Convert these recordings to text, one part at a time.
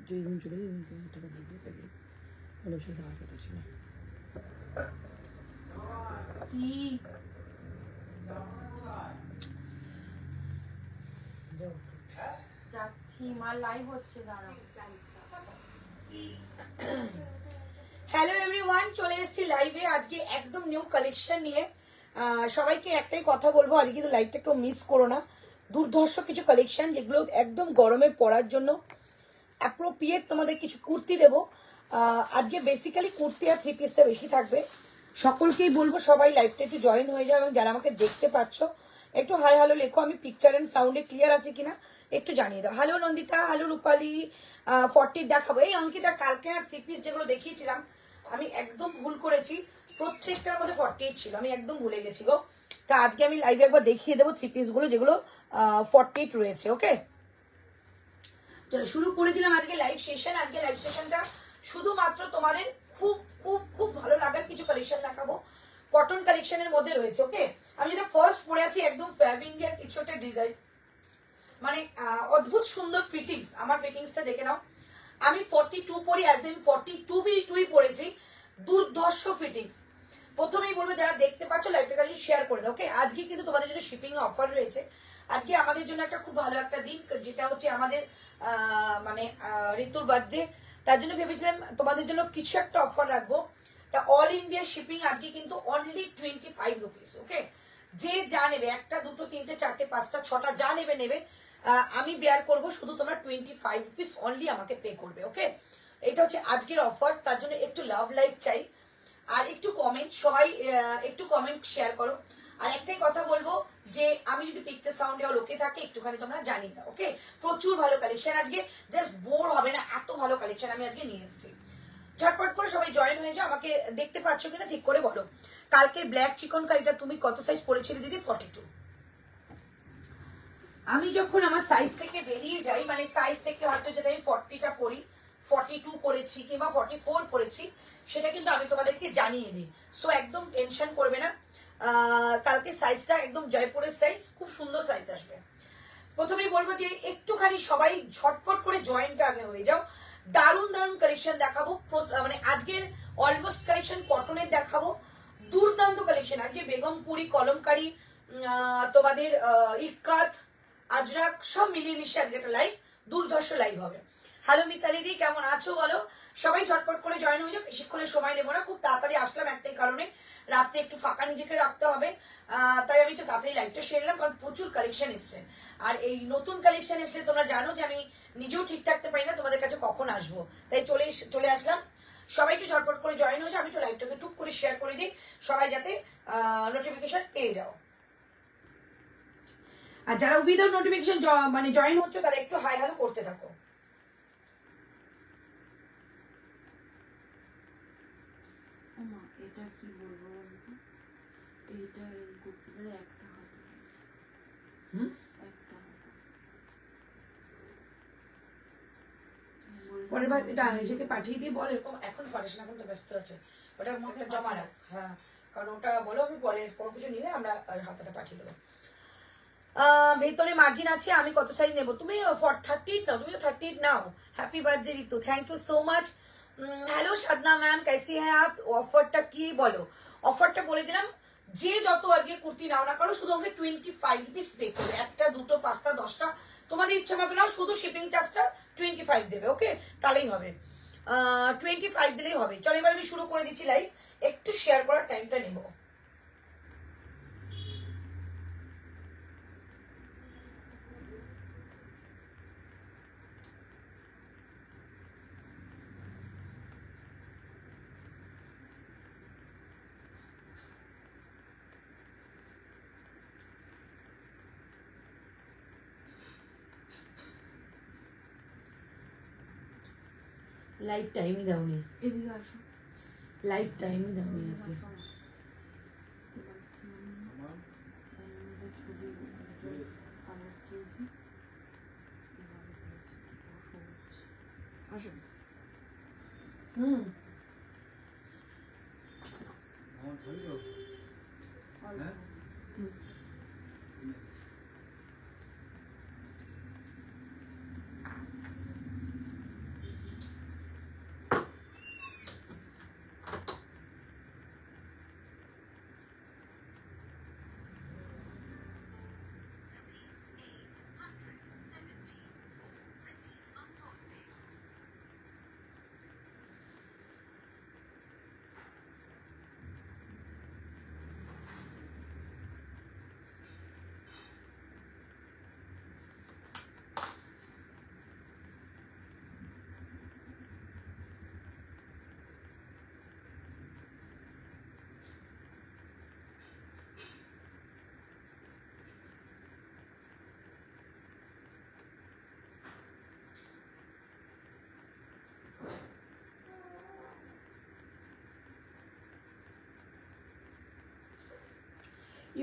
যেদিন চলে যেদিন টাকা দিয়ে দিয়ে পেয়ে হলো সে দেওয়ার কথা ছিল কি যাচ্ছি মার লাইভ হচ্ছে দাঁড়া হ্যালো এভরিওয়ান চলে এসেছি লাইভে আজকে একদম নিউ কালেকশন নিয়ে সবাইকে একটাই কথা বলবো আজকে কিন্তু লাইভটা কেউ মিস করো না দুর্ধর্ষ কিছু কালেকশন যেগুলো একদম গরমে পরার জন্য অ্যাপ্রোপ্রিয়েট তোমাদের কিছু কুর্তি দেবো আজকে বেসিক্যালি কুর্তি আর থ্রি পিসটা বেশি থাকবে সকলকেই বলবো সবাই লাইভটা একটু জয়েন হয়ে যাও এবং যারা আমাকে দেখতে পাচ্ছ একটু হাই হ্যালো লেখো আমি পিকচার এন্ড সাউন্ডে ক্লিয়ার আছে কিনা একটু জানিয়ে দাও হ্যালো নন্দিতা হ্যালো রূপালী 40 দেখাবো এই অঙ্কিতা কালকে আর থ্রি পিস যেগুলো দেখিয়েছিলাম আমি একদম ভুল করেছি প্রত্যেকটার মধ্যে 48 ছিল আমি একদম ভুলে গেছি গো তা আজকে আমি লাইভে একবার দেখিয়ে দেবো থ্রি পিস গুলো যেগুলো 48 রয়েছে ওকে চলো শুরু করে দিলাম আজকে লাইভ সেশন আজকে লাইভ সেশনটা শুধুমাত্র তোমাদের খুব খুব খুব ভালো লাগার কিছু কালেকশন দেখাবো কটন কালেকশনের মধ্যে রয়েছে ওকে আমি যেটা ফার্স্ট পরে আছি একদম ফ্যাব ইন্ডিয়ার কিছু একটা ডিজাইন মানে অদ্ভুত সুন্দর ফিটিংস আমার ফিটিংসটা দেখে নাও আমি 42 পরি অ্যাজ এম 42B2 পরেছি দুর্ধর্ষ ফিটিংস প্রথমেই বলবো যারা দেখতে পাচ্ছ লাইভটা কাছে শেয়ার করে দাও ওকে আজকে কিন্তু তোমাদের জন্য শিপিং অফার রয়েছে আজকে আমাদের জন্য একটা খুব ভালো একটা দিন যেটা হচ্ছে আমাদের মানে ঋতুর বার্থডে তার জন্য ভেবেছিলাম তোমাদের জন্য কিছু একটা অফার রাখবো তা অল ইন্ডিয়া শিপিং আজকে কিন্তু অনলি 25 রুপিস ওকে যে যা নেবে একটা দুটো তিনটে চারটে পাঁচটা ছটা যা নেবে নেবে আমি বেয়ার করব শুধু তোমরা 25 রুপিস অনলি আমাকে পে করবে ওকে এটা হচ্ছে আজকের অফার তার জন্য একটু লাভ লাইক চাই আর একটু কমেন্ট সবাই একটু কমেন্ট শেয়ার করো আর একটাই কথা বলবো যে আমি যদি পিকচার সাউন্ডে ওকে থাকে একটুখানি তোমরা জানিয়ে দাও ওকে প্রচুর ভালো কালেকশন আজকে জাস্ট বোর হবে না এত ভালো কালেকশন আমি আজকে নিয়ে এসেছি ঝটপট করে সবাই জয়েন হয়ে যাও আমাকে দেখতে পাচ্ছ কিনা ঠিক করে বলো কালকে ব্ল্যাক চিকন কারিটা তুমি কত সাইজ পরেছিলে দিদি 42 আমি যখন আমার সাইজ থেকে বেরিয়ে যাই মানে সাইজ থেকে হয়তো যদি আমি 40টা পরি 42 পরেছি কিংবা 44 পরেছি সেটা কিন্তু আমি তোমাদেরকে জানিয়ে দিই সো একদম টেনশন করবে না কালকে সাইজটা একদম জয়পুরের সাইজ খুব সুন্দর সাইজ আসবে প্রথমেই বলবো যে একটুখানি সবাই ঝটপট করে জয়েন্টটা আগে হয়ে যাও দারুণ দারুণ কালেকশন দেখাবো মানে আজকের অলমোস্ট কালেকশন কটনের দেখাবো দুর্দান্ত কালেকশন আজকে বেগমপুরি কলমকারি তোমাদের ইক্কাত আজরাক সব মিলিয়ে মিশিয়ে আজকে একটা লাইভ দুর্ধর্ষ লাইভ হবে হ্যালো মিতালি দি কেমন আছো বলো সবাই ঝটপট করে জয়েন হয়ে যাও বেশিক্ষণের সময় নেবো না খুব তাড়াতাড়ি আসলাম একটাই কারণে রাত্রে একটু ফাঁকা নিজেকে রাখতে হবে তাই আমি একটু তাড়াতাড়ি লাইভটা সেরলাম কারণ প্রচুর কালেকশন এসছে আর এই নতুন কালেকশন এসলে তোমরা জানো যে আমি নিজেও ঠিক থাকতে পারি না তোমাদের কাছে কখন আসবো তাই চলে আসলাম সবাই একটু ঝটপট করে জয়েন হয়ে যাও আমি একটু লাইভটাকে টুক করে শেয়ার করে দিই সবাই যাতে নোটিফিকেশন পেয়ে যাও আর যারা উইদাউট নোটিফিকেশন মানে জয়েন হচ্ছে তারা একটু হাই হ্যালো করতে থাকো এটা কি বলবো এইটা এই কুর্তিটার একটা হাতে আছে একটা হাতে পরের বার এটা এসেকে পাঠিয়ে দিয়ে বল এরকম এখন পারিস না এখন তো ব্যস্ত আছে ওটা মুখটা জমা রাখ হ্যাঁ কারণ ওটা বলো আমি পরে কোনো কিছু নিলে আমরা হাতটা পাঠিয়ে দেবো ভেতরে মার্জিন আছে আমি কত সাইজ নেব তুমি 38 নাও তুমি তো 38 নাও happy birthday Ritu thank you so much hello Sadhana ma'am कैसी है आप অফারটা কি বলো অফারটা বলে দিলাম যে যত আজকে কুর্তি নাও না করো শুধু আমাকে 25 রুপিস পে করবে একটা দুটো পাঁচটা 10টা তোমাদের ইচ্ছা মতো নাও শুধু শিপিং চার্জটা 25 দেবে ওকে তাহলেই হবে 25 দিলেই হবে চলো এবার আমি শুরু করে দিচ্ছি লাইভ একটু শেয়ার করার টাইমটা নেব লাইভ টাইমই দাওনি এদিকে আসো লাইভ টাইমই দাওনি আজকে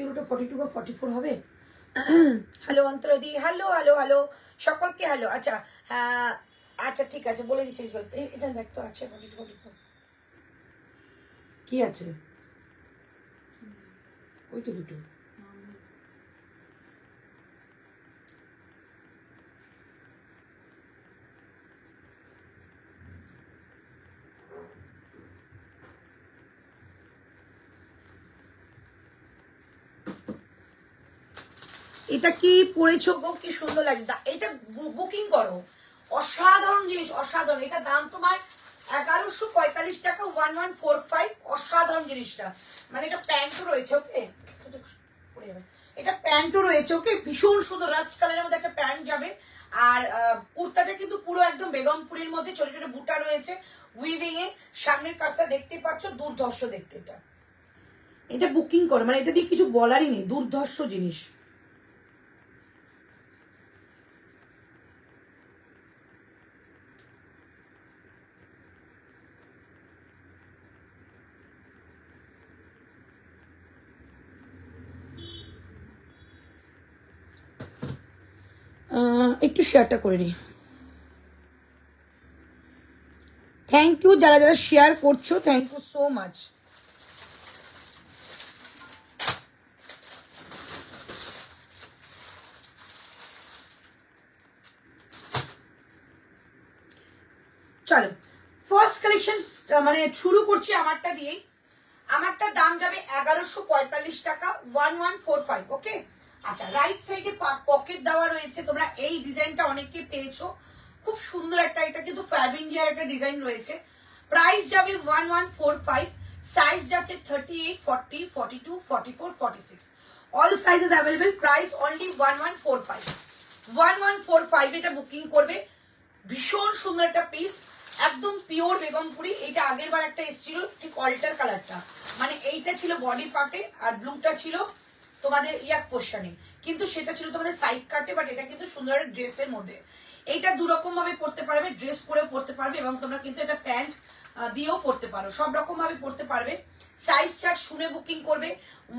ইউরোটা 42 বা 44 হবে। হ্যালো অন্তরাদি, হ্যালো হ্যালো হ্যালো সকলকে হ্যালো। আচ্ছা হ্যাঁ আচ্ছা ঠিক আছে বলে দিচ্ছি। এটা দেখ তো আছে 42 44 কি আছে ওই তো দুটো। এটা কি পরেছো গো, কি সুন্দর লাগে। এটা বুকিং করো, অসাধারণ জিনিস, অসাধারণ। এটা দাম তোমার 1145 টাকা, 1145। অসাধারণ জিনিসটা, মানে এটা প্যান্টও রয়েছে। ওকে এটা প্যান্টও রয়েছে। ওকে ভীষণ সুন্দর রাস্ট কালারের মধ্যে একটা প্যান্ট যাবে। আর কুর্তাটা কিন্তু পুরো একদম বেগমপুরের মধ্যে ছোট ছোট বুটা রয়েছে উইভিং এ। সামনের কাজটা দেখতে পাচ্ছ, দুর্ধর্ষ দেখতে। এটা বুকিং করো, মানে এটা নিয়ে কিছু বলারই নেই, দুর্ধর্ষ জিনিস। একটু শেয়ারটা করে নিই। থ্যাংক ইউ যারা যারা শেয়ার করছো, থ্যাংক ইউ সো মাচ। চলো ফার্স্ট কালেকশন মানে শুরু করছি আমারটা দিয়েই। আমারটার দাম যাবে 1145 টাকা, 1145। ওকে আচ্ছা রাইট সাইডে পকেট দেওয়া রয়েছে। তোমরা এই ডিজাইনটা অনেকে পেয়েছো, খুব সুন্দর একটা। এটা কিন্তু ফ্যাব ইন্ডিয়ার একটা ডিজাইন রয়েছে। প্রাইস যাবে 1145। সাইজ যাচ্ছে 38, 40, 42, 44, 46। All sizes available. Price only 1145। 1145 এটা বুকিং করবে। ভীষণ সুন্দর একটা পিস, একদম পিওর বেগমপুরি। এটা আগের বার একটা এসেছিল ঠিক অল্টার কালারটা, মানে এইটা ছিল বডি পার্টে আর ব্লুটা ছিল তোমাদের ইয়াক পোর্শনে, কিন্তু সেটা ছিল তোমাদের সাইড কাটে। বাট এটা কিন্তু সুন্দর ড্রেসের মধ্যে। এইটা দুরকম ভাবে পড়তে পারবে, ড্রেস করেও পড়তে পারবে এবং তোমরা কিন্তু এটা প্যান্ট দিয়েও পড়তে পারো, সব রকম ভাবে পড়তে পারবে। সাইজ চার্ট শুনে বুকিং করবে।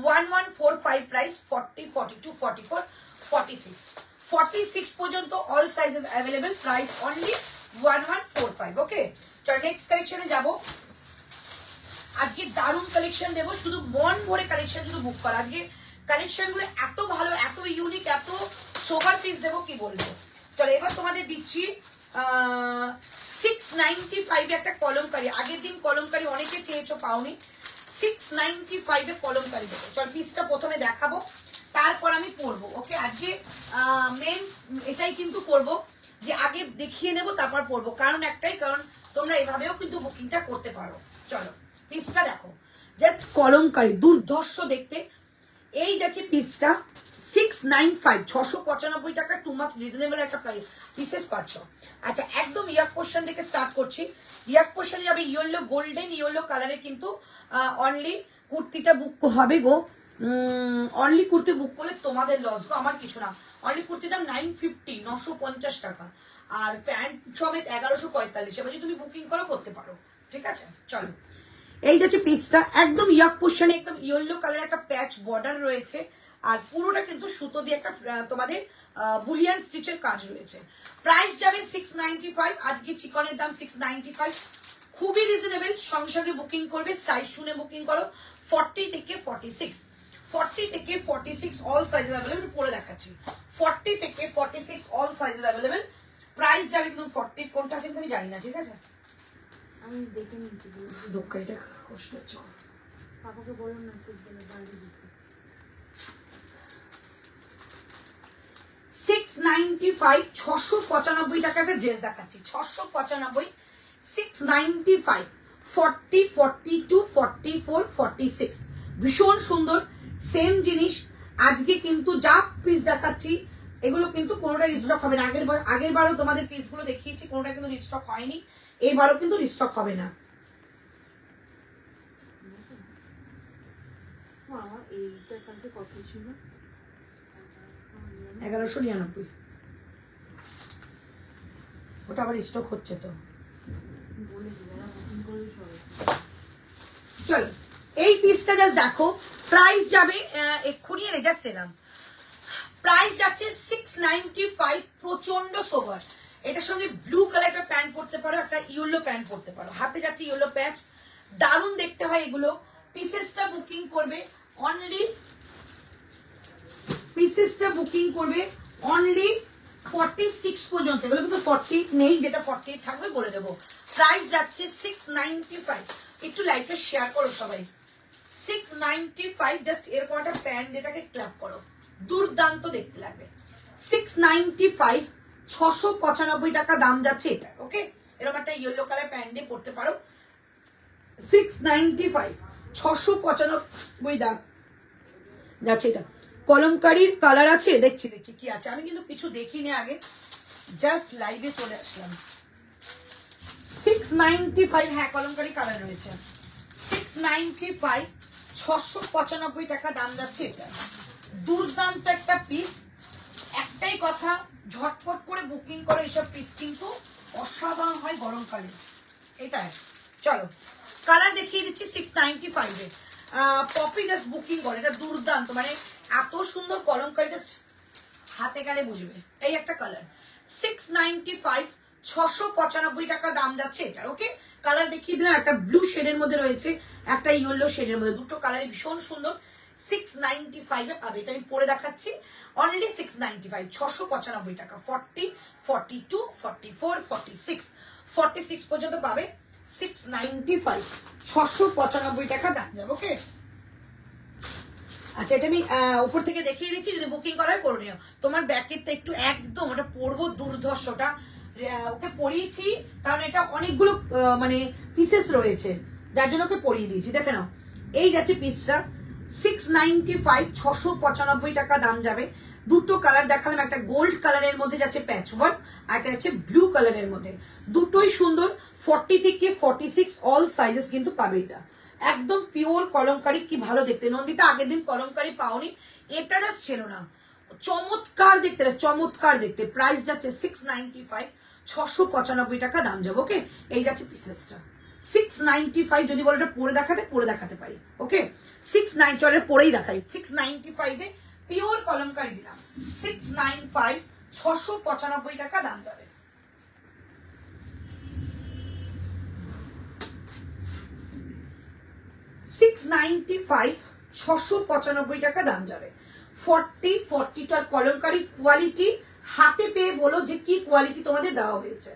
1145 প্রাইস। 40, 42, 44, 46, 46 পর্যন্ত all sizes available. Price only 1145। ওকে চল নেক্সট কালেকশনে যাব। আজকে দারুণ কালেকশন দেবো, শুধু মন ভরে কালেকশন শুধু বুক করা। আজকে কালেকশন গুলো এত ভালো, এত ইউনিক, এত সোভার পিস দেবো কি বলবো। চলো এবার তোমাদের দিচ্ছি 695 একটা কলমকারি। আগের দিন কলমকারি অনেকে চেয়েছো, পাওনি। 695 কলমকারি দেবো। চল পিসটা প্রথমে দেখাবো, তারপর আমি পরবো। ওকে আজকে মেন এটাই কিন্তু করবো যে আগে দেখিয়ে নেবো তারপর পরবো। কারণ একটাই, কারণ তোমরা এভাবেও কিন্তু বুকিংটা করতে পারো। চলো পিসটা দেখো, জাস্ট কলমকারি, দুর্ধর্ষ দেখতে। এই যাচ্ছে পিসটা 695, 695 টাকা। টু মাচ রিজনেবল একটা প্রাইস পিসেস পাচ্ছ। আচ্ছা একদম ইয়াক পোর্শন থেকে স্টার্ট করছি। ইয়াক পোর্শনে যাবে ইয়েলো, গোল্ডেন ইয়েলো কালারে। কিন্তু অনলি কুর্তিটা বুক হবে গো। অনলি কুর্তি বুক করলে তোমাদের লস গো, আমার কিছু না। অনলি কুর্তির দাম 950, 950 টাকা। আর প্যান্ট সমেত 1145। এবার যদি তুমি বুকিং করো করতে পারো, ঠিক আছে। চলো এই হচ্ছে পিসটা, একদম ইয়াক পোর্শনে একদম ইয়েলো কালার একটা প্যাচ বর্ডার রয়েছে। আর পুরোটা কিন্তু সুতো দিয়ে একটা তোমাদের বুলিয়ান স্টিচের কাজ রয়েছে। প্রাইস যাবে 695। আজকে চিকনের দাম 695, খুবই রিজনেবল। সঙ্গে সঙ্গে বুকিং করবে, সাইজ শুনে বুকিং করো। 40 থেকে 46, 40 থেকে 46 অল সাইজেস অ্যাভেলেবল। পরে দেখাচ্ছি 40 থেকে 46 অল সাইজেস অ্যাভেলেবল। প্রাইস যাবে কিন্তু 40 কোনটা আছে আমি জানি না, ঠিক আছে। আমি দেখে নিচ্ছি। দুঃখ, এটা কষ্ট হচ্ছে। পাপাকে বলো না একটু বাইরে দিতে। 695, 695 টাকা একটা ড্রেস দেখাচ্ছি। 695, 695, 40, 42, 44, 46। ভীষণ সুন্দর সেম জিনিস। আজকে কিন্তু যা পিস দেখাচ্ছি এগুলো কিন্তু কোনোটা রিস্টক হবে না। আগের বারও তোমাদের পিসগুলো দেখিয়েছি, কোনোটা কিন্তু রিস্টক হয়নি। এইবারও কিন্তু রিস্টক হবে না। আমার এইটা কালকে কত ছিল? 1199। ওটা আবার স্টক হচ্ছে তো। বলে দিলাম বুকিং করে সবাই। চলো এই পিসটা জাস্ট দেখো, প্রাইস যাবে এক্ষুনি জাস্ট এলাম, প্রাইস যাচ্ছে 695, প্রচন্ড সোভার। এটার সঙ্গে ব্লু কালার একটা প্যান্ট পরতে পারো, একটা ইয়েলো প্যান্ট পরতে পারো, হাতে যাচ্ছে ইয়েলো প্যাচ, দারুণ দেখতে হয় এগুলো। পিসেসটা বুকিং করবে অনলি, পিসেসটা বুকিং করবে অনলি 46 পর্যন্ত, এগুলো কিন্তু 40 নেই, যেটা 40 থাকবে বলে দেবো। প্রাইস যাচ্ছে 695, একটু লাইভটা শেয়ার করো সবাই। 695, জাস্ট এরকম একটা প্যান্ট এটাকে ক্ল্যাপ করো, দুর্দান্ত দেখতে লাগবে। 695, 695 টাকা দাম যাচ্ছে এটা। ওকে, এরকম একটা ইয়েলো কালার প্যান্ট দিয়ে পড়তে পারো। 695, 695 দাম যাচ্ছে এটা। কলমকারীর কালার আছে, দেখছি কি আছে, আমি কিন্তু কিছু দেখিনি আগে, জাস্ট লাইভে চলে আসলাম। 695, হ্যাঁ কলমকারী কালার রয়েছে। 695, 695 টাকা দাম যাচ্ছে এটা। দুর্দান্ত একটা পিস, একটাই কথা, ঝটপট করে বুকিং করো, এইসব পিস কিন্তু অসাধারণ হয় গরমকালে। এটাই চলো কালার দেখিয়ে দিচ্ছি 695 এ। পপি জাস্ট বুকিং করে, এটা দুর্দান্ত, মানে এত সুন্দর কলমকারী, জাস্ট হাতে গেলে বুঝবে। এই একটা কালার 695, 695 টাকা দাম যাচ্ছে এটার। ওকে, কালার দেখিয়ে দিলাম, একটা ব্লু শেডের মধ্যে রয়েছে, একটা ইয়েলো শেডের মধ্যে, দুটো কালারই ভীষণ সুন্দর। 695 এ পাবে, এটা আমি পরে দেখাচ্ছি। অনলি 695, 695 টাকা। 40, 42, 44, 46, 46 পর্যন্ত পাবে। 695, 695 টাকা দাম যাবে। ওকে, আচ্ছা এটা আমি উপর থেকে দেখিয়ে দিচ্ছি, যদি বুকিং করা হয় করে নিও। তোমার ব্যাকেটটা একটু একদম, ওটা পরবো দুর্ধর্ষটা, ওকে পরিয়েছি কারণ এটা অনেকগুলো মানে পিসেস রয়েছে, যার জন্য ওকে পরিয়ে দিয়েছি। দেখে নাও, এই যাচ্ছে পিসটা 695, 695 টাকা দাম যাবে। দুটো কালার দেখালাম, একটা গোল্ড কালারের মধ্যে যাচ্ছে প্যাচ ওয়ার্ক, আর একটা যাচ্ছে ব্লু কালারের মধ্যে, দুটোই সুন্দর। 40 থেকে 46 অল সাইজেস কিন্তু পাবে এটা। একদম পিওর কলমকারী, কি ভালো দেখতে। নন্দিতা আগের দিন কলমকারী পাওনি, এটা জাস্ট ছিল না, চমৎকার দেখতে, চমৎকার দেখতে। প্রাইস যাচ্ছে 695, 695 টাকা দাম যাবে। ওকে, এই যাচ্ছে পিসেসটা 695, যদি বলো এটা পরে দেখাতে পারি। ওকে, 695 পরেই দেখাই। 695 এ পিওর কলমকারী দিলাম। 695, 695 টাকা দাম যাবে। $695, 695 টাকা দাম যাবে। 40টার কলমকারী কোয়ালিটি হাতে পেয়ে বলো যে কি কোয়ালিটি তোমাদের দেওয়া হয়েছে।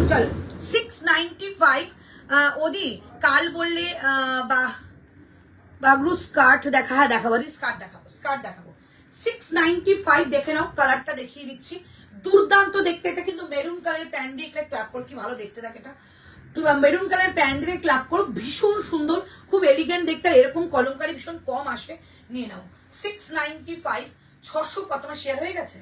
চলো 695, ওদি কাল বললে বাবরু স্কার্ট দেখাবো, স্কার্ট দেখাবো। 695 দেখে নাও, কালারটা দেখিয়ে দিচ্ছি, দুর্দান্ত দেখতে। এটা কিন্তু মেরুন কালারের প্যান্ট দিয়ে ক্লাব করো, কি ভালো দেখতে থাকে এটা। মেরুন কালার প্যান্ট দিয়ে ক্লাব করো, ভীষণ সুন্দর, খুব এলিগেন্ট দেখতে। এরকম কলমকারী ভীষণ কম আসে, নিয়ে নাও। 695, 600 কত শেয়ার হয়ে গেছে।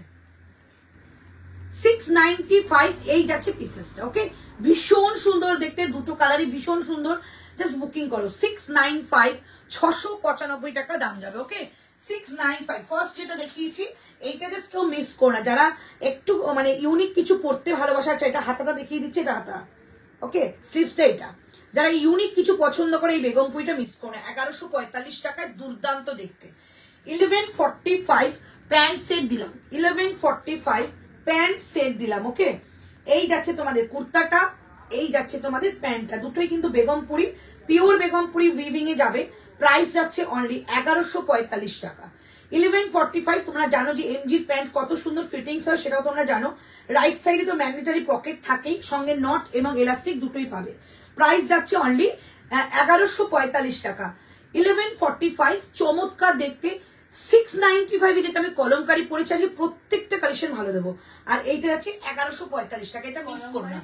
695, এই যাচ্ছে পিসেসটা। ওকে, ভীষণ সুন্দর দেখতে, দুটো কালারই ভীষণ সুন্দর, জাস্ট বুকিং করো। 695, 695 টাকা দাম যাবে। ওকে, 695 ফার্স্ট যেটা দেখিয়েছি, এইটা জাস্ট কেউ মিস করো না, যারা একটু মানে ইউনিক কিছু পড়তে ভালোবাসা। এটা হাতাটা দেখিয়ে দিচ্ছে, এটা হাতা। ওকে, স্লিভসটা এটা, যারা ইউনিক কিছু পছন্দ করে এই বেগমপুরিটা মিস করো না। 1145 টাকায় দুর্দান্ত দেখতে। 1145 প্যান্ট সেট দিলাম, 1145 প্যান্ট সেট দিলাম। ওকে, এই যাচ্ছে তোমাদের কুর্তাটা, এই যাচ্ছে তোমাদের প্যান্টটা, দুটোই কিন্তু বেগমপুরি, পিওর বেগমপুরি উইভিং এ যাবে। প্রাইস যাচ্ছে অনলি 1145 টাকা। 1145, তোমরা জানো যে এমজির প্যান্ট কত সুন্দর ফিটিংস হয়, সেটাও তোমরা জানো। রাইট সাইডে তো ম্যাগনেটারি পকেট থাকেই, সঙ্গে নট এবং এলাস্টিক দুটোই পাবে। প্রাইস যাচ্ছে অনলি 1145 টাকা। 1145, চমৎকার দেখতে। 695 যেটা আমি কলমকারী পরেছি, আজকে প্রত্যেকটা কালেকশন ভালো দেবো। আর এইটা আছে 1145 টাকা, এটা মিস করো না।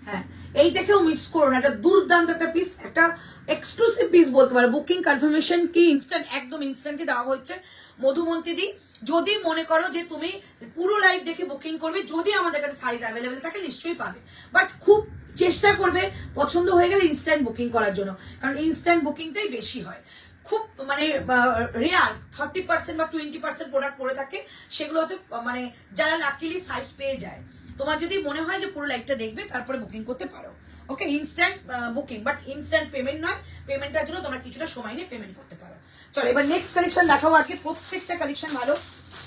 হ্যাঁ, এইটাকেও মিস করো না, এটা দুর্দান্ত একটা পিস, একটা এক্সক্লুসিভ পিস বলতে পারো। বুকিং কনফার্মেশন কি ইনস্ট্যান্ট, একদম ইনস্ট্যান্টই দেওয়া হচ্ছে। মধুমন্তী দি, যদি মনে করো যে তুমি পুরো লাইভ দেখে বুকিং করবে, যদি আমাদের কাছে সাইজ অ্যাভেলেবেল থাকে নিশ্চয়ই পাবে, বাট খুব চেষ্টা করবে পছন্দ হয়ে গেলে ইনস্ট্যান্ট বুকিং করার জন্য, কারণ ইনস্ট্যান্ট বুকিংটাই বেশি হয়। খুব মানে রেয়ার 30% বা 20% প্রোডাক্ট পড়ে থাকে, সেগুলোতে মানে যারা লাকিলি সাইজ পেয়ে যায়। তোমার যদি মনে হয় যে পুরো লাইভটা দেখবে তারপরে বুকিং করতে পারো। Okay, instant booking, but instant payment নয়। পেমেন্টটার জন্য তোমরা কিছুটা সময় নিয়ে পেমেন্ট করতে পারো। চলো এবার নেক্সট কালেকশন দেখাবো। আগে প্রত্যেকটা কালেকশন ভালো,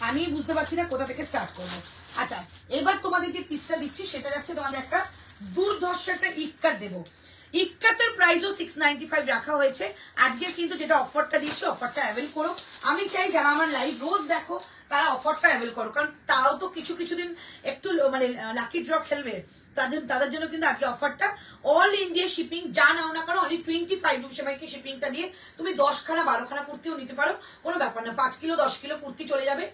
আমি বুঝতে পারছি না কোথা থেকে স্টার্ট করবো। আচ্ছা, এবার তোমাদের যে পিসটা দিচ্ছি সেটা যাচ্ছে তোমাদের একটা দুর্ধর্ষ একটা ইক্কাত দেবো। ইক্কাতের প্রাইসও 695 রাখা হয়েছে। আজকে কিন্তু যেটা অফারটা দিচ্ছি, অফারটা অ্যাভেল করো। আমি চাই যারা আমার লাইভ রোজ দেখো তারা অফারটা অ্যাভেল করো, কারণ তাও তো কিছু দিন একটু মানে লাকি ড্র খেলবে, তাদের জন্য কিন্তু আজকে অফারটা অল ইন্ডিয়া শিপিং। যা নাও না কারণ অনলি 25 রুপিস আমাকে শিপিংটা দিয়ে তুমি 10খানা 12খানা কুর্তিও নিতে পারো, কোনো ব্যাপার না। 5 কিলো 10 কিলো কুর্তি চলে যাবে,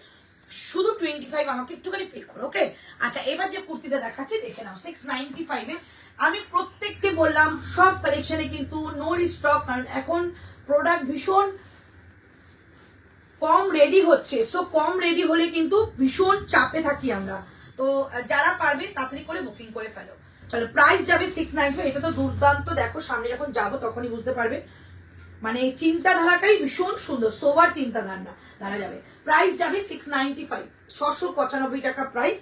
শুধু 25 আমাকে একটুখানি পে করো। ওকে, আচ্ছা এবার যে কুর্তিটা দেখাচ্ছি দেখে নাও। 695 এ আমি প্রত্যেককে বললাম সব কালেকশনে কিন্তু নো স্টক, কারণ এখন প্রোডাক্ট ভীষণ কম রেডি হচ্ছে। সো কম রেডি হলে কিন্তু ভীষণ চাপে থাকি আমরা। তো যারা পারবে তাড়াতাড়ি করে বুকিং করে ফেলো। চলো প্রাইস যাবে 695। এটা তো দুর্দান্ত, দেখো সামনে যখন যাবো তখনই বুঝতে পারবে। মানে এই চিন্তাধারাটাই ভীষণ সুন্দর, সোবার চিন্তাধারা ধারা যাবে। প্রাইস যাবে 695, 695 টাকা প্রাইস।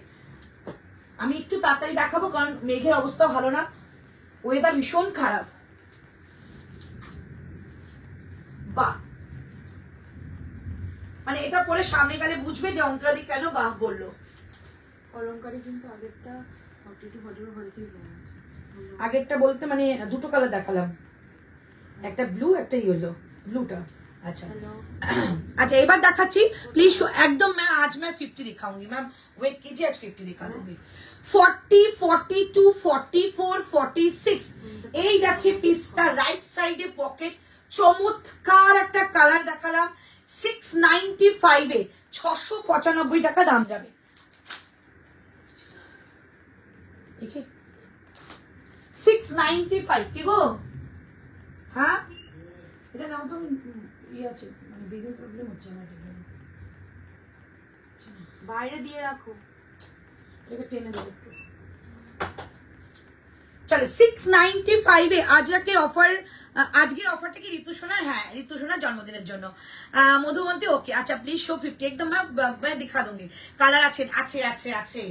আমি একটু তাড়াতাড়ি দেখাবো কারণ মেঘের অবস্থা ভালো না, ওয়েদার ভীষণ খারাপ। বাহ, মানে এটা পরে সামনে গেলে বুঝবে যে অন্তরাদি কেন বাহ বললো। কলমকারি কিন্তু আগেরটা 42 44 46 হয়ে গেছে। আগেরটা বলতে মানে দুটো কালার দেখালাম, একটা ব্লু একটা ইয়েলো। ব্লুটা अच्छा अच्छा एक बार दिखाची प्लीज एकदम मैं आज मैं 50 दिखाऊंगी मैम, वेट कीजिए आज 50 दिखा दूंगी। 40 42 44 46 এই যাচ্ছে পিসটা রাইট সাইডে পকেট, চমৎকার একটা কালার দেখালাম। 695 এ 695 টাকা দাম যাবে। देखिए 695 কি গো, হ্যাঁ এটা নাও তো ইয়ে আছে মানে ব্রিদিং প্রবলেম হচ্ছে আমার, এটা বাইরে দিয়ে রাখো, এটা টেনে দাও একটু। চলো 695 এ আজকের অফার, আজকের অফারটা কি ঋতু সোনার? হ্যাঁ ঋতু সোনার জন্মদিনের জন্য। মধুমন্তী ওকে, আচ্ছা প্লিজ শো 50 एकदम मैं दिखा दूंगी। কালার আছে আছে আছে আছে,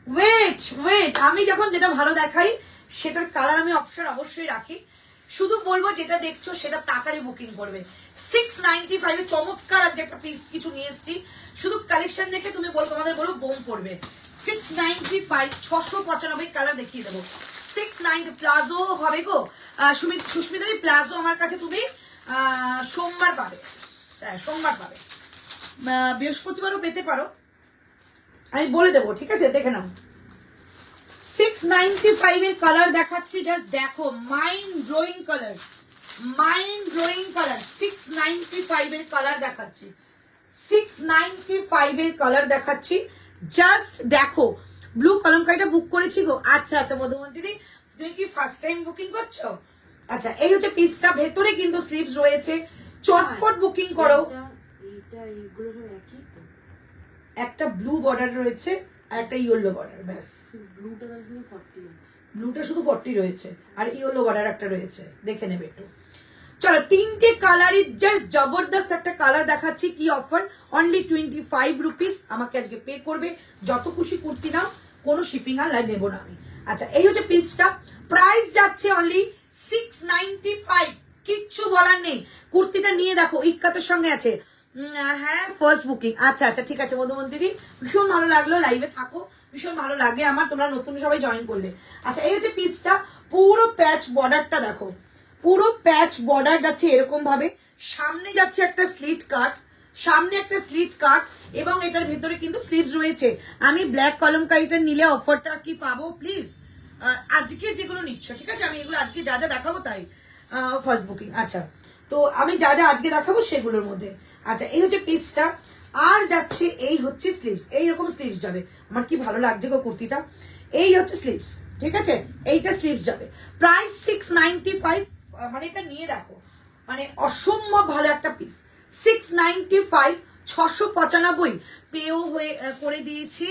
ওয়েট ওয়েট, আমি যখন যেটা ভালো দেখাই সেটার কালার আমি অপশন অবশ্যই রাখি। শুধু বলবো যেটা দেখছো সেটা তাড়াতাড়ি বুকিং করবে। 695 এ চমৎকার আজকে একটা পিস কিছু নিয়ে এসেছি, শুধু কালেকশন দেখে তুমি বল তোমাদের বলো বোম পড়বে। 695 695 কালার দেখিয়ে দেবো। 69 প্লাজো হবে গো সুস্মিতাদি, প্লাজো আমার কাছে তুমি সোমবার পাবে, সোমবার পাবে, বৃহস্পতিবারও পেতে পারো, আমি বলে দেবো ঠিক আছে, দেখে নাও। 695 এর কালার দেখাচ্ছি, জাস্ট দেখো mind blowing colour, mind blowing colour. 695 এর কালার দেখাচ্ছি, 695 এর কালার দেখাচ্ছি, জাস্ট দেখো। ব্লু কলমকারিটা বুক করেছি গো, আচ্ছা আচ্ছা মধুমন্তী দি তুমি কি ফার্স্ট টাইম বুকিং করছো? আচ্ছা এই হচ্ছে পিসটা, ভেতরে কিন্তু স্লিভস রয়েছে, চটপট বুকিং করো। এইটা এগুলো সব একই তো, একটা ব্লু বর্ডার রয়েছে আর একটা ইয়েলো বর্ডার, ব্যাস। ব্লুটা শুধু 40 আছে, ব্লুটা শুধু 40 রয়েছে আর ইয়েলো বর্ডার একটা রয়েছে, দেখে নেবে একটু। চলো তিনটে কালারই জাস্ট জবরদস্ত একটা কালার দেখাচ্ছি। কি অফার? অনলি 25 রুপিস আমাকে আজকে পে করবে, যত খুশি কুর্তি নাও, কোনো শিপিং আর লাইভ নেবো না আমি। আচ্ছা এই হচ্ছে পিসটা, প্রাইস যাচ্ছে অনলি 695, কিচ্ছু বলার নেই। কুর্তিটা নিয়ে দেখো ইক্কাতের সঙ্গে আছে, হ্যাঁ ফার্স্ট বুকিং। আচ্ছা আচ্ছা ঠিক আছে মধুমন্তী দি, ভীষণ ভালো লাগলো, লাইভে থাকো, ভীষণ ভালো লাগে আমার, তোমরা নতুন সবাই জয়েন করলে। আচ্ছা এই হচ্ছে পিসটা, পুরো প্যাচ বর্ডারটা দেখো, পুরো প্যাচ বর্ডার যাচ্ছে এরকম ভাবে, সামনে যাচ্ছে একটা স্লিট কাট, সামনে একটা স্লিট কাট, এবং এটার ভেতরে কিন্তু স্লিভস রয়েছে। আমি ব্ল্যাক কলমকারিটা নিলে অফারটা কি পাবো প্লিজ? আজকে যেগুলো নিচ্ছ ঠিক আছে, আমি এগুলো আজকে যা যা দেখাবো তাই ফার্স্ট বুকিং। আচ্ছা তো আমি যা যা আজকে দেখাবো সেগুলোর মধ্যে। আচ্ছা এই হচ্ছে পিসটা, আর যাচ্ছে এই হচ্ছে স্লিভস, এইরকম স্লিভস যাবে। আমার কি ভালো লাগছে গো কুর্তিটা, এই হচ্ছে স্লিভস ঠিক আছে, এইটা স্লিভস যাবে। প্রাইস 695, মানে এটা নিয়ে দেখো মানে অসম্ভব ভালো একটা পিস। 695 695 পেও হয়ে করে দিয়েছি,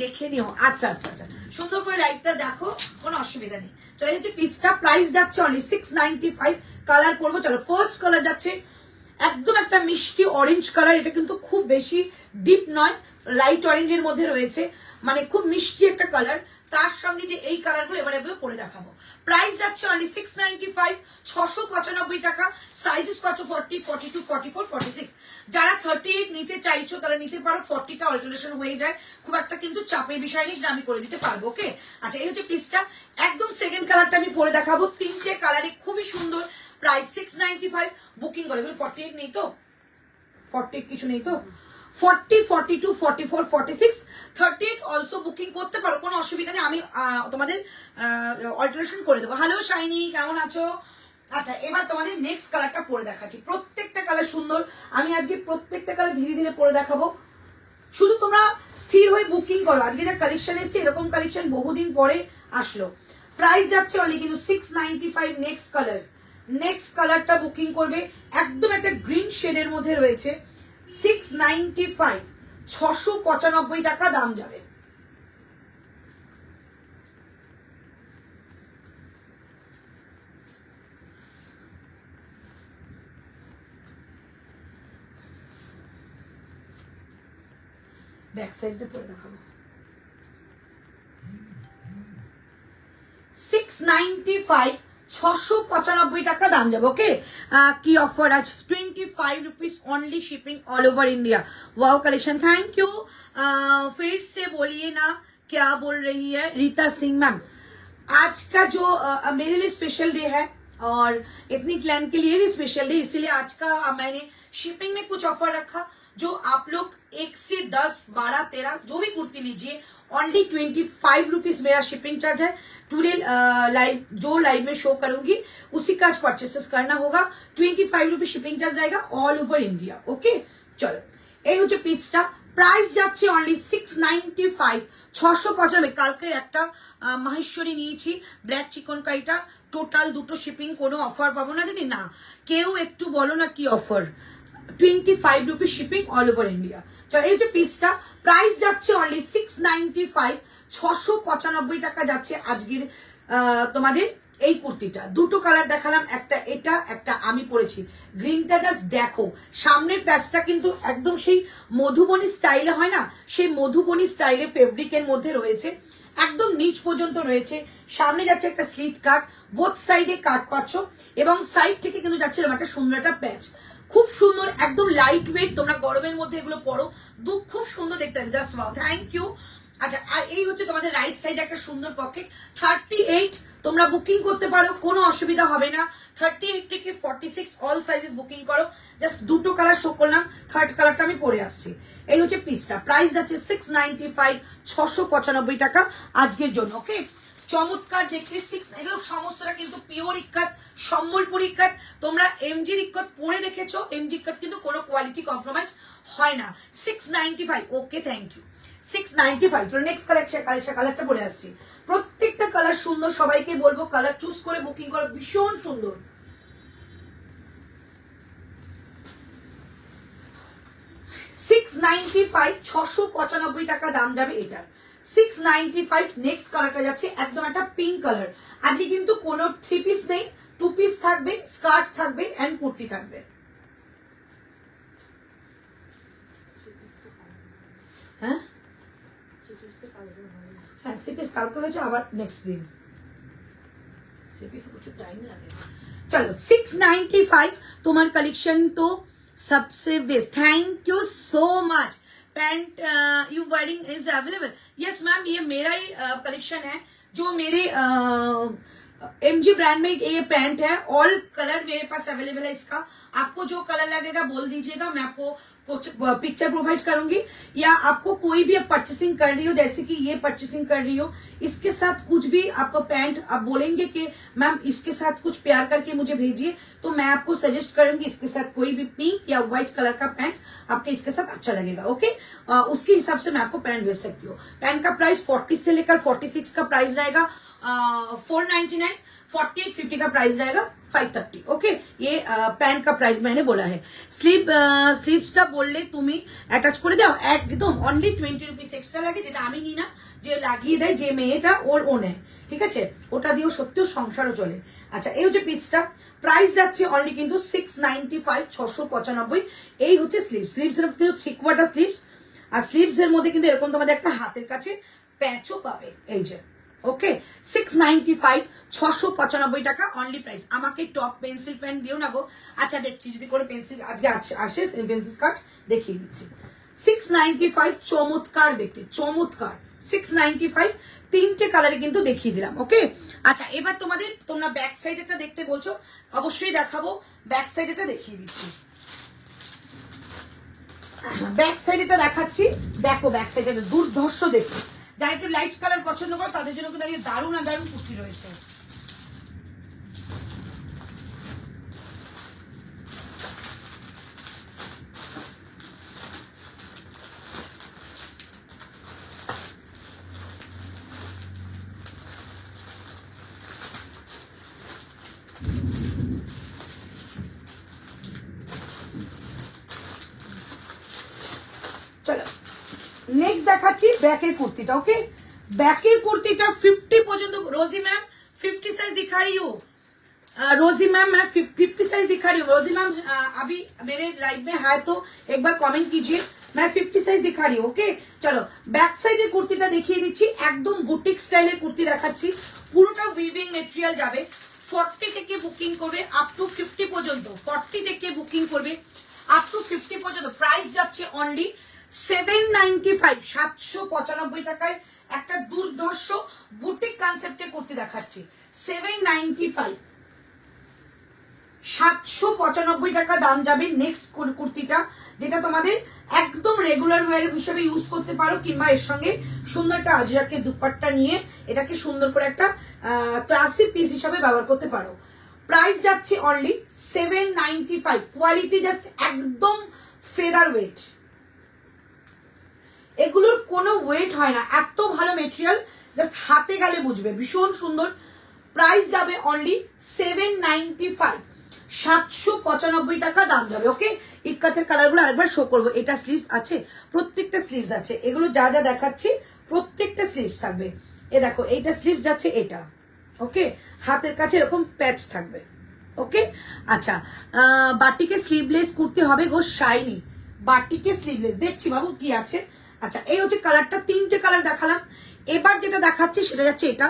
দেখে নিও। আচ্ছা আচ্ছা আচ্ছা সুন্দর করে লাইভটা দেখো, কোনো অসুবিধা নেই। চলো এই যে পিসটা প্রাইস যাচ্ছে অনলি 695। কালার পড়বো, চলো ফার্স্ট কালার যাচ্ছে একদম একটা মিষ্টি অরেঞ্জ কালার। এটা কিন্তু খুব বেশি ডিপ নয়, লাইট অরেঞ্জের মধ্যে রয়েছে, মানে খুব মিষ্টি একটা কালার। তার সঙ্গে যে এই কালারগুলো এবার এগুলো পরে দেখাবো। প্রাইস যাচ্ছে অনলি 695, 695 টাকা। সাইজেস পাচ্ছ 40, 42, 44, 46। যারা 38 নিতে চাইছো তারা নিতে পারো, 40টা অল্টারেশন হয়ে যায়, খুব একটা কিন্তু চাপের বিষয় নেই, আমি করে দিতে পারবো। ওকে, আচ্ছা এই হচ্ছে পিসটা। একদম সেকেন্ড কালারটা আমি পরে দেখাবো, তিনটে কালারে খুবই সুন্দর। প্রাইস 695। বুকিং করে 48 নেই তো, 48 কিছু নেই তো, 40, 42, 44, 46, 38 অলসো বুকিং করতে পারো, কোনো অসুবিধা নেই, আমি তোমাদের অল্টারেশন করে দেবো। হ্যালো শাইনি, কেমন আছো? আচ্ছা এবার তোমাদের নেক্সট কালারটা পরে দেখাচ্ছি। প্রত্যেকটা কালার সুন্দর, আমি আজকে প্রত্যেকটা কালার ধীরে ধীরে পরে দেখাবো। শুধু তোমরা স্থির হয়ে বুকিং করো। আজকে যা কালেকশন এসছে এরকম কালেকশন বহুদিন পরে আসলো। প্রাইস যাচ্ছে অনলি কিন্তু 695। নেক্সট কালার, নেক্সট কালারটা বুকিং করবে, একদম একটা গ্রিন শেডের মধ্যে রয়েছে। 695, 695 টাকা দাম যাবে। ব্যাক সাইডে পরে দেখাবো। 695, 695 টাকা দাম যাবে। ওকে, কি অফার আছে? 25 rupees only, shipping all over India. Wow collection, thank you. फिर से बोलिए ना, क्या बोल रही है रीता सिंह मैम? आज का जो मेरे लिए स्पेशल डे है और इतनी क्लैन के लिए भी स्पेशल डे, इसीलिए आज का मैंने शिपिंग में कुछ ऑफर रखा। जो आप लोग 1 से 10, 12, 13 जो भी कुर्ती लीजिए, ओनली 25 रुपीज मेरा शिपिंग चार्ज है। टूडे लाइव जो लाइव में शो करूंगी उसी का परचेसेस करना होगा। 25 रुपीज शिपिंग चार्ज रहेगा ऑल ओवर इंडिया। ओके, चलो এই হচ্ছে পিসটা। প্রাইস যাচ্ছে অনলি 695, 695। কালকের একটা মাহেশ্বরী নিয়েছি ব্ল্যাক চিকন কাইটা, টোটাল দুটো শিপিং, কোনো অফার পাবো না দিদি? না, কেউ একটু বলো না কি offer. 25 rupees shipping all over India. চলো এই যে পিসটা প্রাইস যাচ্ছে অনলি 695, 695 টাকা যাচ্ছে আজকের তোমাদের এই কুর্তিটা। দুটো কালার দেখালাম, একটা এটা, একটা আমি পরেছি গ্রিনটা। জাস্ট দেখো সামনের প্যাচটা কিন্তু একদম সেই মধুবনী স্টাইলে হয় না, সেই মধুবনী স্টাইলে ফেব্রিকের মধ্যে রয়েছে, একদম নিচ পর্যন্ত রয়েছে। সামনে যাচ্ছে একটা স্লিট কাট, বোথ সাইডে কাট পাচ্ছ, এবং সাইড থেকে কিন্তু যাচ্ছে একটা সুন্দর একটা প্যাচ, খুব সুন্দর, একদম লাইট ওয়েট। তোমরা গরমের মধ্যে এগুলো পরো, খুব সুন্দর দেখতে হবে। Just wow, thank you. আচ্ছা, আর এই হচ্ছে তোমাদের রাইট সাইডে একটা সুন্দর পকেট। 38 তোমরা বুকিং করতে পারো, কোনো অসুবিধা হবে না। 38 থেকে 46 অল সাইজেস বুকিং করো। জাস্ট দুটো কালার শো করলাম, থার্ড কালারটা আমি পরে আসছি। এই হচ্ছে পিসটা, প্রাইস যাচ্ছে 695, 695 টাকা আজকের জন্য। ওকে, চমৎকার দেখতে। এগুলো সমস্তটা কিন্তু পিওর ইক্কাত, সম্বলপুর ইক্কাত। তোমরা এমজির ইক্কাত পরে দেখেছো, এমজি ইক্কাত কিন্তু কোনো কোয়ালিটি কম্প্রোমাইজ হয় না। 695। ওকে, থ্যাংক ইউ। 695। তো নেক্সট কালারটা পরে আসছি। প্রত্যেকটা কালার সুন্দর, সবাইকে বলবো কালার চুজ করে বুকিং করো, ভীষণ সুন্দর। $695, 695 টাকা দাম যাবে এটার। 695। নেক্সট কালারটা যাচ্ছে একদম একটা পিঙ্ক কালার। আজকে কিন্তু কোনো 3 পিস নেই, 2 পিস থাকবে, স্কার্ট থাকবে এন্ড কুর্তি থাকবে। হ্যাঁ, 3 পিস কালকে হয়েছে, আবার নেক্সট দিন 3 পিস कुछ टाइम लगेगा। चलो 695 তোমার কালেকশন তো सबसे best. Thank you so much. Pant you wearing is available? Yes ma'am, ये मेरा ही कलेक्शन है, जो मेरे एमजी ब्रांड में ये पैंट है। ऑल कलर मेरे पास अवेलेबल है इसका। आपको जो कलर लगेगा बोल दीजिएगा, मैं आपको पिक्चर प्रोवाइड करूंगी। या आपको कोई भी आप परचेसिंग कर रही हो, जैसे कि ये परचेसिंग कर रही हो, इसके साथ कुछ भी आपका पैंट आप बोलेंगे कि मैम इसके साथ कुछ प्यार करके मुझे भेजिए, तो मैं आपको सजेस्ट करूंगी इसके साथ कोई भी पिंक या व्हाइट कलर का पैंट आपके इसके साथ अच्छा लगेगा। ओके, उसके हिसाब से मैं आपको पैंट भेज सकती हूँ। पैंट का प्राइस 40 से लेकर 46 का प्राइस रहेगा। 499, 4850 का प्राइस रहेगा 530। ओके, ये पैंट का प्राइस मैंने बोला है। স্লিভসটা বললে তুমি অ্যাটাচ করে দাও একদম অনলি 20 রুপিস এক্সট্রা লাগে, যেটা আমি নিই না, যে লাগিয়ে দেয় যে মেয়েটা ও নেয়, ঠিক আছে, ওটা দিয়েও সত্যিও সংসারও চলে। আচ্ছা, এই হচ্ছে পিসটা, প্রাইস যাচ্ছে অনলি কিন্তু 695, 695। এই হচ্ছে স্লিভস এর কিন্তু 3 কোয়ার্টার স্লিভস, আর স্লিভস এর মধ্যে কিন্তু এরকম তোমাদের একটা হাতের কাছে প্যাচও পাবে, এই যে। ওকে, 695, 695 টাকা অনলি প্রাইস। আমাকে টপ পেন্সিল পেন দিও না গো। আচ্ছা, দেখছি যদি করে পেন্সিল আজকে আসে পেন্সিল কার্ড দেখিয়ে দিচ্ছি। 695, চমৎকার দেখতে, চমৎকার। 695, 3টে কালারে কিন্তু দেখিয়ে দিলাম। ওকে, আচ্ছা, এবার তোমরা ব্যাক সাইড এটা দেখতে বলছো, অবশ্যই দেখাবো। ব্যাক সাইড এটা দেখিয়ে দিচ্ছি, ব্যাক সাইড এটা দেখাচ্ছি। দেখো ব্যাক সাইড এটা দুর্ধর্ষ দেখতে, যারা একটু লাইট কালার পছন্দ করো তাদের জন্য কিন্তু দারুণ আর দারুণ কুর্তি রয়েছে। চলো নেক্সট দেখাচ্ছি ব্যাকের কুর্তিটা। ওকে, बैकेर कुर्तीटा 50 पर्यंत। रोजी मैम 50 साइज दिखा रही हूँ। रोजी मैम मैं 50 साइज दिखा रही हूँ। रोजी मैम अभी मेरे लाइव में है तो एक बार कमेंट कीजिए, मैं 50 साइज दिखा रही हूँ। ओके, चलो बैक साइडের কুর্তিটা দেখিয়ে দিচ্ছি। একদম বুটিক স্টাইলের কুর্তি দেখাচ্ছি, পুরোটা উইভিং মেটেরিয়াল যাবে। 40 থেকে বুকিং করবে আপ টু 50 পর্যন্ত, 40 থেকে বুকিং করবে আপ টু 50 পর্যন্ত। প্রাইস যাচ্ছে অনলি 795, 795 টাকায় একটা দুর্ধর্ষ বুটিক কনসেপ্টে কুর্তি দেখাচ্ছি। 795, 795 টাকা দাম যাবে। নেক্সট কুর্তিটা যেটা তোমাদের একদম রেগুলার ওয়্যার হিসেবে ইউজ করতে পারো, কিংবা এর সঙ্গে সুন্দর একটা আজরাকে দুপাট্টা নিয়ে এটাকে সুন্দর করে একটা ক্লাসিক পিস হিসেবে ব্যবহার করতে পারো। প্রাইস যাচ্ছে অনলি 795। কোয়ালিটি জাস্ট একদম ফেদার ওয়েট, এগুলোর কোনো ওয়েট হয় না, এত ভালো মেটেরিয়াল, জাস্ট হাতে গেলে বুঝবে, ভীষণ সুন্দর। প্রাইস যাবে অনলি 795, 795 টাকা দাম যাবে। ওকে, ইক্কাতের কালারগুলো আরেকবার শো করবো। এটা স্লিভস আছে, প্রত্যেকটা স্লিভস আছে, এগুলো যা যা দেখাচ্ছি প্রত্যেকটা স্লিভস থাকবে। এ দেখো এইটা স্লিভস যাচ্ছে, এটা ওকে, হাতের কাছে এরকম প্যাচ থাকবে। ওকে, আচ্ছা, বাটিকে স্লিভলেস কুর্তি হবে গো শাইনি, বাটিকে স্লিভলেস দেখছি বাবু কি আছে। আচ্ছা, এই হচ্ছে কালারটা, 3টে কালার দেখালাম। এবার যেটা দেখাচ্ছি সেটা যাচ্ছে এটা,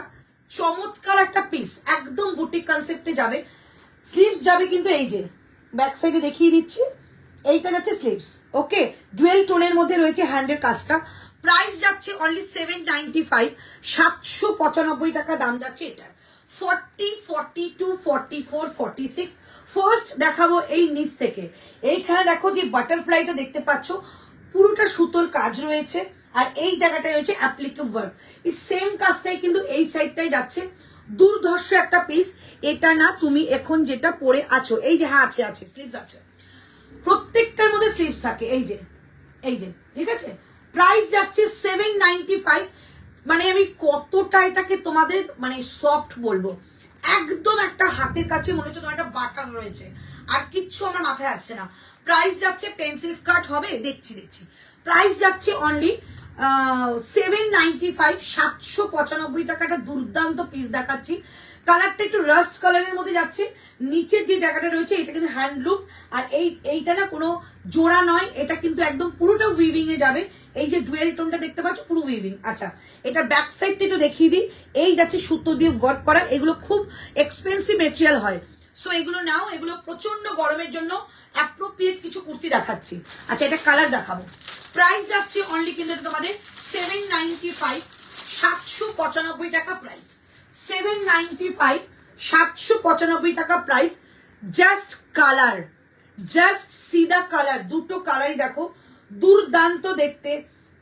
চমৎকার একটা পিস, একদম বুটিক কনসেপ্টে যাবে। স্লিভস যাবে কিন্তু এই যে ব্যাক সাইডে দেখিয়ে দিচ্ছি, এইটা যাচ্ছে স্লিভস। ওকে, ডুয়েল টোনের মধ্যে রয়েছে হ্যান্ডের কাজটা। প্রাইস যাচ্ছে অনলি 795, 795 টাকা দাম যাচ্ছে এটার। 40, 42, 44, 46। ফার্স্ট দেখাবো এই নিচ থেকে। এইখানে দেখো যে বাটারফ্লাইটা দেখতে পাচ্ছ, পুরোটা সুতোর কাজ রয়েছে, আর এই জায়গাটায় রয়েছে অ্যাপ্লিকেবল ওয়ার্ক। এই সেম কাজটাই কিন্তু এই সাইডটাই যাচ্ছে। দুর্ধর্ষ একটা পিস। এটা না তুমি এখন যেটা পরে আছো, এই যে হ্যাঁ আছে স্লিভস আছে, প্রত্যেকটার মধ্যে স্লিভস থাকে, এই যে ঠিক আছে। প্রাইস যাচ্ছে 795। মানে আমি কতটা এটাকে তোমাদের মানে সফট বলবো, একদম একটা হাতের কাছে মনে হচ্ছে তোমার একটা বাটার রয়েছে, আর কিচ্ছু আমার মাথায় আসছে না। প্রাইস যাচ্ছে, পেন্সিল স্কার্ট হবে, দেখছি প্রাইস যাচ্ছে অনলি 795, 795 টাকাটা দুর্দান্ত পিস দেখাচ্ছি। কালারটা একটু রাস্ট কালারের মধ্যে যাচ্ছে। নিচের যে জায়গাটা রয়েছে এটা কিন্তু হ্যান্ডলুম, আর এইটা না কোনো জোড়া নয়, এটা কিন্তু একদম পুরোটা উইভিং এ যাবে। এই যে ডুয়েল টোনটা দেখতে পাচ্ছ, পুরো উইভিং। আচ্ছা, এটা ব্যাক সাইডটা একটু দেখিয়ে দিই। এই যাচ্ছে সুতো দিয়ে ওয়ার্ক করা, এগুলো খুব এক্সপেন্সিভ মেটেরিয়াল হয়, সো এগুলো নাও, এগুলো প্রচন্ড গরমের জন্য অ্যাপ্রোপ্রিয়েট কিছু কুর্তি দেখাচ্ছি। আচ্ছা, এটা কালার দেখাবো। প্রাইস যাচ্ছে অনলি কিন্তু তোমাদের 795, 795 টাকা প্রাইস। 795, 795 টাকা প্রাইস। জাস্ট কালার, জাস্ট সিদা কালার, দুটো কালারই দেখো দুর্দান্ত দেখতে।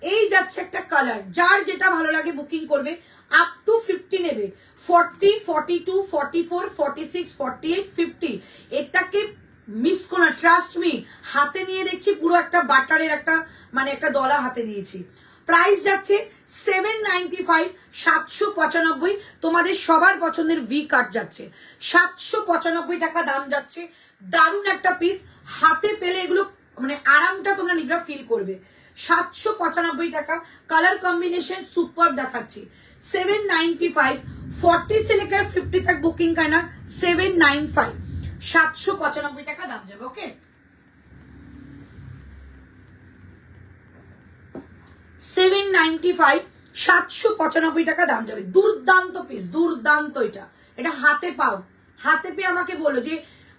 এই যাচ্ছে একটা কালার, যার যেটা ভালো লাগে বুকিং করবে, আপ টু 50 নেবে, 40, 42, 44, 46, 48, 50। এটাকে মিস করো না, ট্রাস্ট মি। হাতে নিয়ে দেখছি পুরো একটা বাটারের একটা মানে একটা দলা হাতে দিয়েছি। প্রাইস যাচ্ছে 795, 795। তোমাদের সবার পছন্দের ভি কাট যাচ্ছে 795 টাকা দাম যাচ্ছে। দারুণ একটা পিস, হাতে পেলে এগুলো মানে আরামটা তোমরা নিজেরা ফিল করবে। 795 টাকা, কালার কম্বিনেशन सुपर দেখাচ্ছি। 795, 40 से लेकर 50 तक बुकिंग करना। 795, 795 টাকা দাম যাবে। ওকে, 795, 795 টাকা দাম যাবে। দুর্দান্ত পিস, দুর্দান্ত। এটা হাতে পাও, হাতে পেয়ে আমাকে বলো যে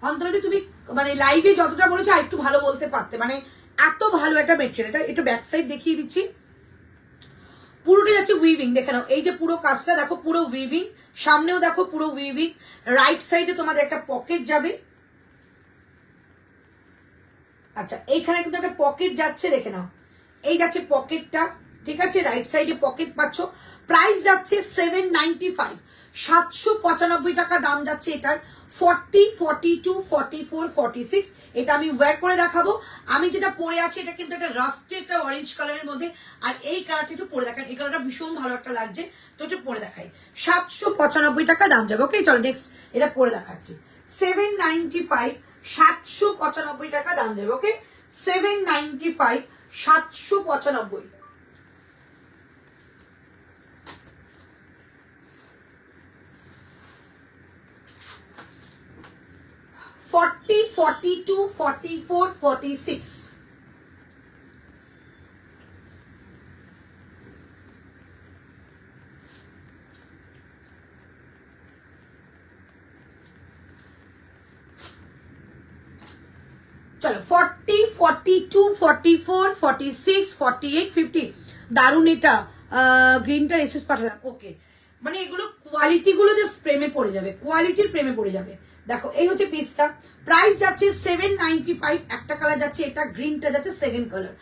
অন্তত তুমি মানে লাইভে যতটা বলেছো আর একটু ভালো বলতে পারতে, মানে এত ভালো একটা মেটেরিয়াল। এটা ব্যাক সাইড দেখিয়ে দিচ্ছি, পুরোটা যাচ্ছে উইভিং। দেখে নাও, এই যে পুরো কাজটা দেখো, পুরো উইভিং। সামনেও দেখো পুরো উইভিং। রাইট সাইডে তোমাদের একটা পকেট যাবে। আচ্ছা, এইখানে কিন্তু একটা পকেট যাচ্ছে, দেখে নাও, এই যাচ্ছে পকেটটা, ঠিক আছে। রাইট সাইডে পকেট পাচ্ছ। প্রাইস যাচ্ছে 795, 795 টাকা দাম যাচ্ছে এটার। 40, 42, 44, 46 এটা আমি ওয়্যার করে দেখাবো। আমি যেটা পরে আছি এটা কিন্তু একটা রাস্টে, একটা অরেঞ্জ কালারের মধ্যে। আর এই কালারটা একটু পরে দেখান, এই কালারটা ভীষণ ভালো একটা লাগছে, তো এটা পরে দেখাই। 795 টাকা দাম যাবে। ওকে, চলো নেক্সট এটা পরে দেখাচ্ছি। 795, 795 টাকা দাম যাবে। ওকে, 795, 795। 40, 42, 44, 46 চলো 40, 42, 44, 46, 48, 50। দারুন। এটা গ্রিনটার এসএস পাঠালাম। ওকে, মানে এগুলো কোয়ালিটি গুলো জাস্ট প্রেমে পড়ে যাবে, কোয়ালিটির প্রেমে পড়ে যাবে। দেখো, এই হচ্ছে পিসটা। প্রাইস যাচ্ছে 795। একটা কালার যাচ্ছে, এটা গ্রিনটা যাচ্ছে সেকেন্ড কালার।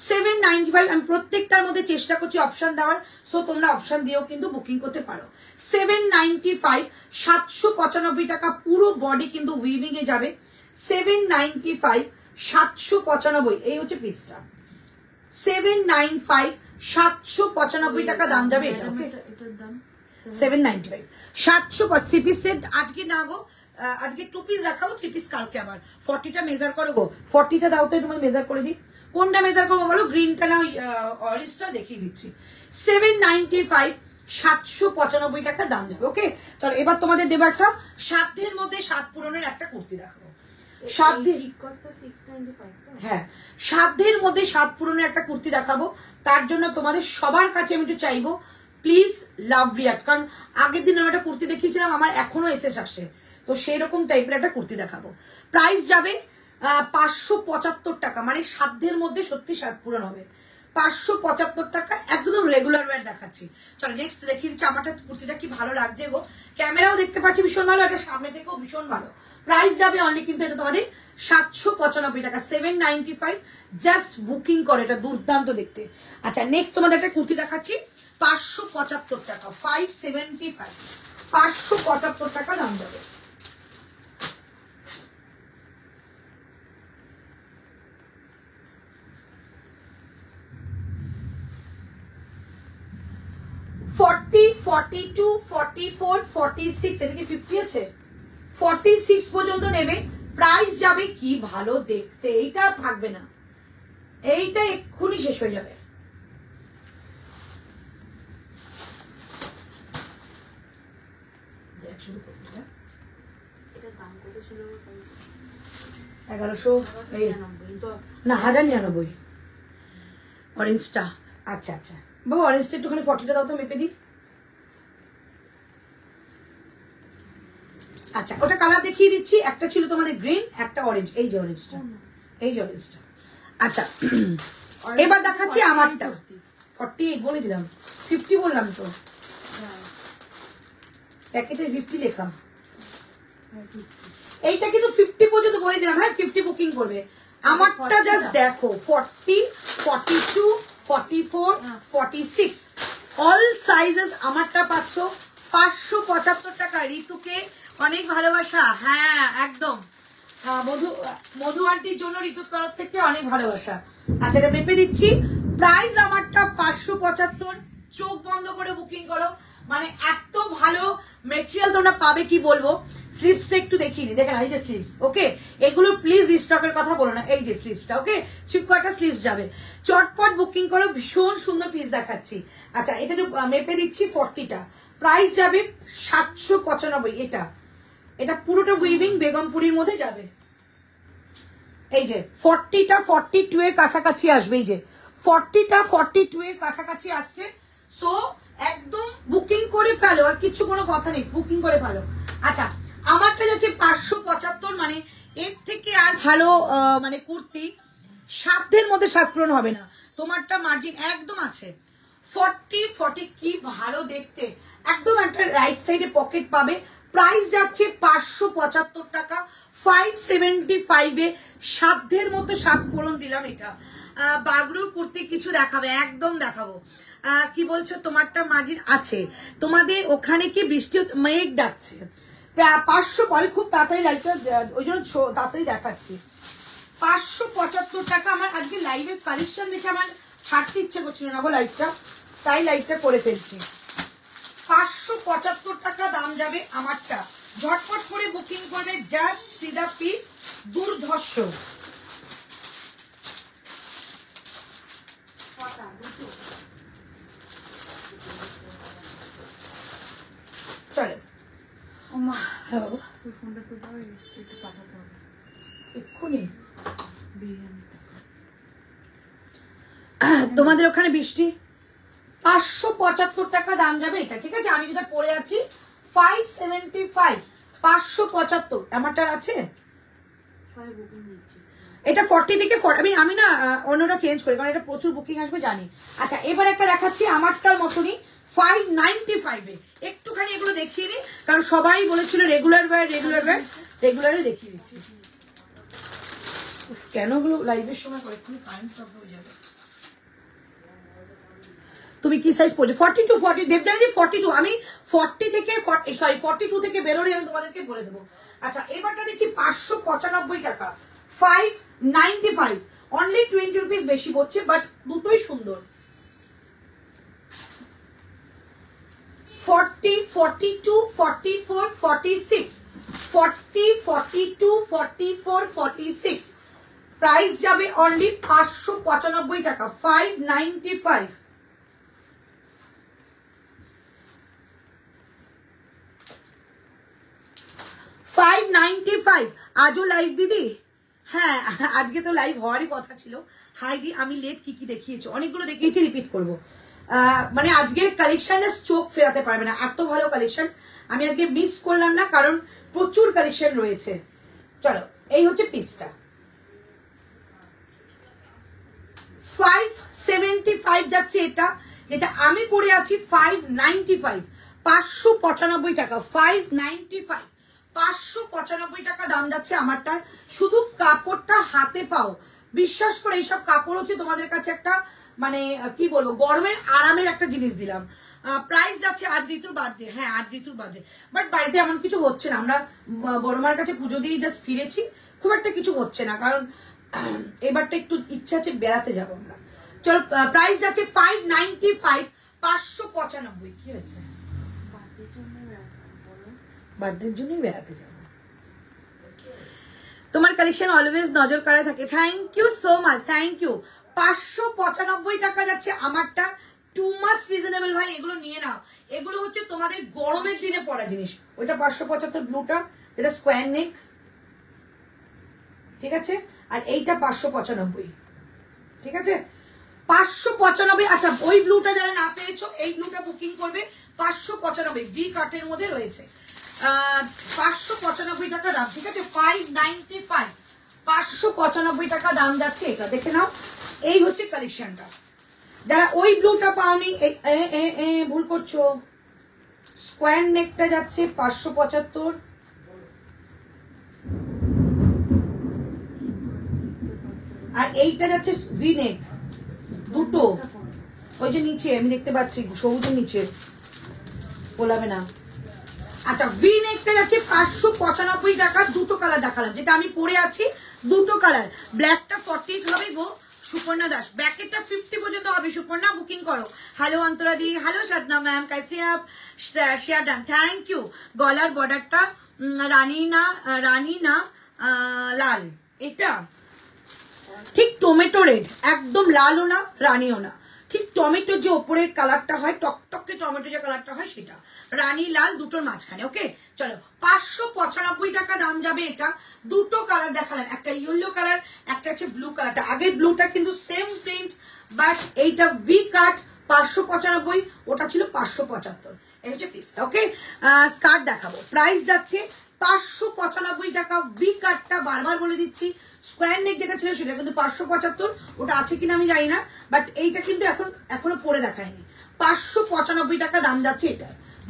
795। আমি প্রত্যেকটার মধ্যে চেষ্টা করছি অপশন দেওয়ার, সো তোমরা অপশন দিয়েও কিন্তু বুকিং করতে পারো। 795, 795 টাকা। পুরো বডি কিন্তু উইভিং এ যাবে। 795, 795। এই হচ্ছে পিসটা। 795, 795 টাকা দাম যাবে এটা। ওকে, এটার দাম 795, 700। থ্রি পিস সেট আজকে না গো, আজকে 2 পিস দেখাবো, 3 পিস কালকে আবার। 40টা মেজার করো গো, 40টা দাও তো, একটু মেজার করে দিই। কোনটা মেজার করবো বলো, গ্রিনটা না অরেঞ্জটা দেখিয়ে দিচ্ছি। 795, 795 টাকা দাম যাবে। ওকে, চলো এবার তোমাদের দেবো একটা সাধ্যের মধ্যে সাত পূরণের একটা কুর্তি দেখাবো। হ্যাঁ, সাধ্যের মধ্যে সাত পূরণের একটা কুর্তি দেখাবো। তার জন্য তোমাদের সবার কাছে আমি একটু চাইবো, প্লিজ লাভ রিয়াক্ট। কারণ আগের দিন আমি একটা কুর্তি দেখিয়েছিলাম, আমার এখনো এসএস আসে, তো সেই রকম টাইপের একটা কুর্তি দেখাবো। প্রাইস যাবে 575 টাকা, মানে সাধ্যের মধ্যে সত্যি সাত পূরণ হবে। 575 টাকা, একদম রেগুলার ওয়্যার দেখাচ্ছি। চলো নেক্সট দেখিয়ে দিচ্ছি। আমারটা কুর্তিটা কি ভালো লাগছে গো, ক্যামেরাও দেখতে পাচ্ছি ভীষণ ভালো, এটা সামনে থেকেও ভীষণ ভালো। প্রাইস যাবে অনলি কিন্তু এটা তোমাদের 795 টাকা। 795, জাস্ট বুকিং করে, এটা দুর্দান্ত দেখতে। আচ্ছা, নেক্সট তোমাদের একটা কুর্তি দেখাচ্ছি 575 টাকা। 575, 575 টাকা দাম যাবে। ফর্টি, 42, 44, 46 এটা কি 50 আছে? 46 পর্যন্ত নেবে। প্রাইস যাবে কি ভালো দেখতে, এইটা থাকবে না, এইটা এক্ষুনি শেষ হয়ে যাবে। দাম কত ছিল? 1100 না 1099 অরেঞ্জটা। আচ্ছা আচ্ছা বাবা, অরেঞ্জটা একটুখানি 40টা দাও তো, মেপে দিই। আচ্ছা, ওটা কালার দেখিয়ে দিচ্ছি। একটা ছিল তোমাদের গ্রিন, একটা অরেঞ্জ। এই যে অরেঞ্জটা, এই যে অরেঞ্জটা। আচ্ছা, এবার দেখাচ্ছি আমারটা। 48 বলে দিলাম, 50 বললাম তো, প্যাকেটে 50 লেখা। এইটা কিন্তু 50 পর্যন্ত বলে দিলাম। হ্যাঁ, 50 বুকিং করবে। আমারটা জাস্ট দেখো, 40, 42, 44, 46 অল সাইজেস আমারটা পাচ্ছ 575 টাকা। ঋতুকে অনেক ভালোবাসা। হ্যাঁ একদম, মধু আন্টির জন্য ঋতুর তরফ থেকে অনেক ভালোবাসা। আচ্ছা, এটা মেপে দিচ্ছি প্রাইস আমারটা 575, চোখ বন্ধ করে বুকিং করো, মানে এত ভালো মেটেরিয়াল তোমরা পাবে কি বলবো। স্লিপসটা একটু দেখিয়ে দিই, দেখেন এই যে স্লিপস, ওকে, এগুলো প্লিজ স্টকের কথা বলো না, এই যে স্লিপসটা, ওকে, কয়টা স্লিপস যাবে, চটপট বুকিং করো, ভীষণ সুন্দর পিস দেখাচ্ছি। আচ্ছা এটা মেপে দিচ্ছি 40টা, প্রাইস যাবে 795। এটা পুরোটা উইভিং বেগমপুরীর মধ্যে যাবে। এই যে 40টা 42 এর কাছাকাছি আসবে, এই যে 40টা 42 এর কাছাকাছি আসছে। সো একদম বুকিং করে ফেলো, আর কিছু কোনো কথা নেই, বুকিং করে ফেলো। আচ্ছা আমারটা যাচ্ছে 575, মানে এর থেকে আর ভালো মানে কুর্তি সাধ্যের মধ্যে সাত পূরণ হবে না। তোমারটা মার্জিন একদম আছে 40 কি ভালো দেখতে, একদম একটা রাইট সাইডে পকেট পাবে। প্রাইস যাচ্ছে 575 টাকা, 575 এ সাধ্যের মতো সাত পূরণ দিলাম। এটা বাগরুর কুর্তি কিছু দেখাবে, একদম দেখাবো। কি বলছো তোমারটা মার্জিন আছে, তোমাদের ওখানে কি বৃষ্টি মেঘ ডাকছে? 500 পরে খুব তাড়াতাড়ি লাইভটা, ওই জন্য তাড়াতাড়ি দেখাচ্ছি। 575 টাকা। আমার আজকে লাইভের কালেকশন দেখে আমার ছাড়তে ইচ্ছে করছিল না গো লাইভটা, তাই লাইভটা করে ফেলছি। 575 টাকা দাম যাবে আমারটা, ঝটপট করে বুকিং করবে, জাস্ট সি দা পিস, দুর্ধর্ষ। চলো হ্যাঁ বাবু, ফোনটা তো দাও, একটু পাঠাতে হবে এক্ষুনি। বিরিয়ানি। তোমাদের ওখানে বৃষ্টি? 575 টাকা দাম যাবে এটা, ঠিক আছে। আমি যেটা পরে আছি 575, 575 আমারটার আছে। এটা 40 থেকে 40, আমি না অন্যটা চেঞ্জ করি কারণ এটা প্রচুর বুকিং আসবে জানি। আচ্ছা এবার একটা দেখাচ্ছি আমারটার মতনই 595 এ, একটুখানি এগুলো দেখিয়ে দিই কারণ সবাই বলেছিল রেগুলার ওয়্যার, রেগুলারে দেখিয়ে দিচ্ছি। কেন গুলো লাইভের সময় করে তুমি কারেন্ট প্রবলেম হয়ে যাবে। তুমি কি সাইজ পড়ছো? 42, 40 দেবজানি 42, আমি 40 থেকে 42 থেকে বেরোলে আমি তোমাদেরকে বলে দেবো। আচ্ছা এবারটা দিচ্ছি 595 টাকা, 595, অনলি 20 রুপিস বেশি পড়ছে, বাট দুটোই সুন্দর। 40, 42, 44, 46, 40, 42, 44, 46, প্রাইস যাবে অনলি 595 টাকা, 595। আজও লাইভ দিদি? হ্যাঁ আজকে তো লাইভ হওয়ারই কথা ছিল। হাই দি, আমি লেট কি কি দেখিয়েছি, অনেকগুলো দেখিয়েছি, রিপিট করব। মানে আজকের কালেকশন চোখ ফেরাতে পারবে না, এত ভালো কালেকশন আমি আজকে মিস করলাম না কারণ প্রচুর কালেকশন রয়েছে। চলো এই হচ্ছে পিসটা, 575 যাচ্ছে এটা, যেটা আমি পরে আছি 595, 595 টাকা, 595, 595 টাকা দাম যাচ্ছে আমারটার। শুধু কাপড়টা হাতে পাও, বিশ্বাস করে এইসব কাপড় হচ্ছে তোমাদের কাছে একটা মানে কি বলবো, গরমের আরামের একটা জিনিস দিলাম। প্রাইস যাচ্ছে, আজ ঋতুর বার্থডে, হ্যাঁ আজ ঋতুর বার্থডে, বাট বাড়িতে এমন কিছু হচ্ছে না, আমরা বড় মার কাছে পুজো দিয়ে জাস্ট ফিরেছি, খুব একটা কিছু হচ্ছে না কারণ এবারটা একটু ইচ্ছা আছে বেড়াতে যাবো আমরা। চলো প্রাইস যাচ্ছে 595, 595। কি হয়েছে? বার্থডের জন্যই বেড়াতে যাবো। তোমার কালেকশন অলওয়েজ নজর কাড়ায় থাকে, thank you so much, thank you. 595 টাকা যাচ্ছে আমারটা, টু মাচ রিজনেবল ভাই, এগুলো নিয়ে নাও, এগুলো হচ্ছে তোমাদের গরমের দিনে পরা জিনিস। ওইটা 575 ব্লুটা, যেটা স্কোয়ার নেক, ঠিক আছে, আর এইটা 595, ঠিক আছে 595। আচ্ছা ওই ব্লুটা যারা না পেয়েছো, এই ব্লুটা বুকিং করবে 595, ডি কাটের মধ্যে রয়েছে, 595 টাকা দাম, ঠিক আছে, 595, 595 টাকা দাম যাচ্ছে এটা, দেখে নাও। এই হচ্ছে কালেকশনটা, যারা ওই ব্লুটা পাওনি ভুল করছো, স্কোয়ার নেকটা যাচ্ছে 575, আর এইটা যাচ্ছে ভি নেক, দুটো, ওই যে নিচে আমি দেখতে পাচ্ছি সবুজের নিচে বলাবে না। আচ্ছা ভি নেকটা যাচ্ছে 595 টাকা, দুটো কালার দেখালাম, যেটা আমি পরে আছি দুটো কালার, ব্ল্যাকটা 48 হবে গো, সুপর্ণা দাস, ব্যাকেটটা 50 পর্যন্ত হবে। সুপর্ণা বুকিং করো। হ্যালো অন্তরা দি, হ্যালো সাধনা ম্যাম, कैसे आप? Share done, thank you. গলার বর্ডারটা রানী না লাল, এটা ঠিক টমেটো রেড, একদম লালও না রানীও না, ঠিক টমেটোর যে ওপরের কালারটা হয়, টকটকে টমেটো যে কালারটা হয় সেটা, রানী লাল দুটোর মাঝখানে। ওকে চলো, 595 টাকা দাম যাবে এটা। দুটো কালার দেখালাম, একটা ইয়েলো কালার, একটা হচ্ছে ব্লু কালারটা। আগের ব্লুটা কিন্তু সেম প্রিন্ট, বাট এইটা ভি কাট 595, ওটা ছিল 575। এই হচ্ছে পিসটা। ওকে, স্কার্ট দেখাবো, প্রাইস যাচ্ছে 595 টাকা। ভি কাটটা বারবার বলে দিচ্ছি, স্কোয়ার নেক যেটা ছিল সেটা কিন্তু 575, ওটা আছে কিনা আমি জানি না, বাট এইটা কিন্তু এখনো পরে দেখায়নি। 595 টাকা দাম যাচ্ছে এটা।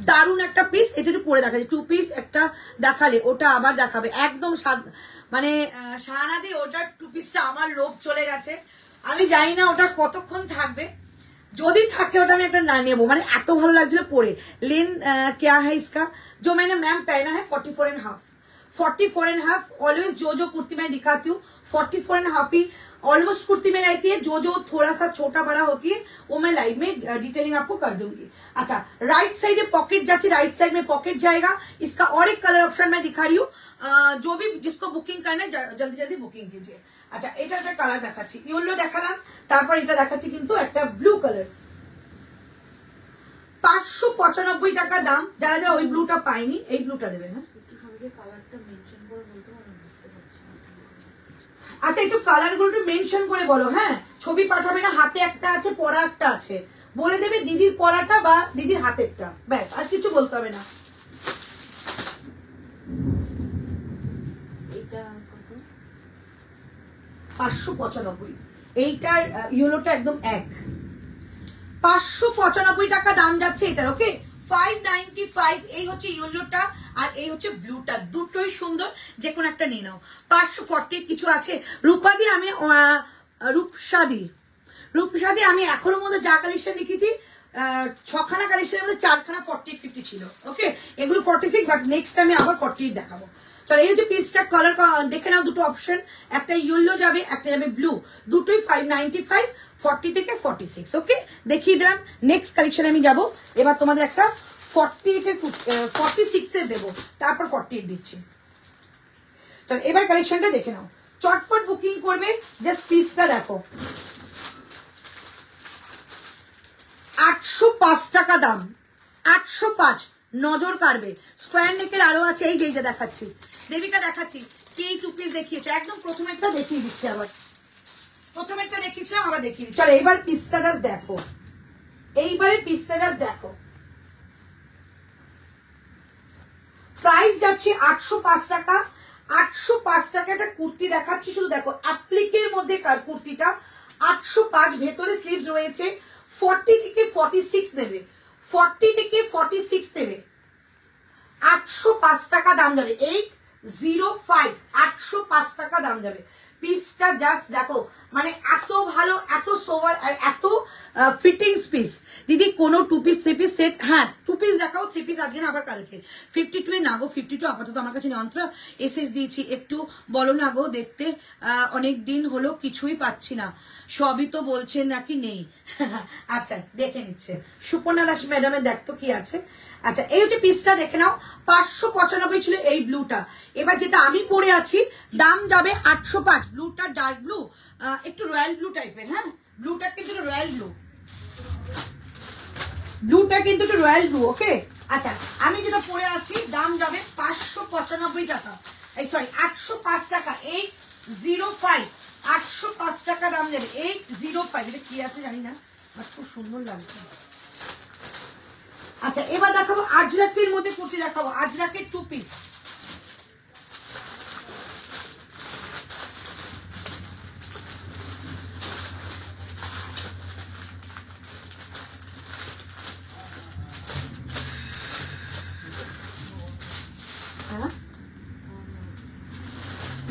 দারুণ একটা পিস, এটা একটু পরে দেখা যায়। 2 পিস একটা দেখালে ওটা আবার দেখাবে, একদম মানে শাহানাদি ওটার 2 পিসটা আমার লোভ চলে গেছে। আমি জানি না ওটা কতক্ষণ থাকবে, যদি থাকে ওটা আমি একটা না নেবো, মানে এত ভালো লাগছিল পরে। लेन क्या है इसका, जो मैंने मैम पहना है 44.5, 44.5। ऑलवेज जो कुर्ती मैं दिखाती हूँ 44.5 ही ऑलमोस्ट कुर्ती में रहती है। जो थोड़ा सा छोटा बड़ा होती है वो मैं लाइव में डिटेलिंग आपको कर दूंगी। अच्छा, राइट साइड में पॉकेट जाती, राइट साइड में पॉकेट जाएगा। इसका और एक कलर ऑप्शन मैं दिखा रही हूँ, जो भी जिसको बुकिंग करना है जल्दी जल्दी बुकिंग कीजिए। আচ্ছা, এটা একটা কালার দেখাচ্ছি, ইয়েলো দেখালাম, তারপর এটা দেখাচ্ছি কিন্তু একটা ব্লু কালার। 595 টাকা দাম। যারা যারা ওই ব্লুটা পায়নি, এই ব্লুটা দেবেন। হ্যাঁ, আচ্ছা, একটু কালার গুলো একটু মেনশন করে বলো। হ্যাঁ, ছবি পাঠাবে না, হাতে একটা আছে, পরা একটা আছে, বলে দেবে দিদির পরাটা বা দিদির হাতেরটা, ব্যাস, আর কিছু বলতে হবে না। এটা 595, এইটার ইয়েলোটা একদম এক। 595 টাকা দাম যাচ্ছে এটার। ওকে, 595। এই হচ্ছে ইয়েলোটা আর এই হচ্ছে ব্লুটা, দুটোই সুন্দর, যে কোনো একটা নিয়ে নাও। 540 কিছু আছে। রূপাদি আমি রূপসাদি আমি এখনো মধ্যে যা কালেকশন দেখেছি 6খানা কালেকশনের মধ্যে 4খানা 48-50 ছিল। ওকে, এগুলো 46, বাট নেক্সট টাইমে আবার 48 দেখাবো। চলো, এই হচ্ছে পিসটা, কালার দেখে নাও, দুটো অপশন, একটা ইয়েলো যাবে, একটা যাবে ব্লু, দুটোই 595, 40 থেকে 46। ওকে, দেখিয়ে দিলাম। নেক্সট কালেকশনে আমি যাবো। এবার তোমাদের একটা 46 এর দেবো, তারপর 48 দিচ্ছি। চলো, এবার কালেকশনটা দেখে নাও, চটপট বুকিং করবে। জাস্ট পিসটা দেখো, 805 টাকা দাম, 805। নজর কাড়বে। স্কোয়ার নেকের আরো আছে, এই যে দেখাচ্ছি, দেবিকা দেখাচ্ছি, কি 2 পিস দেখিয়েছে, একদম প্রথমেরটা দেখিয়ে দিচ্ছি, আবার প্রথমেরটা দেখিয়েছিলাম, আবার দেখিয়ে দিচ্ছি। চলো, এইবার পিসটা জাস্ট দেখো, এইবারে পিসটা জাস্ট দেখো। প্রাইস যাচ্ছে 805 টাকা। 805 টাকা একটা কুর্তি দেখাচ্ছি, শুধু দেখো, অ্যাপ্লিকের মধ্যে কুর্তিটা 805, ভেতরে স্লিভস রয়েছে। 40 থেকে 46 নেবে, 40 থেকে 46 নেবে, 805 টাকা দাম যাবে। 805, 805 টাকা দাম যাবে। পিসটা জাস্ট দেখো, মানে এত ভালো, এত সোভার আর এত ফিটিংস পিস। দিদি কোনো 2 পিস 3 পিস সেট, হ্যাঁ 2 পিস দেখাও, 3 পিস আজকে না, আবার কালকে। 52 না গো, 52 আপাতত আমার কাছে যন্ত্র এসএস দিয়েছি, একটু বলো না গো দেখতে, অনেক দিন হলো কিছুই পাচ্ছি না, সবই তো বলছেন নাকি নেই। আচ্ছা, দেখে নিচ্ছে সুপর্ণা দাস ম্যাডামের, দেখতো কি আছে। আচ্ছা, এই হচ্ছে পিসটা, দেখে নাও। 595 ছিল এই ব্লুটা। এবার যেটা আমি পরে আছি দাম যাবে 805। ব্লুটা ডার্ক ব্লু, একটু রয়্যাল ব্লু টাইপের। হ্যাঁ, ব্লুটা কিন্তু রয়্যাল ব্লু, ব্লুটা কিন্তু একটু রয়্যাল ব্লু। ওকে, আচ্ছা, আমি যেটা পরে আছি দাম যাবে 595 টাকা, এই সরি 805 টাকা। 805, 805 টাকা দাম যাবে। 805, এটা কি আছে জানি না, বাট খুব সুন্দর লাগছে। আচ্ছা, এবার দেখাবো আজরাকের মধ্যে কুর্তি দেখাবো, আজরাকের 2 পিস।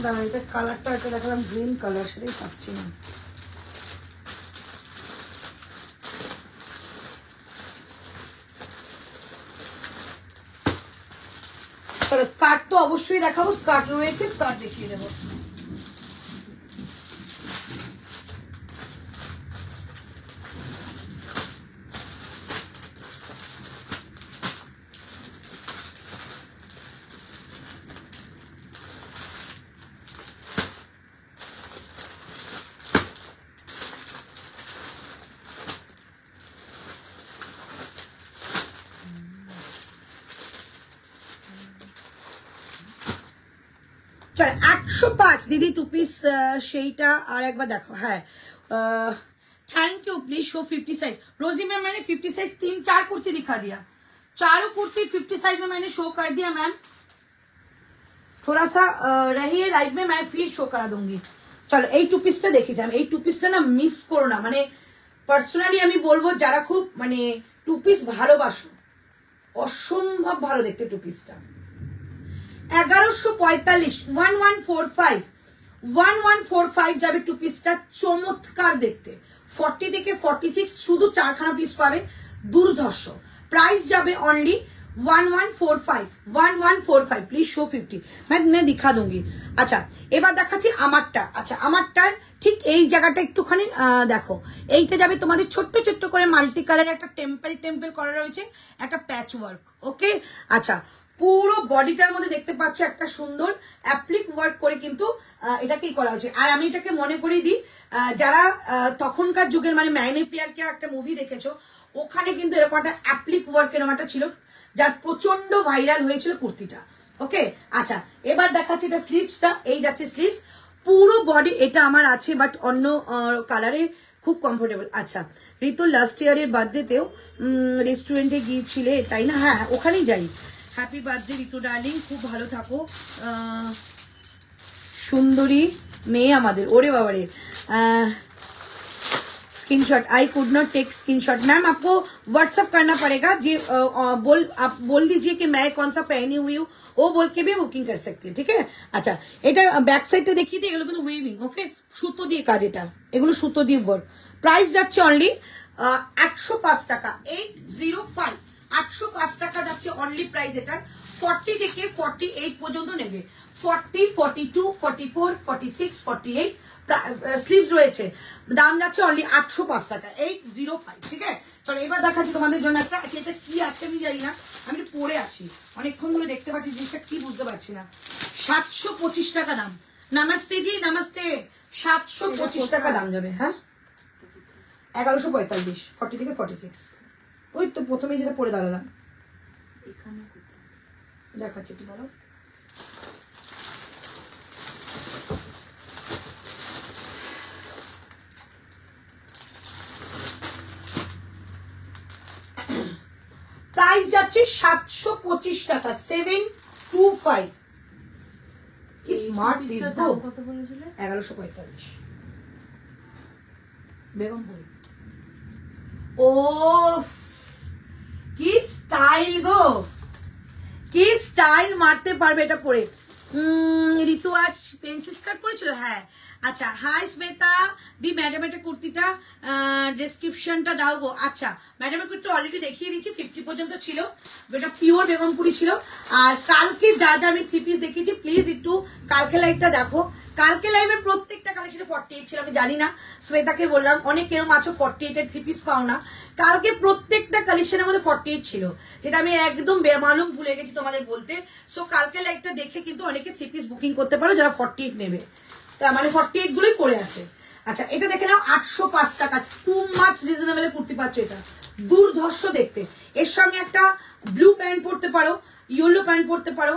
দাঁড়া, এটা কালারটা একটা দেখালাম, গ্রিন কালার, সেটাই পাচ্ছি না। স্কার্ট তো অবশ্যই দেখাবো, স্কার্ট রয়েছে, স্কার্ট দেখিয়ে দেবো। চল 805 দিদি 2 পিস সেইটা আর একবার দেখো। হ্যাঁ thank you please show 50 size. रोजी मैम मैंने 50 साइज 3-4 कुर्ती दिखा दिया, चारों कुर्ती 50 साइज में मैंने शो कर दिया मैम। थोड़ा सा रहिए लाइव में, मैं फिर शो करा दूंगी। चलो এই 2 পিসটা দেখে যাম, এই 2 পিসটা না মিস করো না। মানে পার্সোনালি আমি বলবো যারা খুব মানে 2 পিস ভালোবাসো, অসম্ভব ভালো দেখতে 2 পিসটা। 1145 1145 যাবে 2 পিসটা, চমৎকার দেখতে। 40 থেকে 46 শুধু 4খানা পিস পাবে, দুর্ধর্ষ। প্রাইস যাবে অনলি 1145 প্লিজ শো 50। मैं दिखा दूंगी। আচ্ছা এবার দেখাচ্ছি আমারটা। আচ্ছা আমারটার ঠিক এই জায়গাটা একটুখানি দেখো, এইটা যাবে তোমাদের ছোট্ট ছোট্ট করে মাল্টি কালার একটা টেম্পল করা রয়েছে, একটা প্যাচ ওয়ার্ক। ওকে আচ্ছা পুরো বডিটার মধ্যে দেখতে পাচ্ছ একটা সুন্দর অ্যাপ্লিক ওয়ার্ক করে কিন্তু এটাকেই করা হয়েছে। আর আমি এটাকে মনে করিয়ে দিই, যারা তখনকার যুগের মানে ম্যানে পিয়ারকে একটা মুভি দেখেছো, ওখানে কিন্তু এরকম একটা অ্যাপ্লিক ওয়ার্ক এরকম একটা ছিল, যার প্রচন্ড ভাইরাল হয়েছিল কুর্তিটা। ওকে আচ্ছা এবার দেখাচ্ছি এটা স্লিভসটা। এই যাচ্ছে স্লিভস, পুরো বডি এটা আমার আছে বাট অন্য কালারে, খুব কমফোর্টেবল। আচ্ছা ঋতুর লাস্ট ইয়ারের বার্থডেতেও রেস্টুরেন্টে গিয়েছিলে তাই না? হ্যাঁ ওখানেই যাই। হ্যাপি বার্থডে ঋতু ডার্লিং, খুব ভালো থাকো। সুন্দরী মেয়ে আমাদের, ওরে বাবারে। Screenshot I could not take screenshot. Ma'am आपको व्हाट्सअप करना पड़ेगा जी, आप बोल दीजिए कि मैं कौन सा पहनी हुई हूँ, वो बोल के भी बुकिंग कर सकती है। ठीक है अच्छा এটা ব্যাক সাইডটা দেখিয়ে দিই, এগুলো কিন্তু উইভিং। ওকে সুতো দিয়ে কাজ, এটা এগুলো সুতো দিয়ে ওয়ার্ক। প্রাইস যাচ্ছে অনলি 805 টাকা, 805 805 টাকা যাচ্ছে অনলি প্রাইস এটার। 40 থেকে 48 পর্যন্ত নেবে, 40 42 44 46 48 স্লিভস রয়েছে। দাম যাচ্ছে অনলি 805 টাকা, 805। ঠিক আছে চলো এবার দেখাচ্ছি তোমাদের জন্য একটা। আচ্ছা এটা কি আছে আমি জানি না, আমি একটু পরে আসি, অনেকক্ষণ ধরে দেখতে পাচ্ছি জিনিসটা কি বুঝতে পারছি না। 725 টাকা দাম। নমস্তে জি নমস্তে, 725 টাকা দাম যাবে। হ্যাঁ 1145 40 থেকে 46। ওই তো প্রথমে যেটা পরে দাঁড়ালাম, এখানে দেখাচ্ছি একটু ভালো। প্রাইস যাচ্ছে 725 টাকা, 725। কি স্মার্ট পিস গো। কত বলেছিলে? 1145 বেগমপুরি। ও কি স্টাইল গো, কি স্টাইল মারতে পারবে এটা পরে। ঋতু আজ পেন্সিল স্কার্ট পরেছিল। হ্যাঁ আচ্ছা হাই শ্বেতা দি, ম্যাডামের কুর্তিটা ডেসক্রিপশনটা দাও গো। আচ্ছা ম্যাডামের কুর্তি অলরেডি দেখিয়ে দিচ্ছি, 50 পর্যন্ত ছিল, এটা পিওর বেগমপুরি ছিল। আর কালকে যা যা আমি 3 পিস দেখিয়েছি প্লিজ একটু কালকে লাইভটা দেখো। কালকে লাইভের প্রত্যেকটা কালেকশনে 48 ছিল, আমি জানি না শ্বেতাকে বললাম অনেক এরকম আছো 48 এর 3 পিস পাও না। কালকে প্রত্যেকটা কালেকশনের মধ্যে 48 ছিল, যেটা আমি একদম বেমালুম ভুলে গেছি তোমাদের বলতে। সো কালকে লাইভটা দেখে কিন্তু অনেকে 3 পিস বুকিং করতে পারো যারা 48 নেবে, তা মানে 48 গুলোই করে আছে। আচ্ছা এটা দেখে নাও 805 টাকা, টু মাচ রিজনেবল কুর্তি পাচ্ছ, এটা দুর্ধর্ষ দেখতে। এর সঙ্গে একটা ব্লু প্যান্ট পরতে পারো, ইয়েলো প্যান্ট পরতে পারো,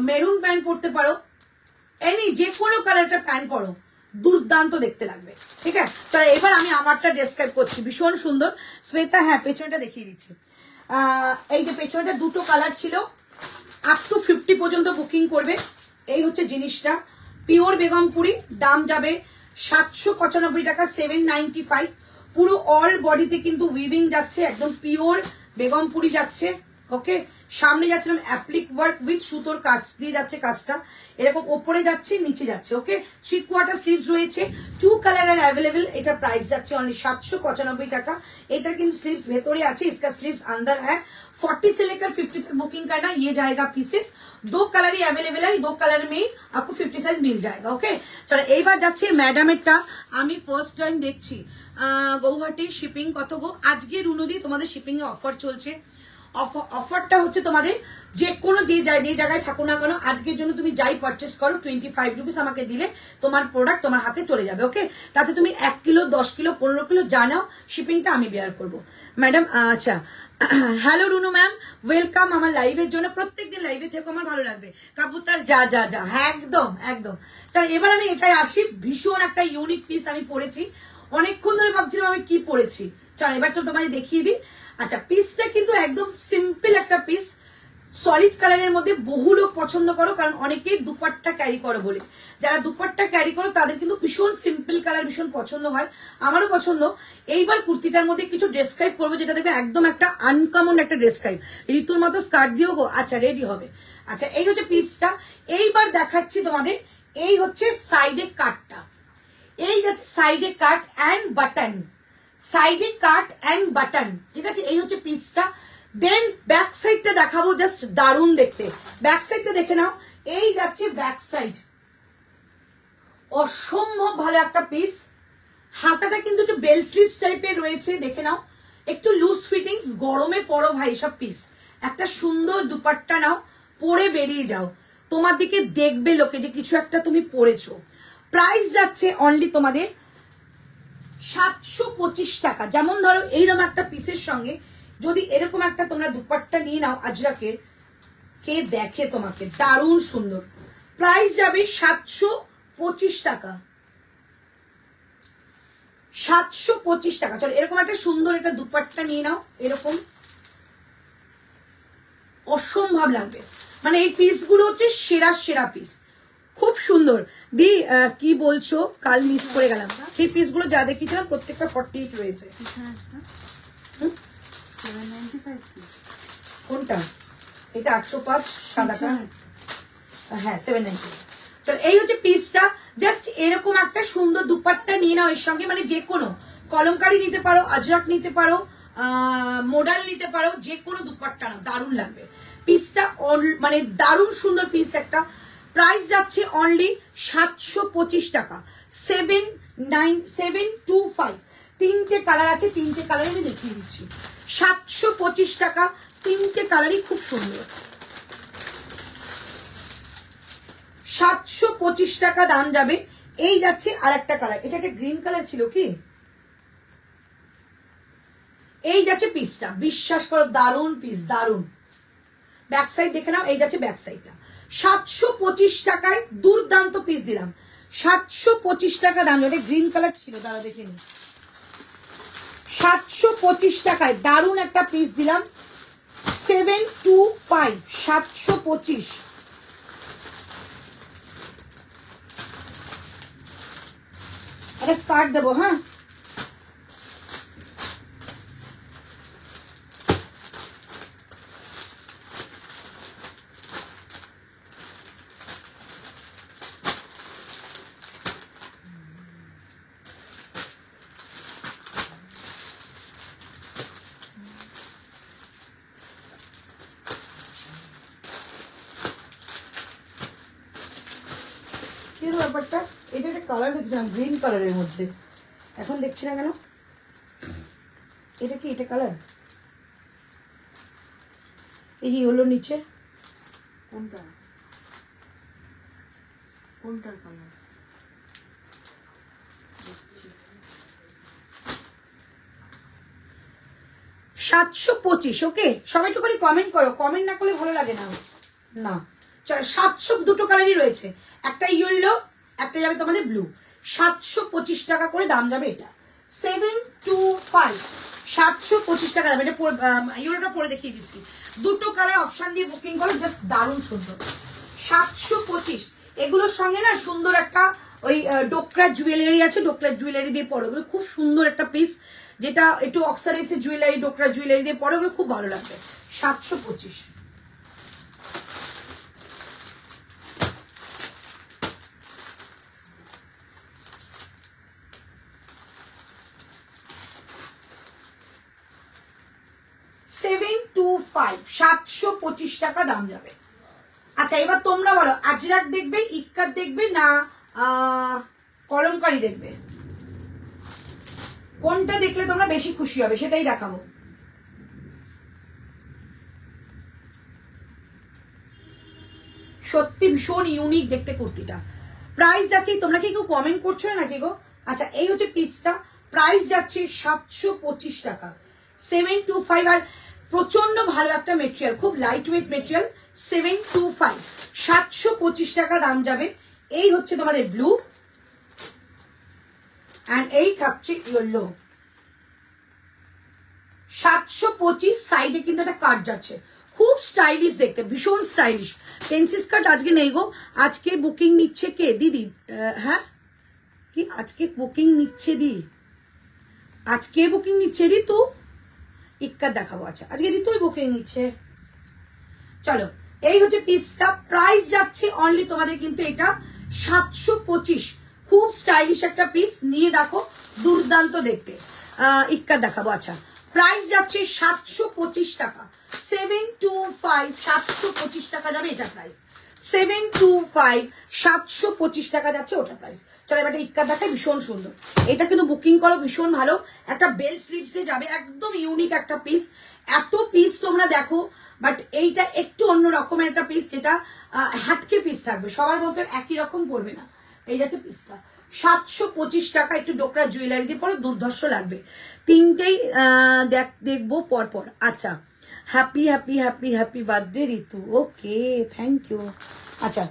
মেরুন প্যান্ট পরতে পারো, এনি যে কোনো কালারটা প্যান্ট পরো, দুর্দান্ত দেখতে লাগবে। ঠিক আছে তাহলে এবার আমি আমারটা ডেসক্রাইব করছি, ভীষণ সুন্দর। শ্বেতা হ্যাঁ পেছনটা দেখিয়ে দিচ্ছি। এই যে পেছনটা দুটো কালার ছিল, আপ টু 50 পর্যন্ত বুকিং করবে। এই হচ্ছে জিনিসটা, পিওর বেগমপুরি, দাম যাবে 795 টাকা, 795। পুরো অল বডিতে কিন্তু উইভিং যাচ্ছে, একদম পিওর বেগমপুরি যাচ্ছে। ওকে সামনে যাচ্ছে অ্যাপ্লিক ওয়ার্ক উইথ সুতোর কাজ দিয়ে যাচ্ছে, কাজটা এরকম ওপরে যাচ্ছে নিচে যাচ্ছে। ওকে 3 কোয়ার্টার স্লিভস রয়েছে, 2 কালারের অ্যাভেলেবেল। এটা প্রাইস যাচ্ছে অনলি 795 টাকা। এটা কিন্তু স্লিভস ভেতরে আছে, इसका स्लीव्स अंदर है। 40 से लेकर 50 तक बुकिंग करना, ये जाएगा पीसेस। 2 कलर ही अवेलेबल है, 2 कलर में ही आपको 50 साइज मिल जाएगा। ओके चलो এইবার যাচ্ছে ম্যাডামেরটা। আমি ফার্স্ট টাইম দেখছি। গৌহাটি শিপিং কত গো? আজকে রুনুদি তোমাদের শিপিং এ অফার চলছে, অফারটা হচ্ছে তোমাদের যে কোনো যে জায়গায় থাকো না কেন আজকের জন্য তুমি যাই পারচেস করো 25 রুপিস আমাকে দিলে তোমার প্রোডাক্ট তোমার হাতে চলে যাবে। ওকে, তাতে তুমি 1 কিলো 10 কিলো 15 কিলো যা নাও শিপিংটা আমি বেয়ার করবো। ম্যাডাম আচ্ছা, হ্যালো রুনু ম্যাম, ওয়েলকাম আমার লাইভের জন্য। প্রত্যেকদিন লাইভে থেকে আমার ভালো লাগবে। কাবুতার যা যা যা, হ্যাঁ একদম একদম। এবার আমি এটাই আসি, ভীষণ একটা ইউনিক পিস আমি পরেছি, অনেকক্ষণ ধরে ভাবছিলাম আমি কি পরেছি। চল এবার তো তোমাকে দেখিয়ে দিই। আচ্ছা, পিসটা কিন্তু একদম সিম্পল একটা পিস, সলিড কালারের মধ্যে বহু লোক পছন্দ করো, কারণ অনেকেই দুপাট্টা ক্যারি করো বলে। যারা দুপাট্টা ক্যারি করো তাদের কিন্তু ভীষণ সিম্পল কালার ভীষণ পছন্দ হয়, আমারও পছন্দ। এইবার কুর্তিটার মধ্যে কিছু ডেসক্রাইব করবো, যেটা দেখবে একদম একটা আনকমন একটা ডেসক্রাইব। ঋতুর মতো স্কার্ট দিয়েও গো, আচ্ছা রেডি হবে। আচ্ছা, এই হচ্ছে পিসটা। এইবার দেখাচ্ছি তোমাদের, এই হচ্ছে সাইডে কাটটা, এই যাচ্ছে সাইডে কাট অ্যান্ড বাটন, সাইডে কাট অ্যান্ড বাটন, ঠিক আছে। এই হচ্ছে পিসটা। দেন ব্যাক সাইডটা দেখাবো, জাস্ট দারুণ দেখতে। ব্যাক সাইডটা দেখে নাও, এই যাচ্ছে ব্যাক সাইড, অসম্ভব ভালো একটা পিস। হাতাটা কিন্তু একটু বেল স্লিভস টাইপের রয়েছে, দেখে নাও, একটু লুজ ফিটিংস। গরমে পরো ভাই সব পিস, একটা সুন্দর দুপাট্টা নাও, পরে বেরিয়ে যাও, তোমার দিকে দেখবে লোকে যে কিছু একটা তুমি পরেছো। প্রাইস যাচ্ছে অনলি তোমাদের 725 টাকা। যেমন ধরো এইরকম একটা পিসের সঙ্গে যদি এরকম একটা তোমরা দুপাট্টা নিয়ে নাও আজরাকের, কে দেখে তোমাকে, দারুণ সুন্দর। প্রাইস যাবে 725 টাকা, 725 টাকা। চলো এরকম একটা সুন্দর একটা দুপাট্টা নিয়ে নাও, এরকম অসম্ভব লাগবে। মানে এই পিসগুলো হচ্ছে সেরা সেরা পিস, খুব সুন্দর। দি কি বলছো, কাল মিস করে গেলাম। সেই পিসগুলো যা দেখিয়েছিলাম প্রত্যেকটা 48 রয়েছে। কোনটা? এটা 805 সাদাটা, হ্যাঁ 790। চল এই হচ্ছে পিসটা। জাস্ট এরকম একটা সুন্দর দুপাট্টা নিয়ে নাও এর সঙ্গে, মানে যে কোনো কলমকারি নিতে পারো, আজরাক নিতে পারো, মডাল নিতে পারো, যে কোনো দুপাট্টা নাও, দারুণ লাগবে পিসটা। মানে দারুণ সুন্দর পিস একটা। প্রাইস যাচ্ছে অনলি 725 টাকা, 725। তিনটে কালার আছে, তিনটে কালার আমি দেখিয়ে দিচ্ছি। 725 টাকা, তিনটে কালারই খুব সুন্দর। 725 টাকা দাম যাবে। এই যাচ্ছে আর একটা কালার, এটা একটা গ্রিন কালার ছিল কি, এই যাচ্ছে পিসটা, বিশ্বাস করো দারুণ পিস, দারুণ। ব্যাক সাইড দেখে নাও, এই যাচ্ছে ব্যাক সাইডটা। 725 টাকায় দুর্দান্ত পিস দিলাম, 725 টাকা দাম। এটা গ্রিন কালার ছিল, দাঁড়া দেখে নি। 725 টাকায় দারুণ একটা পিস দিলাম, 725, 725। একটা স্কার্ট দেবো, হ্যাঁ ব্যাপারটা। এটা একটা কালার দেখছিলাম গ্রিন কালারের মধ্যে, এখন দেখছি না কেন। এটা কি, এটা কালার, এই যে হলো নিচে, কোনটা, কোনটার কালার? 725। ওকে, সবাই একটু করে কমেন্ট করো, কমেন্ট না করলে ভালো লাগে না। না চল, 700, দুটো কালারই রয়েছে, একটা ইয়েলো, একটা যাবে তোমাদের ব্লু। 725 টাকা করে দাম যাবে এটা, 725, 725 টাকা দাম। এটা ইয়েলোটা পরে দেখিয়ে দিচ্ছি, দুটো কালার অপশন দিয়ে বুকিং করো, জাস্ট দারুণ সুন্দর। 725। এগুলোর সঙ্গে না সুন্দর একটা ওই ডোকরা জুয়েলারি আছে, ডোকরা জুয়েলারি দিয়ে পরো, এগুলো খুব সুন্দর একটা পিস, যেটা একটু অক্সারাইসের জুয়েলারি, ডোকরা জুয়েলারি দিয়ে পরো, ওগুলো খুব ভালো লাগবে। 725। $725, 725 টাকা দাম যাবে। আচ্ছা এবার তোমরা বলো, আজরাক দেখবে, ইক্কাত দেখবে, না কলমকারি দেখবে? কোনটা দেখলে তোমরা বেশি খুশি হবে সেটাই দেখাবো। সত্যি ভীষণ ইউনিক দেখতে কুর্তিটা। প্রাইস যাচ্ছে, তোমরা কি কেউ কমেন্ট করছো না নাকি গো? আচ্ছা এই হচ্ছে পিসটা, প্রাইস যাচ্ছে 725 টাকা, 725। আর প্রচন্ড ভালো একটা মেটেরিয়াল, খুব লাইট ওয়েট মেটেরিয়াল, 725, 725 টাকা দাম যাবে। এই হচ্ছে তোমাদের ব্লু, অ্যান্ড এই থাকছে ইয়েলো, 725। সাইডে কিন্তু একটা কাট যাচ্ছে, খুব স্টাইলিশ দেখতে, ভীষণ স্টাইলিশ। পেন্সিল কাট আজকে নেই গো, আজকে বুকিং নিচ্ছে কে দিদি? হ্যাঁ কি আজকে বুকিং নিচ্ছে দি? আজকে বুকিং নিচ্ছে ঋতু? ইক্কা দেখাবো। আচ্ছা আজকে ঋতুই বুকিং নিচ্ছে। চলো এই হচ্ছে পিসটা, প্রাইস যাচ্ছে অনলি তোমাদের কিন্তু এটা 725। খুব স্টাইলিশ একটা পিস, নিয়ে দেখো দুর্দান্ত দেখতে। ইক্কা দেখাবো। আচ্ছা প্রাইস যাচ্ছে 725 টাকা, 725, 725 টাকা যাবে এটা প্রাইস, 725, 725 টাকা যাচ্ছে ওটা প্রাইস। চলো এবার ইক্কা দেখায়, ভীষণ সুন্দর। এটা কিন্তু বুকিং করো, ভীষণ ভালো একটা বেল স্লিভসে যাবে, একদম ইউনিক একটা পিস। এত পিস তোমরা দেখো, বাট এইটা একটু অন্য রকমের একটা পিস, যেটা হ্যাটকে পিস থাকবে, সবার মতো একই রকম পড়বে না। এই যাচ্ছে পিসটা, 725 টাকা। একটু ডোকরা জুয়েলারি দিয়ে পরে দুর্ধর্ষ লাগবে। তিনটেই দেখবো পরপর। আচ্ছা happy happy happy happy birthday Ritu, okay thank you. আচ্ছা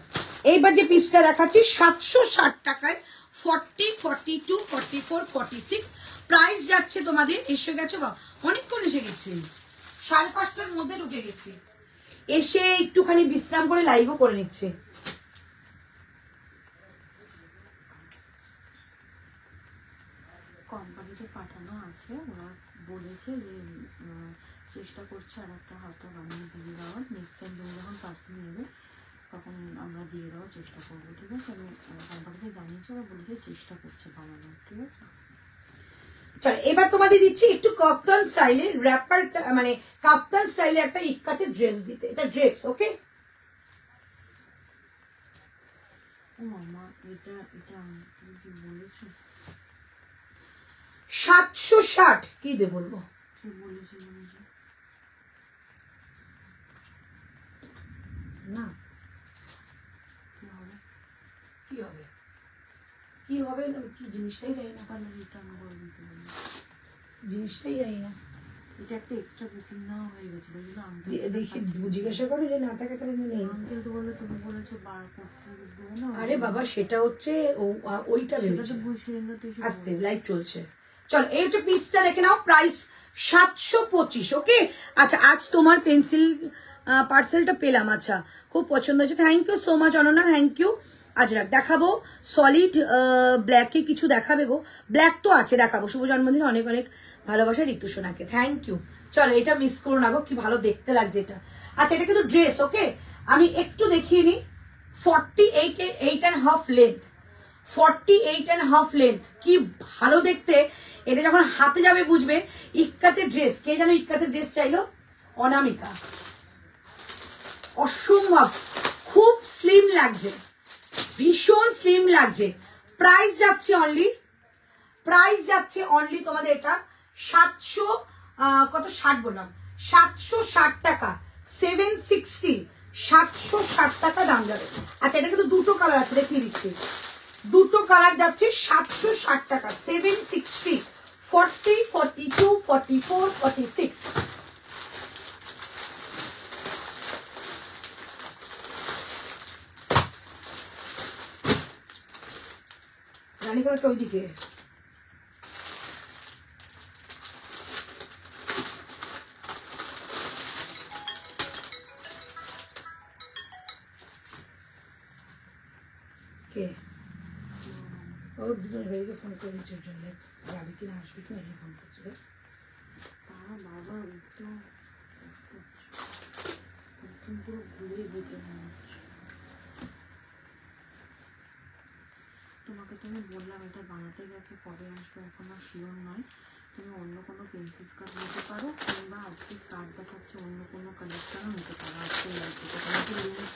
এইবার যে পিসটা দেখাচ্ছি 760 টাকায়, 40, 42, 44, 46 প্রাইস যাচ্ছে তোমাদের। এসে গেছো বা অনেকক্ষণ এসে গেছি, 5:30টার মধ্যে ঢুকে গেছি, এসে একটুখানি বিশ্রাম করে লাইভও করে নিচ্ছে। কোম্পানিতে পাঠানো আছে, ওরা বলেছে যে চেষ্টা করছে আর একটা হাতা বানিয়ে দিয়ে দেওয়ার। নেক্সট টাইম তুমি যখন পার্সেল নেবে তখন আমরা দিয়ে দেওয়ার চেষ্টা করবো, ঠিক আছে? আমি কোম্পানিকে জানিয়েছি, ওরা বলেছে চেষ্টা করছে বানানোর, ঠিক আছে? চল এবার তোমাদের দিচ্ছি একটু কাপ্তান স্টাইলের র্যাপার, মানে কাপ্তান স্টাইলে একটা ইক্কাতে ড্রেস দিতে। এটা ড্রেস, ওকে? ও মামা এটা এটা তুমি কি বলেছো? 760 কি দে বলবো, কি বলেছে বলেছে না কি হবে? কি হবে কি হবে কি জিনিসটাই জানি না, তাহলে রিটার্ন করে দিতে হবে, জিনিসটাই জানি না। এটা একটা এক্সট্রা বুকিং নেওয়া হয়ে গেছিল, দেখি জিজ্ঞাসা করো যে না থাকে তাহলে নেই। আঙ্কেল তো বললো তুমি বলেছো বার করতে দেবো না। আরে বাবা সেটা হচ্ছে ওইটা ভেবেছে। আস্তে লাইভ চলছে। চল এই একটা পিসটা দেখে নাও, প্রাইস 725, ওকে? আচ্ছা আজ তোমার পেন্সিল পার্সেলটা পেলাম, আচ্ছা খুব পছন্দ হয়েছে, thank you so much Ananya, thank you. আজ রাখ দেখাবো সলিড ব্ল্যাকে কিছু দেখাবে গো, ব্ল্যাক তো আছে দেখাবো। শুভ জন্মদিন, অনেক অনেক ভালোবাসা ঋতু সোনাকে, থ্যাংক ইউ। চলো এটা মিস করো না গো, কি ভালো দেখতে লাগছে এটা। আচ্ছা এটা কিন্তু ড্রেস, ওকে? আমি একটু দেখিয়ে নিই, 48.5 লেন্থ, 48.5 লেন্থ, কি ভালো দেখতে। এটা যখন হাতে যাবে বুঝবে। ইক্কাতে ড্রেস, কে যেন ইক্কাতে ড্রেস চাইলো? অনামিকা, অসম্ভব, খুব স্লিম লাগছে, ভীষণ স্লিম লাগছে। প্রাইস যাচ্ছে অনলি, প্রাইস যাচ্ছে অনলি তোমাদের এটা 700 কত 60 বললাম, 760 টাকা, 760, 760 টাকা দাম যাবে। আচ্ছা এটা কিন্তু দুটো কালার আছে, দেখিয়ে দিচ্ছি, দুটো কালার যাচ্ছে 760 টাকা, 760, 40, 42, 44, 46। রানীকোলাটা ওইদিকে। কে ও দুজন বেরিয়ে ফোন করে দিচ্ছে, জন্য যাবে কিনা আসবে কিনা এটা ফোন করছে। তারা বারবার উঠতেও কষ্ট হচ্ছে, পুরো ঘুরে যেতে মনে হচ্ছে। তোমাকে তো আমি বললাম এটা বানাতে গেছে, কবে আসবে এখনো শিওর নয়। তুমি অন্য কোনো পেন্সিল স্কার্ট নিতে পারো, কিংবা আজকে স্কার্ট দেখাচ্ছে অন্য কোনো কালেকশনও নিতে পারো। আজকে তোমাকে লিঙ্ক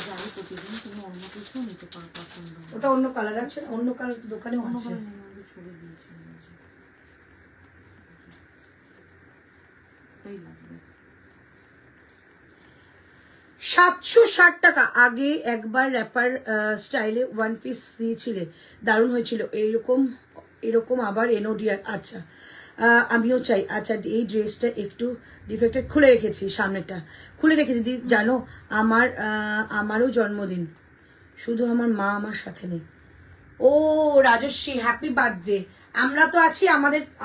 যাই প্রতিদিন, তুমি অন্য কিছুও নিতে পারো পছন্দ। ওটা অন্য কালার আছে, অন্য কালার দোকানেও আছে। ছড়ে দিয়েছি, এটাই লাগবে। 760 টাকা। আগে একবার র্যাপার স্টাইলে ওয়ান পিস দিয়েছিলে, দারুণ হয়েছিল। এরকম আবার এনোডিয়ার। আচ্ছা আমিও চাই। আচ্ছা এই ড্রেসটা একটু ডিফেক্টেড, খুলে রেখেছি, সামনেটা খুলে রেখেছি। জানো আমারও জন্মদিন, শুধু আমার মা আমার সাথে নেই। ও রাজশ্রী, হ্যাপি বার্থডে। আমরা তো আছি,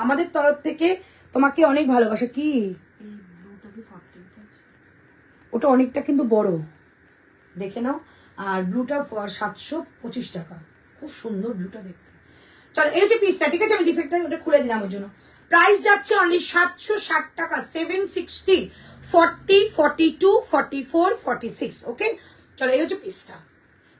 আমাদের তরফ থেকে তোমাকে অনেক ভালোবাসা। কি ওটা অনেকটা কিন্তু বড়, দেখে নাও। আর ব্লুটা 725 টাকা, খুব সুন্দর ব্লুটা দেখতে। চলো এই হচ্ছে পিসটা, ঠিক আছে? আমি ডিফেক্টটা ওটা খুলে দিলাম ওর জন্য। প্রাইস যাচ্ছে অনলি 760 টাকা, 760, 40, 42, 44, 46। ওকে, চলো এই হচ্ছে পিসটা।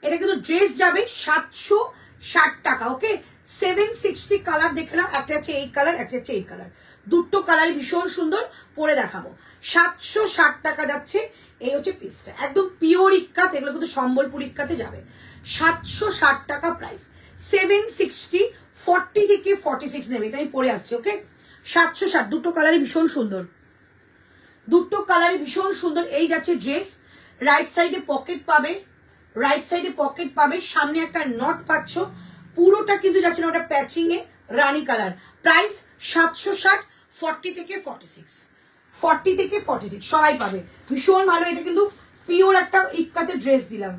এটা কিন্তু ড্রেস যাবে 760 টাকা। ওকে, 760 কালার দেখে নাও। একটা হচ্ছে এই কালার, একটা হচ্ছে এই কালার, দুটো কালারই ভীষণ সুন্দর, পরে দেখাবো। 760 টাকা যাচ্ছে। এই হচ্ছে পিসটা, একদম পিওর ইক্কাত, এগুলো কিন্তু সম্বলপুর ইক্কাতে যাবে। 760 টাকা প্রাইস, 760, 40 থেকে 46 নেবে। এটা আমি পরে আসছি। ওকে, 760, দুটো কালারই ভীষণ সুন্দর, দুটো কালারই ভীষণ সুন্দর। এই যাচ্ছে ড্রেস, রাইট সাইডে পকেট পাবে, রাইট সাইডে পকেট পাবে, সামনে একটা নট পাচ্ছ, পুরোটা কিন্তু যাচ্ছে না, ওটা প্যাচিং এ রানী কালার। প্রাইস 760, 40 থেকে 46, 40 থেকে 46 সবাই পাবে, ভীষণ ভালো। এটা কিন্তু পিওর একটা ইক্কাতে ড্রেস দিলাম।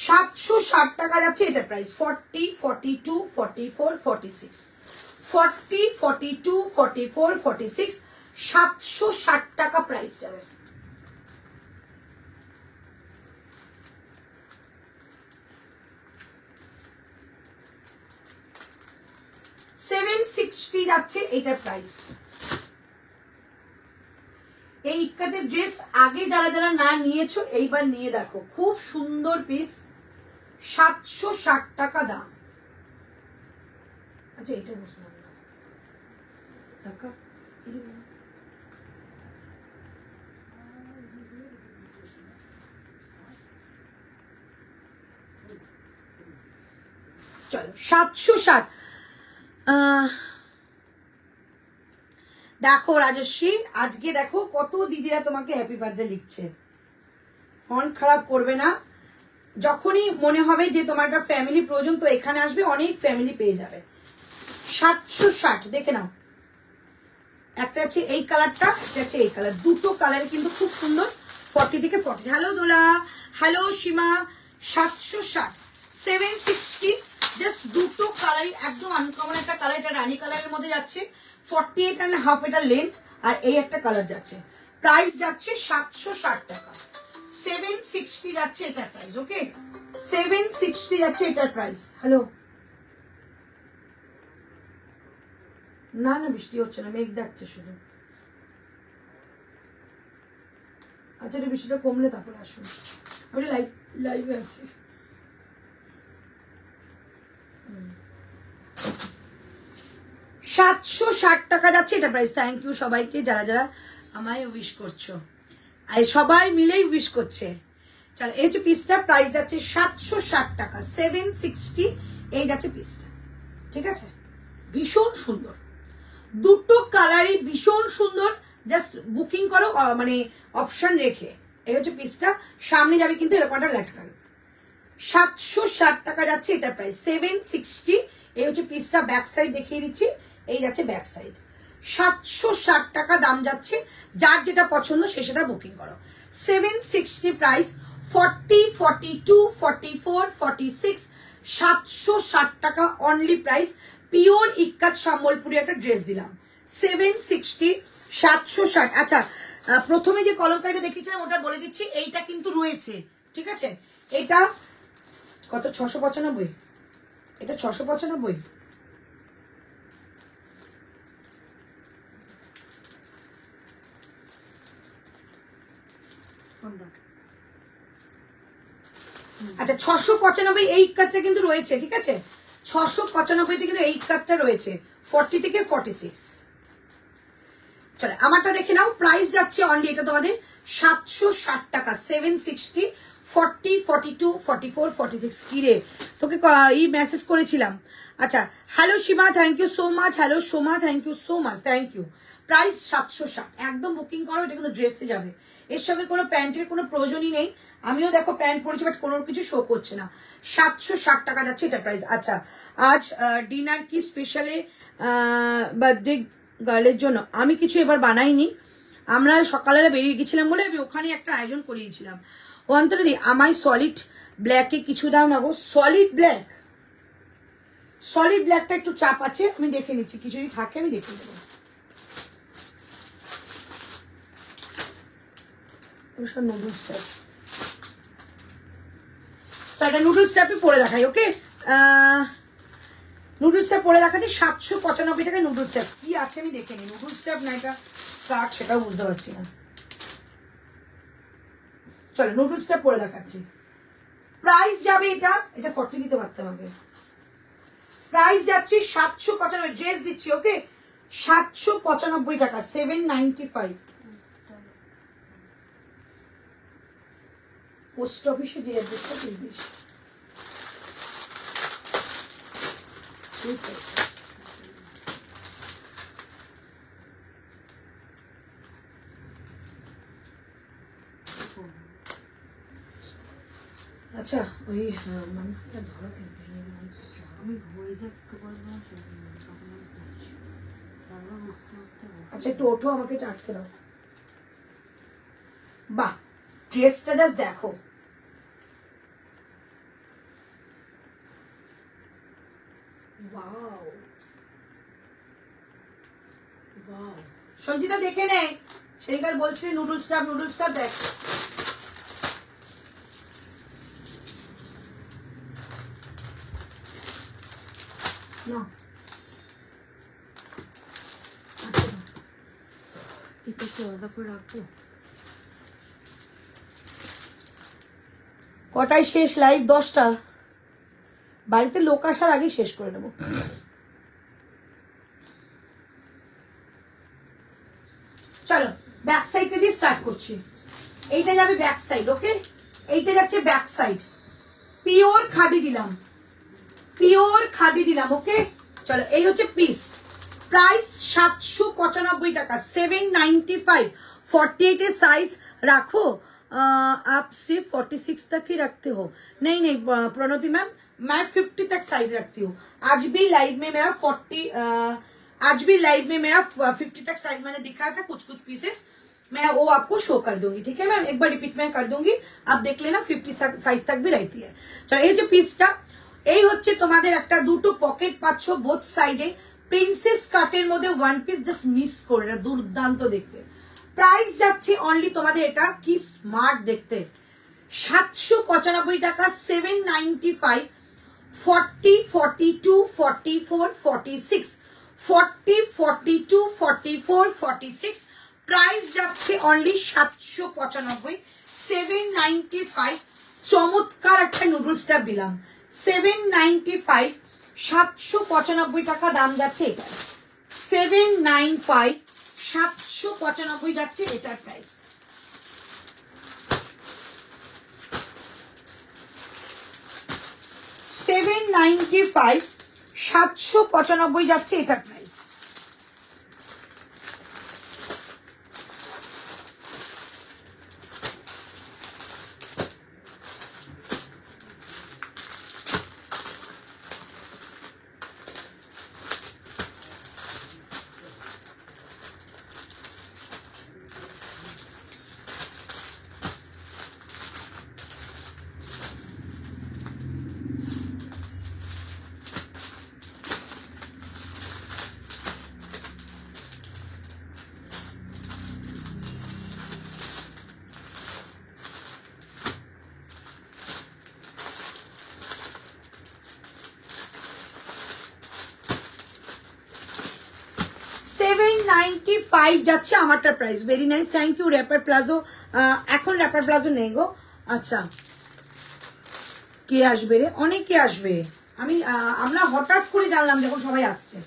$760 টাকা যাচ্ছে এটা প্রাইস। 40, 42, 44, 46, 40, 42, 44, 46, 760 টাকা প্রাইস যাবে। $760 যাচ্ছে এটার প্রাইস। এই ইক্কাতের ড্রেস আগে যারা যারা না নিয়েছো এইবার নিয়ে দেখো, খুব সুন্দর পিস, 760 টাকা দাম। আচ্ছা এটা বুঝলাম না, টাকা চলো 760। দেখো রাজশ্রী, আজকে দেখো কত দিদিরা তোমাকে হ্যাপি বার্থডে লিখছে। মন খারাপ করবে না, যখনই মনে হবে যে তোমার একটা ফ্যামিলি প্রয়োজন, তো এখানে আসবে, অনেক ফ্যামিলি পেয়ে যাবে। 760 দেখে নাও। একটা আছে এই কালারটা, একটা আছে এই কালার, দুটো কালার কিন্তু খুব সুন্দর। 40 থেকে 40। হ্যালো দোলা, হ্যালো সীমা। 760, 760, জাস্ট দুটো কালারই একদম আনকমন একটা কালার। এটা রানী কালারের মধ্যে যাচ্ছে, 48.5 এটা লেন্থ, আর এই একটা কালার যাচ্ছে। প্রাইস যাচ্ছে 760 টাকা, 760 যাচ্ছে এটার প্রাইস। ওকে, 760 যাচ্ছে এটার প্রাইস। হ্যালো, না না বৃষ্টি হচ্ছে না, মেঘ ডাকছে শুধু। আচ্ছা বৃষ্টিটা কমলে তারপরে আসুন, আমি লাইভে আছি। $760 টাকা যাচ্ছে এটা প্রাইস। থ্যাংক ইউ সবাইকে যারা যারা আমায় উইশ করছো, আর সবাই মিলেই উইশ করছে। চলো এই হচ্ছে পিসটা, প্রাইস যাচ্ছে 760 টাকা, 760 এই যাচ্ছে পিসটা। ঠিক আছে, ভীষণ সুন্দর, দুটো কালারই ভীষণ সুন্দর। জাস্ট বুকিং করো, মানে অপশন রেখে। এই হচ্ছে পিসটা, সামনে যাবে কিন্তু এরকম একটা লাটকান। 760 টাকা যাচ্ছে এটা প্রাইস, 760। এই হচ্ছে পিসটা, ব্যাক সাইড দেখিয়ে দিচ্ছি, এই যাচ্ছে ব্যাক সাইড। 760 টাকা দাম যাচ্ছে, যার যেটা পছন্দ সে সেটা বুকিং করো। 760 প্রাইস, 40, 42, 44, 46, 760 টাকা অনলি প্রাইস। পিওর ইক্কাত সম্বলপুরি একটা ড্রেস দিলাম, 760, 760। আচ্ছা প্রথমে যে কলমকারিটা দেখিয়েছিলাম ওটা বলে দিচ্ছি, এইটা কিন্তু রয়েছে, ঠিক আছে? এটা কত, 695, এটা 695। আচ্ছা 695 এই কাটটা কিন্তু রয়েছে, ঠিক আছে? 695 তে কিন্তু এই কাটটা রয়েছে, 40 থেকে 46। চলো আমারটা দেখে নাও, প্রাইস যাচ্ছে অনলি এটা তোমাদের 760 টাকা, 760, 40, 42, 44, 46 কি রে তোকে মেসেজ করেছিলাম। আচ্ছা hello Sima, thank you so much. Hello Soma, thank you so much, thank you. Price 760, একদম বুকিং করো, এটা কিন্তু ড্রেসে যাবে, এর সঙ্গে কোনো প্যান্টের কোনো প্রয়োজনই নেই। আমিও দেখো প্যান্ট পরেছি বাট কোনো কিছু শো করছে না। 760 টাকা যাচ্ছে এটা প্রাইস। আচ্ছা আজ ডিনার কি স্পেশালে বার্থডে গার্লের জন্য? আমি কিছু এবার বানাইনি, আমরা সকালে বেরিয়ে গেছিলাম বলে আমি ওখানে একটা আয়োজন করিয়েছিলাম। ও অন্তরদি আমায় সলিড ব্ল্যাকে কিছু দাও না গো। সলিড ব্ল্যাক, সলিড ব্ল্যাকটা একটু চাপ আছে, আমি দেখে নিচ্ছি, কিছু যদি থাকে আমি দেখে নেবো। নুডলস টাইপ, এটা নুডলস টাইপে পরে দেখাই। ওকে নুডলস টাইপ পরে দেখাচ্ছি 795 টাকায়। নুডলস টাইপ কি আছে আমি দেখে নিই। নুডলস টাইপ না এটা স্কার্ট সেটাও বুঝতে পারছি না। চলো নুডলস টাইপ পরে দেখাচ্ছি। প্রাইস যাবে এটা 40 দিতে পারতাম আগে। প্রাইস যাচ্ছে 795, ড্রেস দিচ্ছি ওকে 795 টাকা, 795। পোস্ট অফিসে যে অ্যাড্রেসটা দিস। আচ্ছা ওই মানুষটা ধরো কিন্তু আমি হয়ে যাক একটু বলবো। আচ্ছা একটু ওঠো, আমাকে এটা আটকে দাও। বাহ ড্রেসটা জাস্ট দেখো, ওয়াও ওয়াও। সঞ্চিতা দেখে নে, সেইবার বলছিলি নুডলসটা দেখ। না এটা কি আলাদা করে রাখবো? কটায় শেষ লাইভ? 10টা। বাড়িতে লোক আসার আগেই শেষ করে নেবো। চলো ব্যাক সাইড দিয়ে স্টার্ট করছি। এইটা যাবে ব্যাক সাইড, ওকে এইটা যাচ্ছে ব্যাক সাইড। পিওর খাদি দিলাম, পিওর খাদি দিলাম, ওকে চলো এই হচ্ছে পিস। প্রাইস 795 টাকা, 795। 48 এর साइज रखो, आप सिर्फ 46 तक ही रखते हो? नहीं नहीं प्रणति मैम, मैं 50 तक साइज रखती हूँ। आज भी लाइव में मेरा 50 तक साइज मैंने दिखाया था, कुछ पीसेस मैं वो आपको शो कर दूंगी, ठीक है मैम। एक बार रिपीट में कर दूंगी, आप देख लेना 50 साइज तक भी रहती है। चलो ये जो পিসটা এই হচ্ছে তোমাদের একটা দুটো পকেট পাচ্ছ বোথ সাইডে। প্রিন্সেস কাটের মধ্যে ওয়ান পিস জাস্ট মিস করে, এটা দুর্দান্ত দেখতে। প্রাইস যাচ্ছে অনলি তোমাদের, এটা কি স্মার্ট দেখতে, 795 টাকা, 795। 40, 42, 44, 46, 40, 42, 44, 46। প্রাইস যাচ্ছে অনলি 795, 795। চমৎকার একটা নুডলস ট্যাপ দিলাম 795, 795 টাকা দাম যাচ্ছে এটা। 795, 795 যাচ্ছে এটার প্রাইস। $795, 795 যাচ্ছে এটার প্রাইস। $795 যাচ্ছে আমারটার price. Very nice, thank you. Wrapper palazzo, এখন র্যাপার প্লাজো নেই গো। আচ্ছা কে আসবে রে? অনেকে আসবে, আমরা হঠাৎ করে জানলাম যখন সবাই আসছে।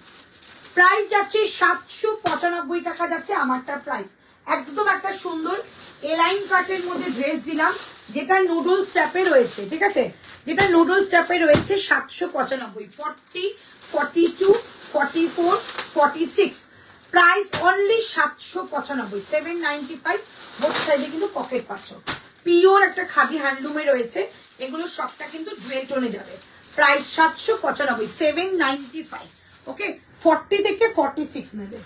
প্রাইস যাচ্ছে 795 টাকা যাচ্ছে আমারটার প্রাইস। একদম একটা সুন্দর এলাইন কাটের মধ্যে ড্রেস দিলাম, যেটা নুডলস ট্যাপে রয়েছে, ঠিক আছে, যেটা নুডলস ট্যাপে রয়েছে 795, 40, 42, 44, 46, প্রাইস অনলি 795, 795, বোথ সাইডে কিন্তু পকেট পাচ্ছ। পিওর একটা খাদি হ্যান্ডলুমে রয়েছে, এগুলো সবটা কিন্তু জুয়েল টোনে যাবে। প্রাইস 795, 795, ওকে। 40 থেকে 46 নেবে,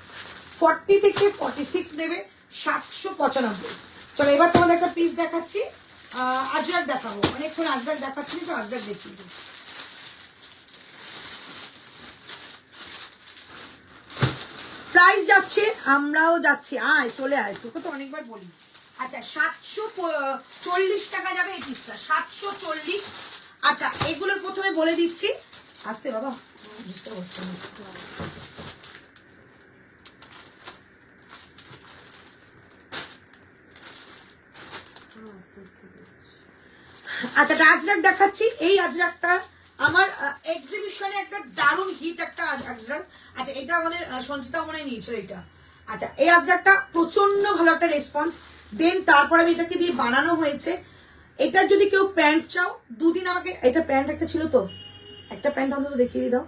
40 থেকে 46 নেবে, 795। চলো এবার তোমাদের একটা পিস দেখাচ্ছি, আজরাক দেখাবো, অনেকক্ষণ আজরাক দেখাচ্ছি তো আজরাক দেখিয়ে দিই। প্রাইস যাচ্ছে, আমরাও যাচ্ছি, আয় চলে আয়, তোকে তো অনেকবার বলি। আচ্ছা 740 টাকা যাবে এই পিসটা, 740। আচ্ছা এগুলোর প্রথমে বলে দিচ্ছি, আসতে বাবা ডিস্টার্ব হচ্ছে না। আচ্ছা আজরাক দেখাচ্ছি, এই আজরাকটা আমার এক্সিবিশনে একটা দারুণ হিট একটা আজরাক। আচ্ছা এটা আমাদের সঞ্চিতা মনে নিয়েছিল এটা। আচ্ছা এই আজরাকটা প্রচন্ড ভালো একটা রেসপন্স, দেন তারপরে আমি এটাকে দিয়ে বানানো হয়েছে। এটার যদি কেউ প্যান্ট চাও, দুদিন আমাকে, এটা প্যান্ট একটা ছিল তো, একটা প্যান্ট অন্তত দেখিয়ে দাও।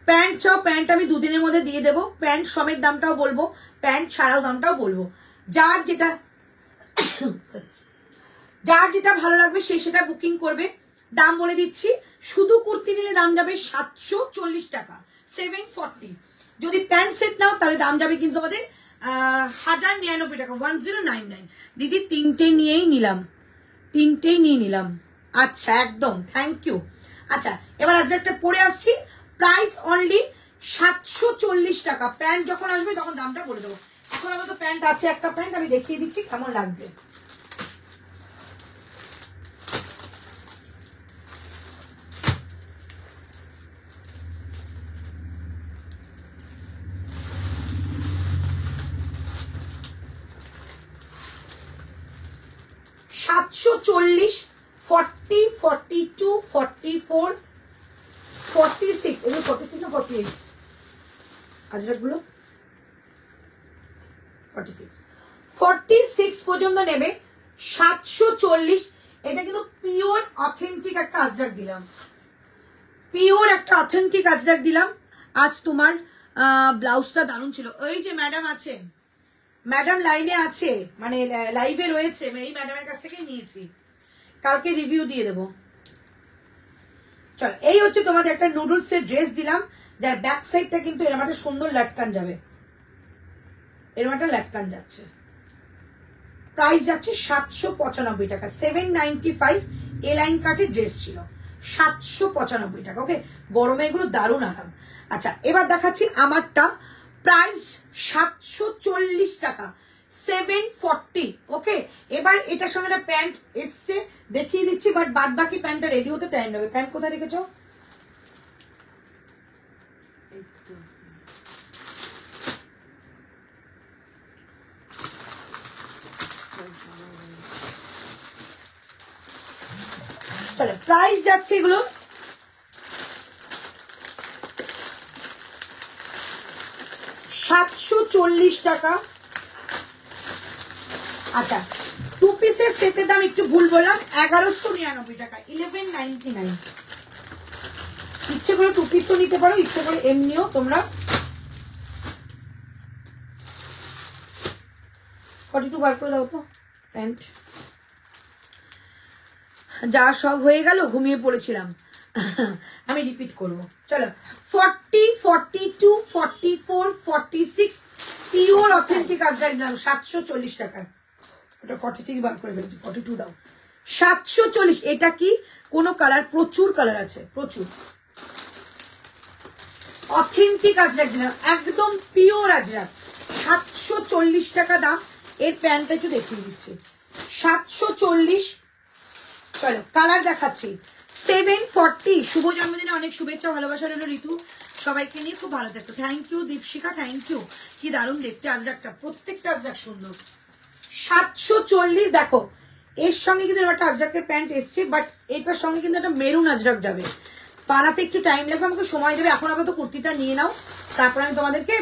প্যান্ট চাও, প্যান্ট আমি দুদিনের মধ্যে দিয়ে দেবো, প্যান্ট সমেত দামটাও বলবো, প্যান্ট ছাড়াও দামটাও বলবো। যার যেটা যার যেটা ভালো লাগবে সে সেটা বুকিং করবে। দাম বলে দিচ্ছি, শুধু কুর্তি নিলে দাম যাবে 740 টাকা, 740। যদি প্যান্ট সেট নাও তাহলে দাম যাবে কিন্তু আমাদের 1099 টাকা, 1099। দিদি তিনটেই নিয়ে নিলাম। আচ্ছা একদম থ্যাংক ইউ। আচ্ছা এবার আজ একটা পরে আসছি, প্রাইস অনলি 740 টাকা। প্যান্ট যখন আসবে তখন দামটা বলে দেবো। এখন আমার তো প্যান্ট আছে, একটা প্যান্ট আমি দেখিয়ে দিচ্ছি কেমন লাগবে। $740, 40, 42, 44, 46, এগুলো 46 না 48 আজরাকগুলো, 46 পর্যন্ত নেবে, 740। এটা কিন্তু পিওর অথেন্টিক একটা আজরাক দিলাম, পিওর একটা অথেন্টিক আজরাক দিলাম। আজ তোমার ব্লাউজটা দারুণ ছিল। ওই যে ম্যাডাম আছে, ম্যাডাম লাইনে আছে, মানে লাইভে রয়েছে, এই ম্যাডামের কাছ থেকেই নিয়েছি, কালকে রিভিউ দিয়ে দেবো। চল এই হচ্ছে তোমাদের একটা নুডলস এর ড্রেস দিলাম, যার ব্যাক সাইডটা কিন্তু এরকম একটা সুন্দর লাটকান যাবে, এরকম একটা লাটকান যাচ্ছে। প্রাইস যাচ্ছে 795 টাকা, 795। এ লাইন কাটের ড্রেস ছিল, 795 টাকা, ওকে। গরমে এগুলো দারুণ আরাম। আচ্ছা এবার দেখাচ্ছি আমারটা, প্রাইস 740 টাকা, 740, ওকে। এবার এটার সঙ্গে একটা প্যান্ট এসছে, দেখিয়ে দিচ্ছি, বাট বাদ বাকি প্যান্টটা রেডি হতে টাইম লাগবে। প্যান্ট কোথায় রেখেছো? চলো প্রাইস যাচ্ছে এগুলো 740 টাকা। আচ্ছা টু পিসের সেটের দাম একটু ভুল বললাম, 1199 টাকা, 1199। ইচ্ছে করে টু পিসও নিতে পারো, ইচ্ছে করে এমনিও তোমরা। 42 বার করে দাও তো প্যান্ট। যা সব হয়ে গেল, ঘুমিয়ে পড়েছিলাম, আমি রিপিট করব। চলো 40, 42, 44, 46 পিওর অথেন্টিক আজরাক দাম 740 টাকা। ওটা 46 বার করে ফেলেছি, 42 দাও, 740। এটা কি কোন কালার? প্রচুর কালার আছে, প্রচুর অথেন্টিক আজরাক দিলাম, একদম পিওর আজরাক, 740 টাকা দাম। এর প্যান্টটা একটু দেখিয়ে দিচ্ছি, 740। চলো কালার দেখাচ্ছি, 740। শুভ জন্মদিনে অনেক শুভেচ্ছা, ভালোবাসা রইল ঋতু, সবাইকে নিয়ে খুব ভালো থাকতো। Thank you Dipshikha, thank you. কি দারুণ দেখতে আজরাকটা, প্রত্যেকটা আজরাক সুন্দর। 740 দেখো, এর সঙ্গে কিন্তু একটা আজরাকের প্যান্ট এসছে, বাট এটার সঙ্গে কিন্তু একটা মেরুন আজরাক যাবে, বানাতে একটু টাইম লাগবে, আমাকে সময় দেবে। এখন আবার তো কুর্তিটা নিয়ে নাও, তারপর আমি তোমাদেরকে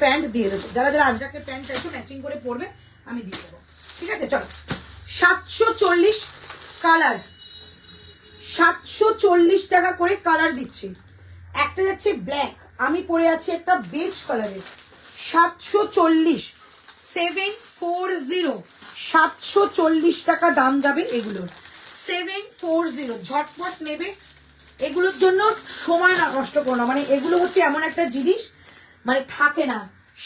প্যান্ট দিয়ে দেবো। যারা যারা আজরাকের প্যান্ট চাইছো ম্যাচিং করে পরবে, আমি দিয়ে দেবো, ঠিক আছে। চলো 740 কালার 740 টাকা করে কালার দিচ্ছি। একটা যাচ্ছে ব্ল্যাক, আমি পরে আছি একটা বেজ কালারের, 740, 740, 740 টাকা দাম যাবে এগুলোর, 740। ঝটপট নেবে, এগুলোর জন্য সময় না নষ্ট করো না, মানে এগুলো হচ্ছে এমন একটা জিনিস মানে থাকে না।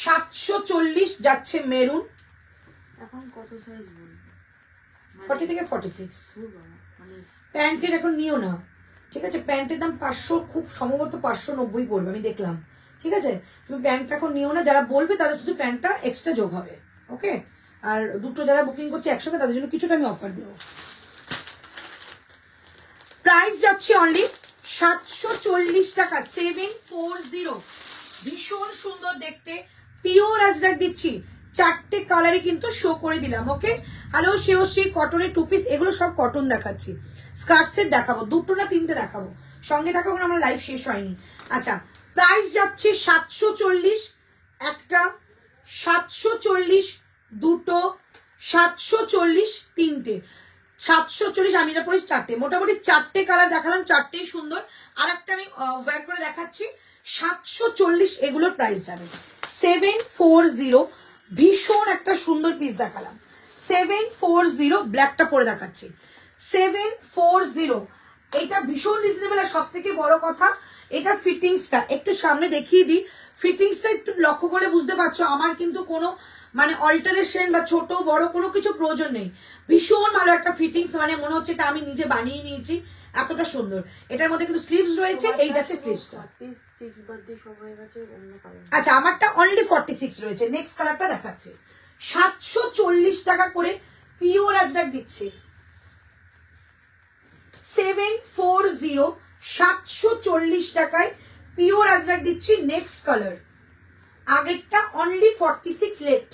740 যাচ্ছে মেরুন, এখন কত সাইজ বলবো? 40 থেকে 46। মানে প্যান্টের এখন নিও না, ঠিক আছে? প্যান্টের দাম 500, খুব সম্ভবত 590 পড়বে, আমি দেখলাম, ঠিক আছে? তুমি প্যান্টটা এখন নিও না, যারা বলবে তাদের শুধু প্যান্টটা এক্সট্রা যোগ হবে, ওকে? আর দুটো যারা বুকিং করছে একসাথে তাদের জন্য কিছুটা আমি অফার দেবো। প্রাইস যাচ্ছে অনলি 740 টাকা, 740। ভীষণ সুন্দর দেখতে, পিওর আজরাক দিচ্ছি, 4টে কালারই কিন্তু শো করে দিলাম, ওকে? হ্যালো শেওশ্রী, কটনের 2 পিস, এগুলো সব কটন দেখাচ্ছি। স্কার্ট সেট দেখাবো, 2টো না 3টে দেখাবো, সঙ্গে দেখাবো না, আমার লাইভ শেষ হয়নি। আচ্ছা, প্রাইস যাচ্ছে 740 একটা, 740 দুটো, 740 3টে, 740। আমি এটা পড়েছি 4টে, মোটামুটি 4টে কালার দেখালাম, 4টেই সুন্দর। আর একটা আমি ওয়্যার করে দেখাচ্ছি, 740 এগুলোর প্রাইস যাবে 740। ভীষণ একটা সুন্দর পিস দেখালাম, 740। ব্ল্যাকটা পরে দেখাচ্ছি, 740। এটা ভীষণ রিজনেবল। আর সব থেকে বড় কথা, এটা ফিটিংসটা একটু সামনে দেখিয়ে দিই, ফিটিংসটা একটু লক্ষ্য করে বুঝতে পারছো, আমার কিন্তু কোনো মানে অল্টারেশন বা ছোট বড় কোনো কিছু প্রয়োজন নেই। ভীষণ ভালো একটা ফিটিংস, মানে মনে হচ্ছে এটা আমি নিজে বানিয়ে নিয়েছি, এতটা সুন্দর। এটার মধ্যে কিন্তু স্লিভস রয়েছে, এই যাচ্ছে স্লিভসটা। আচ্ছা, আমারটা অনলি 46 রয়েছে। নেক্সট কালারটা দেখাচ্ছে, 740 টাকা করে পিওর আজরাক দিচ্ছে, 740, 740 টাকায় পিওর আজরাক দিচ্ছি। নেক্সট কালার, আগেরটা অনলি 46 লেফট।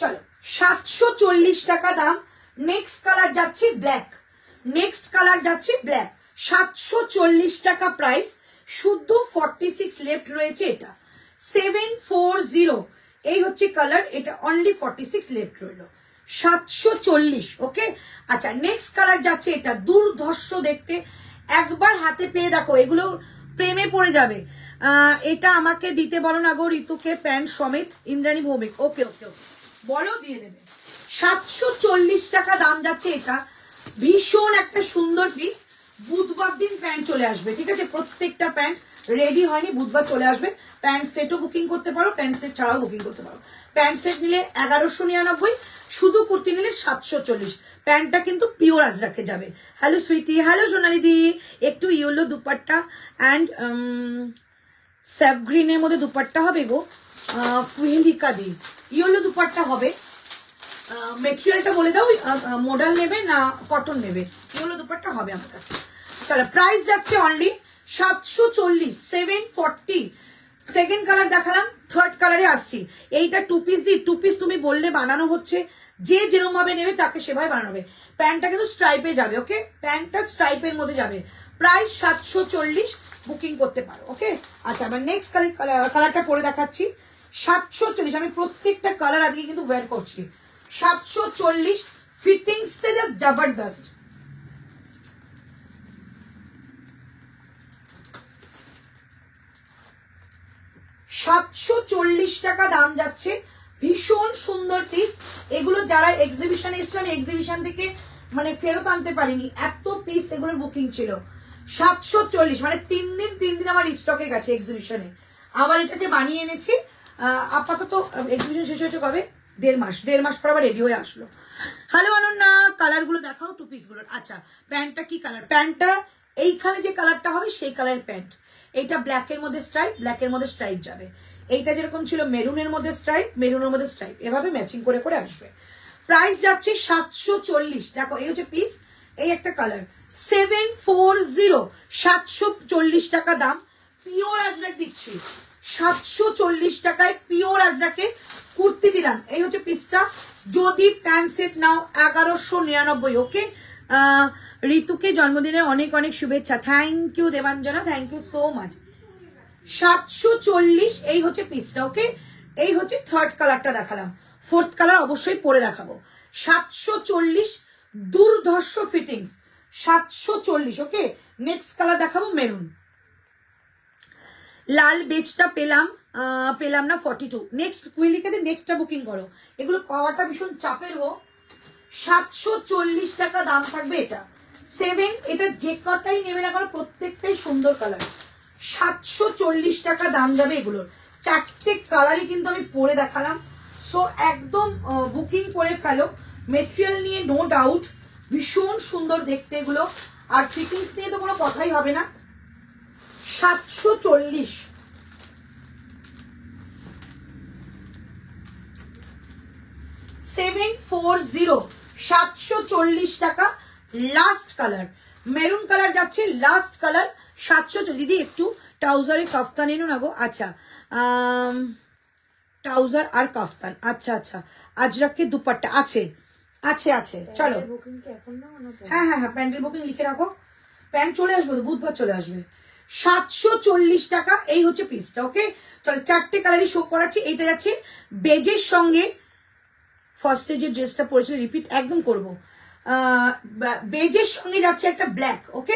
চলো, 740 টাকা দাম। নেক্সট কালার যাচ্ছে ব্ল্যাক, নেক্সট কালার যাচ্ছে ব্ল্যাক, 740 টাকা প্রাইস, শুদ্ধ 46 লেফট রয়েছে। এটা 740, এই হচ্ছে কালার, এটা অনলি 46 লেফট রইলো, 740, ওকে? আচ্ছা, নেক্সট কালার যাচ্ছে এটা, দুর্ধর্ষ দেখতে, একবার হাতে পেয়ে দেখো, এগুলো প্রেমে পড়ে যাবে। এটা আমাকে দিতে বলো না গো ঋতুকে, প্যান্ট সমেত, ইন্দ্রাণী ভৌমিক, ওকে ওকে ওকে, বলো দিয়ে দেবে। 740 টাকা দাম যাচ্ছে এটা, ভীষণ একটা সুন্দর পিস। বুধবার দিন প্যান্ট চলে আসবে, ঠিক আছে? প্রত্যেকটা প্যান্ট রেডি হয়নি, বুধবার চলে আসবে। প্যান্ট সেটও বুকিং করতে পারো, প্যান্ট সেট ছাড়াও বুকিং করতে পারো। প্যান্ট সেট নিলে 1199, শুধু কুর্তি নিলে 740। প্যান্টটা কিন্তু পিওর আজরাকে যাবে। হ্যালো সুইটি, হ্যালো সোনালি দি, একটু ইয়েলো দুপাট্টা অ্যান্ড স্যাপ গ্রিনের মধ্যে দুপাট্টা হবে গো, কুহেলিকা দি, ইয়েলো দুপাট্টা হবে। মেটেরিয়ালটা বলে দাও, মডেল নেবে না কটন নেবে? ইয়েলো দুপাট্টা হবে আমার কাছে। চলো, প্রাইস যাচ্ছে অনলি 740, 740। সেকেন্ড কালার দেখালাম, থার্ড কালারে আসছি। এইটা 2 পিস দিই, 2 পিস তুমি বললে বানানো হচ্ছে, যে যেরকম ভাবে নেবে তাকে সেভাবে বানানো হবে। প্যান্টটা কিন্তু স্ট্রাইপে যাবে, ওকে? প্যান্টটা স্ট্রাইপের মধ্যে যাবে, প্রাইস 740, বুকিং করতে পারো, ওকে? আচ্ছা, আবার নেক্সট কালারটা পরে দেখাচ্ছি, 740। আমি প্রত্যেকটা কালার আজকে কিন্তু ওয়্যার করছি, 740। ফিটিংসটা জাস্ট জবরদস্ত। $740 টাকা দাম যাচ্ছে, ভীষণ সুন্দর পিস। এগুলো যারা এক্সিবিশনে এসছে, আমি এক্সিবিশন থেকে মানে ফেরত আনতে পারিনি, এত পিস এগুলোর বুকিং ছিল। 740, মানে 3 দিন আমার স্টকে গেছে এক্সিবিশনে। আবার এটাকে বানিয়ে এনেছি, আপাতত এক্সিবিশন শেষ হয়েছে কবে? 1.5 মাস পর আবার রেডি হয়ে আসলো। হ্যালো অনন্যা, কালার গুলো দেখাও 2 পিস গুলোর। আচ্ছা, প্যান্টটা কি কালার? প্যান্টটা এইখানে যে কালারটা হবে সেই কালারের প্যান্ট। এইটা ব্ল্যাকের মধ্যে স্ট্রাইপ, ব্ল্যাকের মধ্যে স্ট্রাইপ যাবে। এইটা যেরকম ছিল মেরুনের মধ্যে স্ট্রাইপ, মেরুনের মধ্যে স্ট্রাইপ, এভাবে ম্যাচিং করে করে আসবে। প্রাইস যাচ্ছে 740। দেখো, এই হচ্ছে পিস, এই একটা কালার, 740, 740 টাকা দাম। পিওর আজরাক দিচ্ছি, 740 টাকায় পিওর আজরাকে কুর্তি দিলাম। এই হচ্ছে পিসটা। যদি প্যান্ট সেট নাও 1199, ওকে? ঋতুকে জন্মদিনের অনেক অনেক শুভেচ্ছা। Thank you Debanjana, thank you so much. 740, এই হচ্ছে পিসটা, ওকে? এই হচ্ছে থার্ড কালারটা দেখালাম, ফোর্থ কালার অবশ্যই পরে দেখাবো। 740 দুর্ধর্ষ ফিটিংস, 740। ওকে, নেক্সট কালার দেখাবো মেরুন। লাল বেজটা পেলাম না 42। নেক্সট কুইলিকাতে নেক্সটটা বুকিং করো, এগুলো পাওয়াটা ভীষণ চাপের গো। 740 টাকা দাম থাকবে এটা। 7, এটা যে কটাই নেবে না কারণ প্রত্যেকটাই সুন্দর কালার। 740 টাকা দাম যাবে এগুলোর। 4টে কালারই কিন্তু আমি পরে দেখালাম। সো একদম বুকিং করে ফেলো। মেটেরিয়াল নিয়ে নো ডাউট ভীষণ সুন্দর দেখতে এগুলো, আর ফিটিংস নিয়ে তো কোনো কথাই হবে না। 740। 740, 740 টাকা। লাস্ট কালার মেরুন কালার যাচ্ছে, লাস্ট কালার 740। দিদি একটু ট্রাউজারে কাফতান এনো না গো। আচ্ছা, ট্রাউজার আর কাফতান, আচ্ছা আচ্ছা। আজরাকের দুপাট্টা আছে আছে আছে, চলো। হ্যাঁ হ্যাঁ হ্যাঁ, প্যান্টের বুকিং লিখে রাখো। প্যান্ট চলে আসবে তো, বুধবার চলে আসবে। 740 টাকা এই হচ্ছে পিসটা। ওকে, চলো 4টে কালারই শো করাচ্ছি। এইটা যাচ্ছে বেজের সঙ্গে, ফার্স্টে যে ড্রেসটা পরেছিল রিপিট একদম করবো, বেজের সঙ্গে যাচ্ছে একটা ব্ল্যাক। ওকে,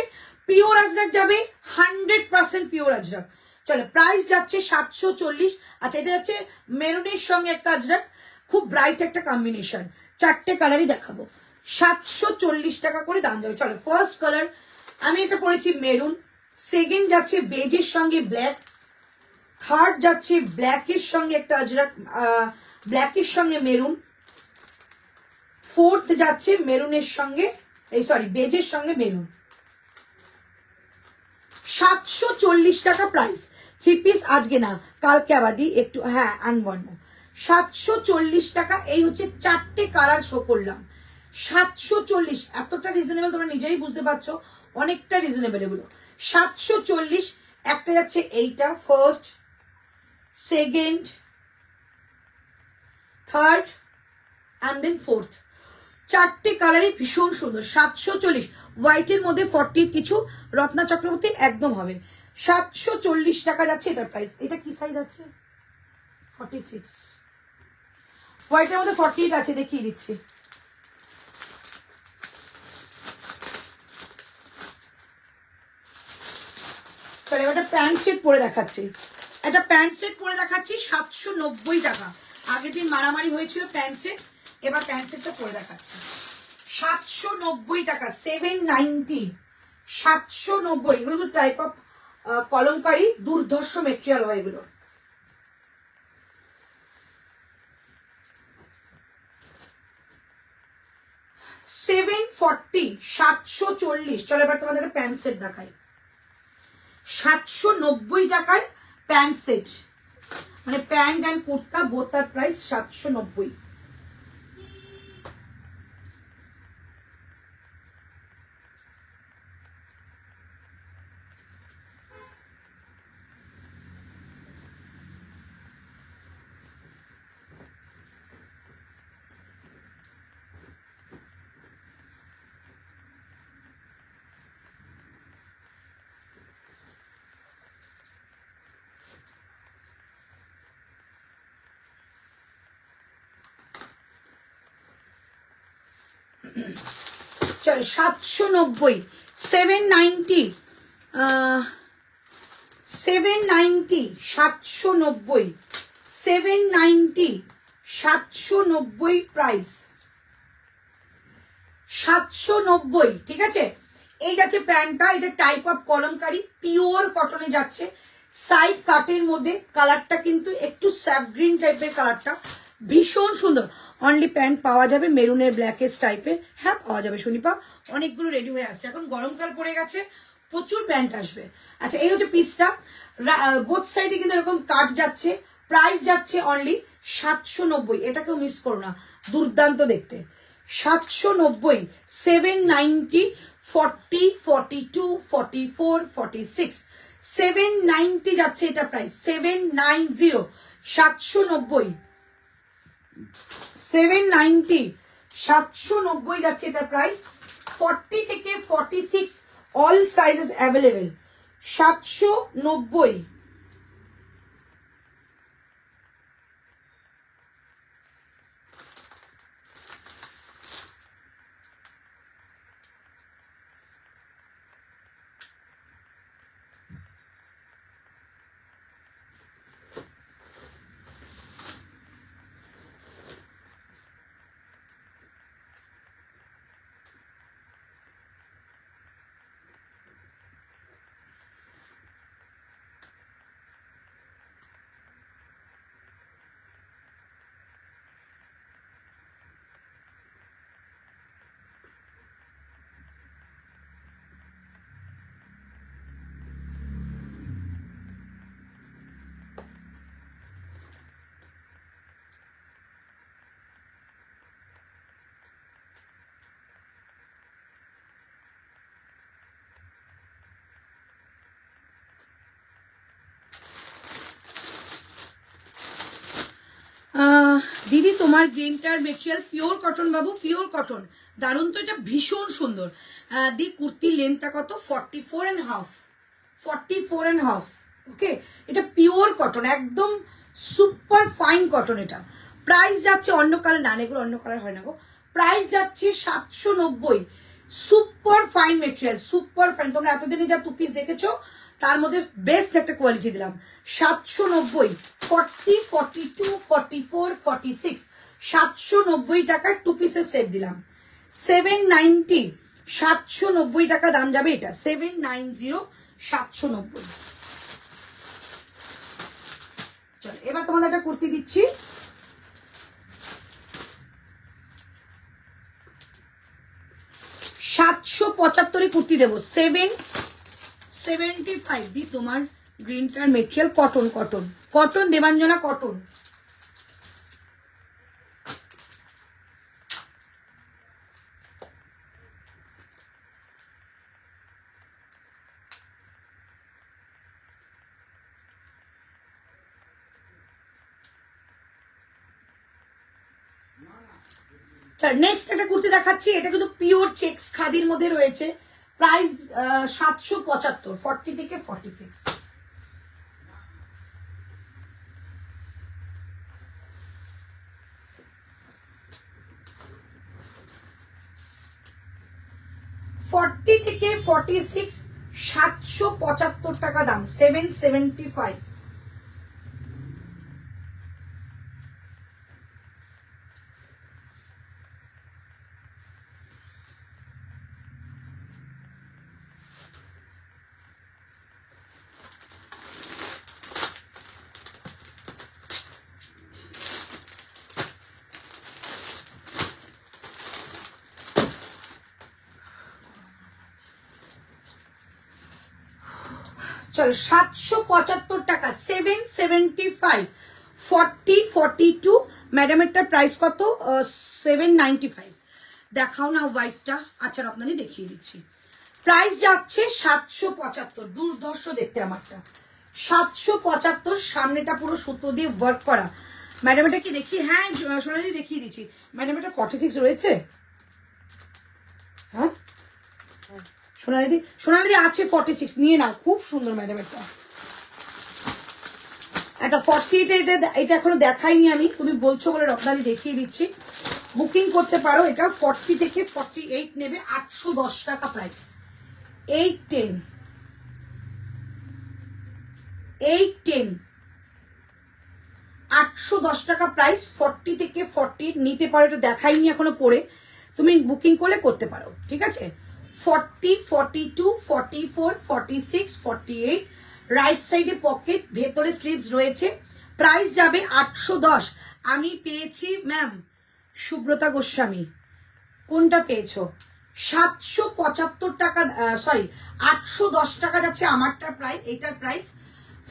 পিওর আজরাক যাবে, 100% পিওর আজরাক। চলো, প্রাইস যাচ্ছে 740। আচ্ছা, এটা যাচ্ছে মেরুনের সঙ্গে একটা আজরাক, খুব ব্রাইট একটা কম্বিনেশন। 4টে কালারই দেখাবো, 740 টাকা করে দাম যাবে। চলো, ফার্স্ট কালার আমি এটা পরেছি মেরুন, সেকেন্ড যাচ্ছে বেজের সঙ্গে ব্ল্যাক, থার্ড যাচ্ছে ব্ল্যাকের সঙ্গে একটা আজরাক, ব্ল্যাকের সঙ্গে মেরুন, ফোর্থ যাচ্ছে মেরুনের সঙ্গে, এই সরি বেজের সঙ্গে মেরুন। 740 টাকা প্রাইস। 3 পিস আজকে না, কালকে আবার দিই একটু, হ্যাঁ আনবর্ণ। 740 টাকা, এই হচ্ছে 4টে কালার শো করলাম। 740 এতটা রিজনেবল, তোমরা নিজেই বুঝতে পারছো, অনেকটা রিজনেবল এগুলো। 740। একটা যাচ্ছে এইটা, first, second, third and then fourth. 4টে কালারই ভীষণ সুন্দর। 740, হোয়াইটের মধ্যে 40 কিছু রত্না চক্রবর্তী একদম হবে। 740 টাকা যাচ্ছে এটার প্রাইস। এটা কি সাইজ আছে? 46। হোয়াইটের মধ্যে 48 আছে, দেখিয়ে দিচ্ছি। তাহলে একটা প্যান্ট সেট পরে দেখাচ্ছি, একটা প্যান্ট সেট পরে দেখাচ্ছি 790 টাকা। আগের দিন মারামারি হয়েছিল প্যান্ট সেট, এবার প্যান্ট সেটটা পরে দেখাচ্ছি 790 টাকা। 790, 790। এগুলো তো টাইপ অফ কলমকারি, দুর্ধর্ষ মেটেরিয়াল হয় এগুলো। $740, 740। চলো এবার তোমাদের প্যান্ট সেট দেখাই। 790 টাকার প্যান্ট সেট, মানে প্যান্ট অ্যান্ড কুর্তা বোতার প্রাইস 790। চলো 790, 790, 790, 790, 790, 790 প্রাইস। 790, ঠিক আছে। এই যাচ্ছে প্যান্টটা, এটা টাইপ অফ কলমকারি, পিওর কটনে যাচ্ছে, সাইড কাটের মধ্যে। কালারটা কিন্তু একটু স্যাপ গ্রিন টাইপের কালারটা, ভীষণ সুন্দর। অনলি প্যান্ট পাওয়া যাবে মেরুনের ব্ল্যাকের টাইপের, হ্যাঁ পাওয়া যাবে। শনিপা অনেকগুলো রেডি হয়ে আসছে, এখন গরমকাল পড়ে গেছে, প্রচুর প্যান্ট আসবে। আচ্ছা, এই হচ্ছে পিসটা, বোথ সাইডে কিন্তু এরকম কাট যাচ্ছে। প্রাইস যাচ্ছে অনলি 790। এটাকেও মিস করো না, দুর্দান্ত দেখতে। 790, 790, 40, 42, 44, 46, 790 যাচ্ছে এটা প্রাইস। 790, 790, 790, 790 যাচ্ছে এটা প্রাইস। 40 থেকে 46 অল সাইজেস অ্যাভেলেবেল। 790। দিদি তোমার গ্রিনটার মেটেরিয়াল পিওর কটন বাবু, পিওর কটন, দারুণ তো, এটা ভীষণ সুন্দর। দি কুর্তি লেন্থটা কত? 44.5, 44.5। ওকে, এটা পিওর কটন, একদম সুপার ফাইন কটন। এটা প্রাইস যাচ্ছে, অন্য কালার না, এগুলো অন্য কালার হয় না গো, প্রাইস যাচ্ছে 790। Super fine material, super fine. তোমরা এতদিনে যা 2 পিস দেখেছো তার মধ্যে বেস্ট একটা কোয়ালিটি দিলাম। 790, 40, 42, 44, 46, 790 টাকার 2 পিসের সেট দিলাম। 790, 790 টাকা দাম যাবে এটা, 790, 790। চলো এবার তোমাদের একটা কুর্তি দিচ্ছি, 775 কুর্তি দেবো, 775 দি তোমার গ্রিনটার material, cotton cotton cotton, Debanjana cotton. Next একটা কুর্তি দেখাচ্ছি, এটা কিন্তু পিওর চেক্স খাদির মধ্যে রয়েছে, প্রাইস 775, 40 থেকে 46। থেকে 46, 775 টাকা দাম, 775। চলো 775 টাকা, 775, 40, 42। ম্যাডামেরটার প্রাইস কত? 795। দেখাও না হোয়াইটটা। আচ্ছা রত্নানি দেখিয়ে দিচ্ছি। প্রাইস যাচ্ছে 775, দুর্ধর্ষ দেখতে আমারটা, 775। সামনেটা পুরো সুতো দিয়ে ওয়ার্ক করা। ম্যাডাম এটা কি দেখি? হ্যাঁ সোনালি দেখিয়ে দিচ্ছি। ম্যাডাম এটা 46 রয়েছে? হ্যাঁ সোনালি, সোনালি আছে 46, নিয়ে নাও, খুব সুন্দর ম্যাডাম এটা। আচ্ছা 48, এটা এখনো দেখাইনি আমি, তুমি বলছো বলে রত্নালি দেখিয়ে দিচ্ছি। বুকিং করতে পারো, এটা 40 থেকে 48 নেবে, 810 টাকা প্রাইস। 810, 810, 810 টাকা প্রাইস, 40 থেকে 48 নিতে পারো। এটা দেখাইনি এখনো পরে, তুমি বুকিং করলে করতে পারো, ঠিক আছে। 40, 42, 44, 46, 48, রাইট সাইডে পকেট, ভেতরে স্লিভস রয়েছে। প্রাইস যাবে 810। আমি পেয়েছি ম্যাম সুব্রতা গোস্বামী, কোনটা পেয়েছো? 775 টাকা, সরি 810 টাকা যাচ্ছে আমারটা প্রাইস, এটার প্রাইস।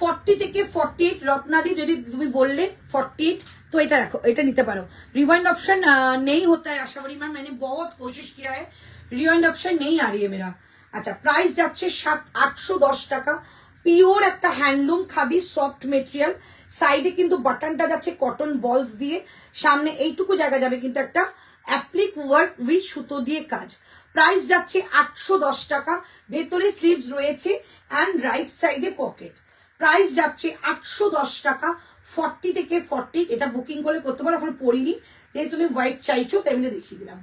40 থেকে 48 রত্নাদি, যদি তুমি বললে 48 तो এটা রাখো, এটা নিতে পারো। रिवाइंड ऑप्शन नहीं होता है आशा बड़ी मैम, मैंने बहुत कोशिश किया है, रिवाइंड ऑप्शन नहीं आ रही है मेरा। আচ্ছা প্রাইস যাচ্ছে 810 টাকা, পিওর একটা হ্যান্ডলুম খাদি সফট মেটেরিয়াল। সাইডে কিন্তু বাটনটা যাচ্ছে কটন বলস দিয়ে, সামনে এইটুকু জায়গা যাবে কিন্তু একটা অ্যাপ্লিক ওয়ার্ক উইথ সুতো দিয়ে কাজ। প্রাইস যাচ্ছে 810 টাকা, ভেতরে স্লিভস রয়েছে এন্ড রাইট সাইডে পকেট। প্রাইস যাচ্ছে 810 টাকা, 40 থেকে 40। এটা বুকিং করে করতে পারো, এখন পরিনি, যেহেতু তুমি হোয়াইট চাইছো তাই আমি দেখিয়ে দিলাম।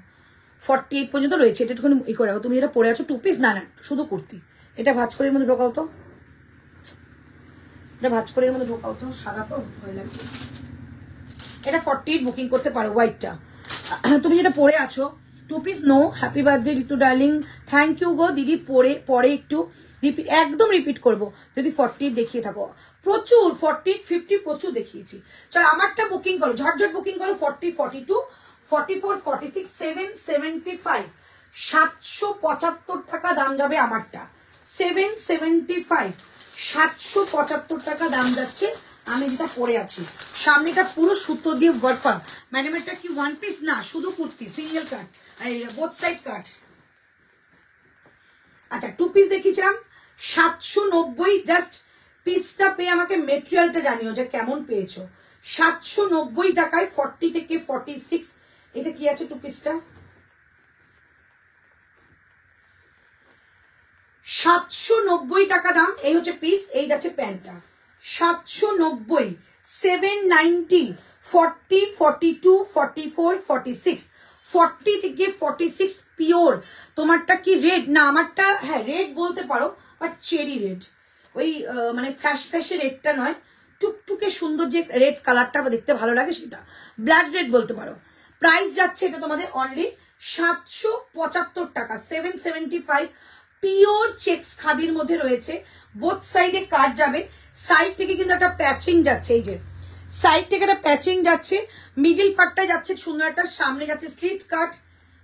48 পর্যন্ত রয়েছে, এটা একটুখানি ই করে রাখো। তুমি এটা পরে আছো 2 পিস, না না শুধু কুর্তি। এটা ভাঁজ করে মধ্যে ঢোকাও তো, এটা ভাঁজ করে মধ্যে ঢোকাও তো, সাদা তো ভয় লাগে। এটা 48 বুকিং করতে পারো হোয়াইটটা। তুমি যেটা পরে আছো 2 piece, no. Happy birthday Ritu darling, thank you গো দিদি। পরে একটু রিপিট, একদম রিপিট করবো যদি 48 দেখিয়ে থাকো। প্রচুর 40, 50 প্রচুর দেখিয়েছি। চলো আমারটা বুকিং করো, ঝটঝট বুকিং করো। 40, 42, 44, 46, 775, 775 টাকা দাম যাবে আমারটা। 775, 775 টাকা দাম যাচ্ছে আমি যেটা পরে আছি। সামনেটা পুরো সুতো দিয়ে ওয়ার্ক করা। ম্যাডাম এটা কি ওয়ান পিস? না, শুধু কুর্তি, সিঙ্গেল কাট, বোথ সাইড কাট। আচ্ছা 2 পিস দেখিয়েছিলাম 790, জাস্ট পিসটা পেয়ে আমাকে মেটেরিয়ালটা জানিও যে কেমন পেয়েছো। 790 টাকায় 40 থেকে 46। এটা কি আছে টু পিসটা? 790 টাকা দাম। এই হচ্ছে পিস, এই যাচ্ছে প্যান্টটা 790, 790, 40, 42, 44, 46, 40 থেকে 46 পিওর। তোমারটা কি রেড? না আমারটা হ্যাঁ রেড বলতে পারো, বাট চেরি রেড, ওই মানে ফ্যাশে রেডটা নয়, টুকটুকে সুন্দর যে রেড কালারটা দেখতে ভালো লাগে সেটা, ব্ল্যাক রেড বলতে পারো। প্রাইস যাচ্ছে এটা তোমাদের অনলি 775 টাকা, 775। পিওর চেক্স খাদির মধ্যে রয়েছে, বোথ সাইডে কাট যাবে, সাইড থেকে কিন্তু একটা প্যাচিং যাচ্ছে, এই যে সাইড থেকে একটা প্যাচিং যাচ্ছে, মিডিল পার্টটা যাচ্ছে সুন্দর একটা, সামনে যাচ্ছে স্লিট কাট,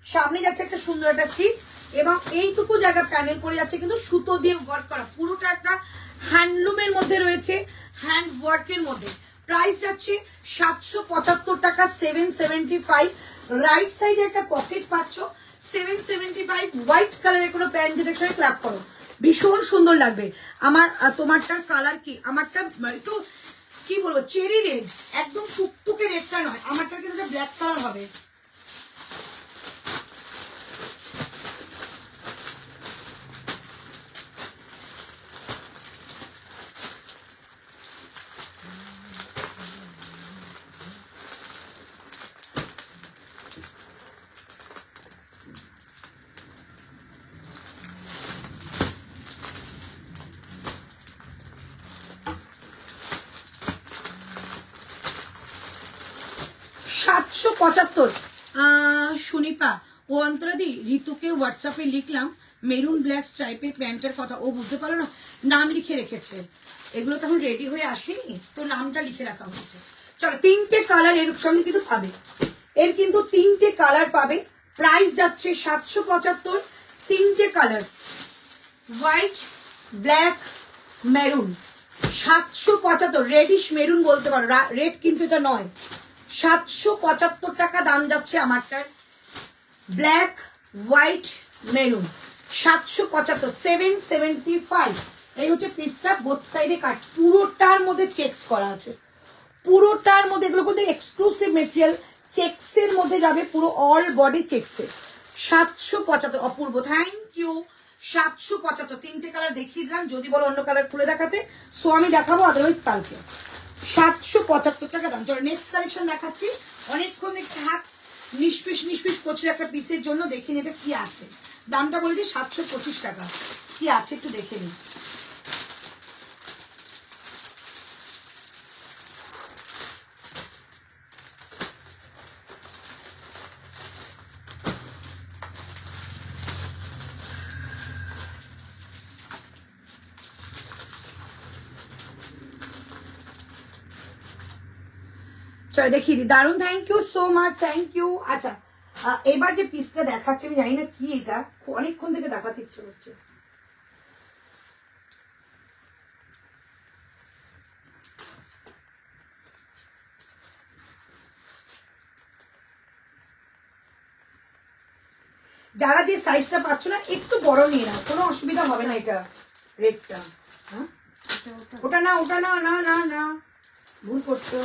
সামনে যাচ্ছে একটা সুন্দর একটা স্লিট, এবং এইটুকু জায়গা প্যানেল করে যাচ্ছে কিন্তু সুতো দিয়ে ওয়ার্ক করা, পুরোটা একটা হ্যান্ডলুমের মধ্যে রয়েছে, হ্যান্ড ওয়ার্কের মধ্যে। প্রাইস যাচ্ছে 775 টাকা, 775। রাইট সাইডে একটা পকেট পাচ্ছ, 775। হোয়াইট কালারের কোনো প্যান্ট যেটা সঙ্গে ক্ল্যাপ করো, ভীষণ সুন্দর লাগবে। আমার তোমারটার কালার কি? আমারটা একটু কি বলবো, চেরি রেড, একদম টুকটুকে রেডটা নয়, আমারটা কিন্তু ব্ল্যাক কালার হবে। $775। সুনিপা ও অন্তরাদি, ঋতুকে হোয়াটসঅ্যাপে লিখলাম মেরুন ব্ল্যাক স্ট্রাইপের প্যান্টের কথা, ও বুঝতে পারলো না, নাম লিখে রেখেছে, এগুলো তখন রেডি হয়ে আসেনি তো নামটা লিখে রাখা হয়েছে। চলো, 3টে কালার এর সঙ্গে কিন্তু পাবে, এর কিন্তু 3টে কালার পাবে। প্রাইস যাচ্ছে 775, 3টে colour, white, black, maroon. 775, radish maroon বলতে পারো, রেড কিন্তু এটা নয়। 775 টাকা দাম যাচ্ছে আমারটার, ব্ল্যাক, হোয়াইট, মেরুন। 775, 775। এই হচ্ছে পিসটা, বোথ সাইডে কাট, পুরোটার মধ্যে চেকস করা আছে, পুরোটার মধ্যে, এগুলো কিন্তু এক্সক্লুসিভ মেটেরিয়াল, চেকসের মধ্যে যাবে, পুরো অল বডি চেকসের। 775, অপূর্ব, থ্যাংক ইউ। 775, 3টে কালার দেখিয়ে দিলাম, যদি বলো অন্য কালার খুলে দেখাতে সো আমি দেখাবো, আদারওয়াইজ কালকে। 775 টাকা দাম। চলো নেক্সট কালেকশন দেখাচ্ছি, অনেকক্ষণ দেখতে হাত নিষ্পিস করছে একটা পিসের জন্য, দেখে নিই এটা কি আছে। দামটা বলে দিই 725 টাকা, কি আছে একটু দেখে নিই। চলো দেখিয়ে দিই, দারুন, thank you so much, thank you. আচ্ছা, এবার যে পিসটা দেখাচ্ছি আমি জানি না কি, এটা অনেকক্ষণ থেকে দেখাতে ইচ্ছে হচ্ছে। যারা যে সাইজটা পাচ্ছ না একটু বড় নিয়ে নাও, কোনো অসুবিধা হবে না। এটা রেডটা, হ্যাঁ ওটা না, ওটা না, না না না, ভুল করছো।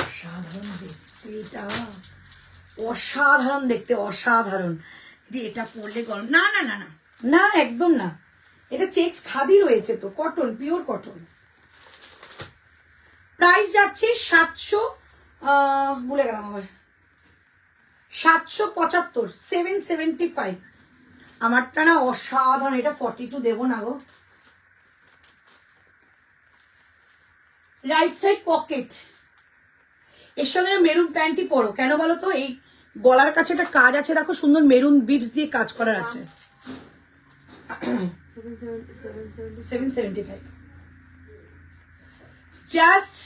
অসাধারণ দেখতে, এটা অসাধারণ দেখতে, অসাধারণ। দিদি এটা পরলে গরম, না না না না না, একদম না, এটা চেক্স খাদি রয়েছে তো, কটন, পিওর কটন। প্রাইস যাচ্ছে 700, ভুলে গেলাম আবার, 775, 775। আমারটা না অসাধারণ, এটা 42 দেবো না গো। রাইট সাইড পকেট, এর সঙ্গে মেরুন প্যান্টই পরো, কেন বলো তো, এই গলার কাছে একটা কাজ আছে, দেখো সুন্দর মেরুন বিটস দিয়ে কাজ করার আছে। 775। Just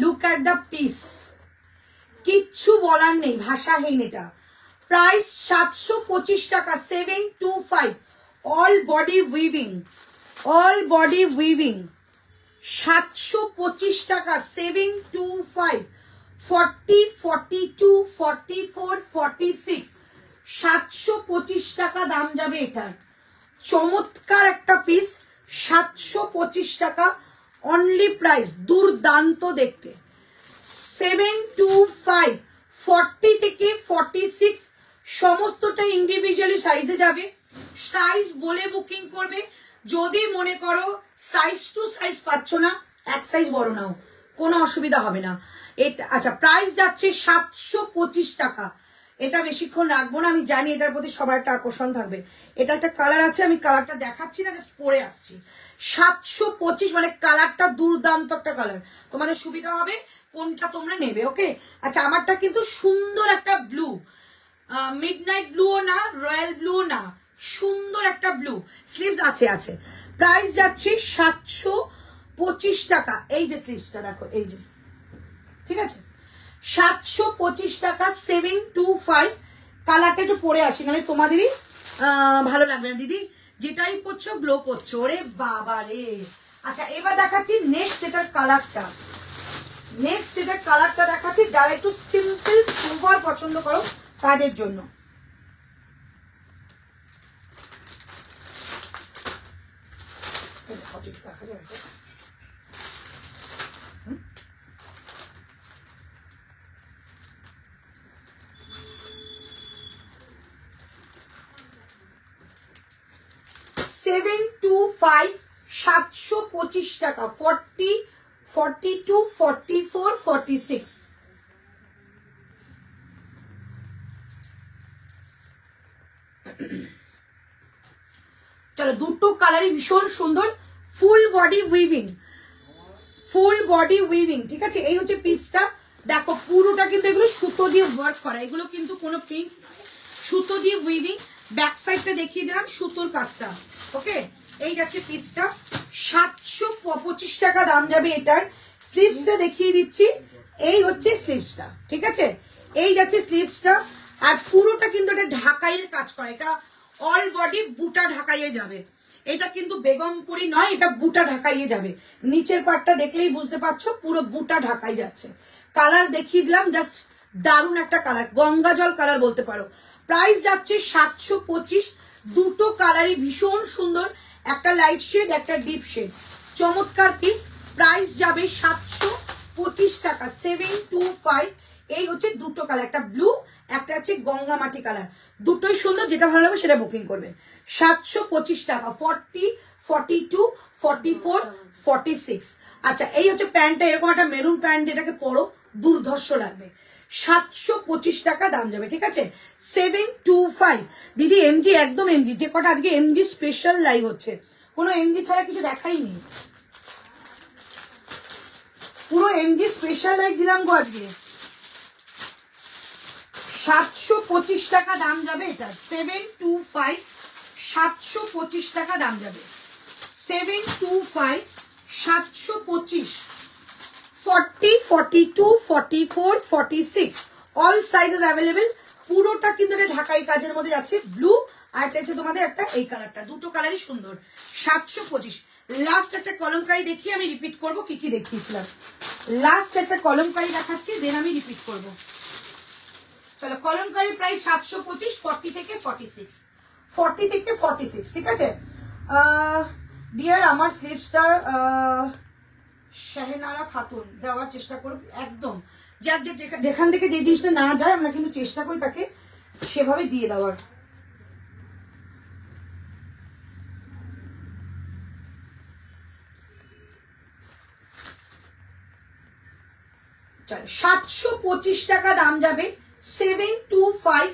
look at the piece, কিচ্ছু বলার নেই, ভাষাহীন এটা। প্রাইস 725 টাকা, 725, all body weaving, all body weaving, 725 টাকা, 725, 40, 42, 44, 46, 725 টাকা দাম যাবে এটার। চমৎকার একটা পিস, 725 টাকা অনলি প্রাইস, দুর্দান্ত দেখতে। 725, 40 থেকে 46 সমস্তটা ইন্ডিভিজুয়ালি সাইজে যাবে। সাইজ বলে বুকিং করবে। যদি মনে করো সাইজ টু সাইজ পাচ্ছ না, এক সাইজ বড় নাও, কোনো অসুবিধা হবে না। এটা আচ্ছা, প্রাইস যাচ্ছে 725 টাকা। এটা বেশিক্ষণ রাখবো না, আমি জানি এটার প্রতি সবার একটা আকর্ষণ থাকবে। এটা একটা কালার আছে, আমি কালারটা দেখাচ্ছি না, জাস্ট পরে আসছি। 725 মানে কালারটা দুর্দান্ত একটা কালার, তোমাদের সুবিধা হবে কোনটা তোমরা নেবে। ওকে, আচ্ছা আমারটা কিন্তু সুন্দর একটা ব্লু, মিডনাইট ব্লুও না, রয়্যাল ব্লুও না, সুন্দর একটা ব্লু। স্লিভস আছে আছে। প্রাইস যাচ্ছে 725 টাকা। এই যে স্লিভসটা দেখো, এই যে, ঠিক আছে, 725 টাকা, 725। কালারটা একটু পরে আসি, নাহলে তোমাদেরই ভালো লাগবে না। দিদি যেটাই পরছো গ্লো করছো, ওরে বাবা রে। আচ্ছা এবার দেখাচ্ছি নেক্সট এটার কালারটা, নেক্সট এটার কালারটা দেখাচ্ছি, যারা একটু সিম্পল সোবার পছন্দ করো তাদের জন্য। দেখা যাবে 725, 725 টাকা, 40, 42, 44, 46। চলো, দুটো কালারই ভীষণ সুন্দর, full body weaving, full body weaving, ঠিক আছে। এই হচ্ছে পিসটা, দেখো পুরোটা কিন্তু এগুলো সুতো দিয়ে ওয়ার্ক করা, এগুলো কিন্তু কোনো পিঙ্ক, সুতো দিয়ে উইভিং। ব্যাক সাইডটা দেখিয়ে দিলাম সুতোর কাজটা। ওকে, এই যাচ্ছে পিসটা, 725 টাকা দাম যাবে এটার। স্লিভসটা দেখিয়ে দিচ্ছি, এই হচ্ছে স্লিভসটা, ঠিক আছে, এই যাচ্ছে স্লিভসটা। আর পুরোটা কিন্তু এটা ঢাকাইয়ের কাজ করা, এটা অল বডি বুটা ঢাকাইয়ে যাবে। এটা কিন্তু বেগমপুরি নয়, এটা বুটা ঢাকাইয়ে যাবে। নিচের পার্টটা দেখলেই বুঝতে পারছো পুরো বুটা ঢাকাই যাচ্ছে। কালার দেখিয়ে দিলাম, জাস্ট দারুণ একটা কালার, গঙ্গা জল কালার বলতে পারো। প্রাইস যাচ্ছে 725, দুটো কালারই ভীষণ সুন্দর, একটা লাইট শেড একটা ডিপ শেড, চমৎকার পিস। প্রাইস যাবে 725 টাকা, 725। এই হচ্ছে দুটো কালার, একটা ব্লু একটা আছে গঙ্গা মাটি কালার, দুটোই সুন্দর, যেটা ভালো লাগবে সেটা বুকিং করবে। 725 টাকা, 40, 42, 44, 46। আচ্ছা এই হচ্ছে প্যান্টটা, এরকম একটা মেরুন প্যান্ট, এটাকে পরো দুর্ধর্ষ লাগবে। 725 টাকা দাম যাবে, ঠিক আছে। 725। দিদি এমজি, একদম এমজি, যে কটা আজকে এমজি স্পেশাল লাইভ হচ্ছে, কোনো এমজি ছাড়া কিছু দেখাইনি, পুরো এমজি স্পেশাল লাইভ দিলাম গো আজকে। 725 টাকা দাম যাবে এটা, 725, 725 টাকা দাম যাবে, 725, 725, 40, 42, 44, 46, অল সাইজেস অ্যাভেলেবেল। পুরোটা কিন্তু এটা ঢাকাই কাজের মধ্যে যাচ্ছে, ব্লু আর এটা হচ্ছে তোমাদের একটা এই কালারটা, দুটো কালারই সুন্দর। 725। লাস্ট একটা কলমকারি দেখিয়ে আমি রিপিট করব কি কি দেখিয়েছিলাম। লাস্ট একটা কলমকারি দেখাচ্ছি, দেন আমি রিপিট করব। চলো, কলমকারি প্রাইস 725, 40 থেকে 46, 40 থেকে 46, ঠিক আছে। ডিয়ার আমার স্লিভসটা শাহনারা খাতুন দেওয়ার চেষ্টা করব, একদম যার যেখান থেকে যে জিনিসটা না যায় আমরা কিন্তু চেষ্টা করি তাকে সেভাবে দিয়ে দেওয়ার। চলো, 725 টাকা দাম যাবে, 725।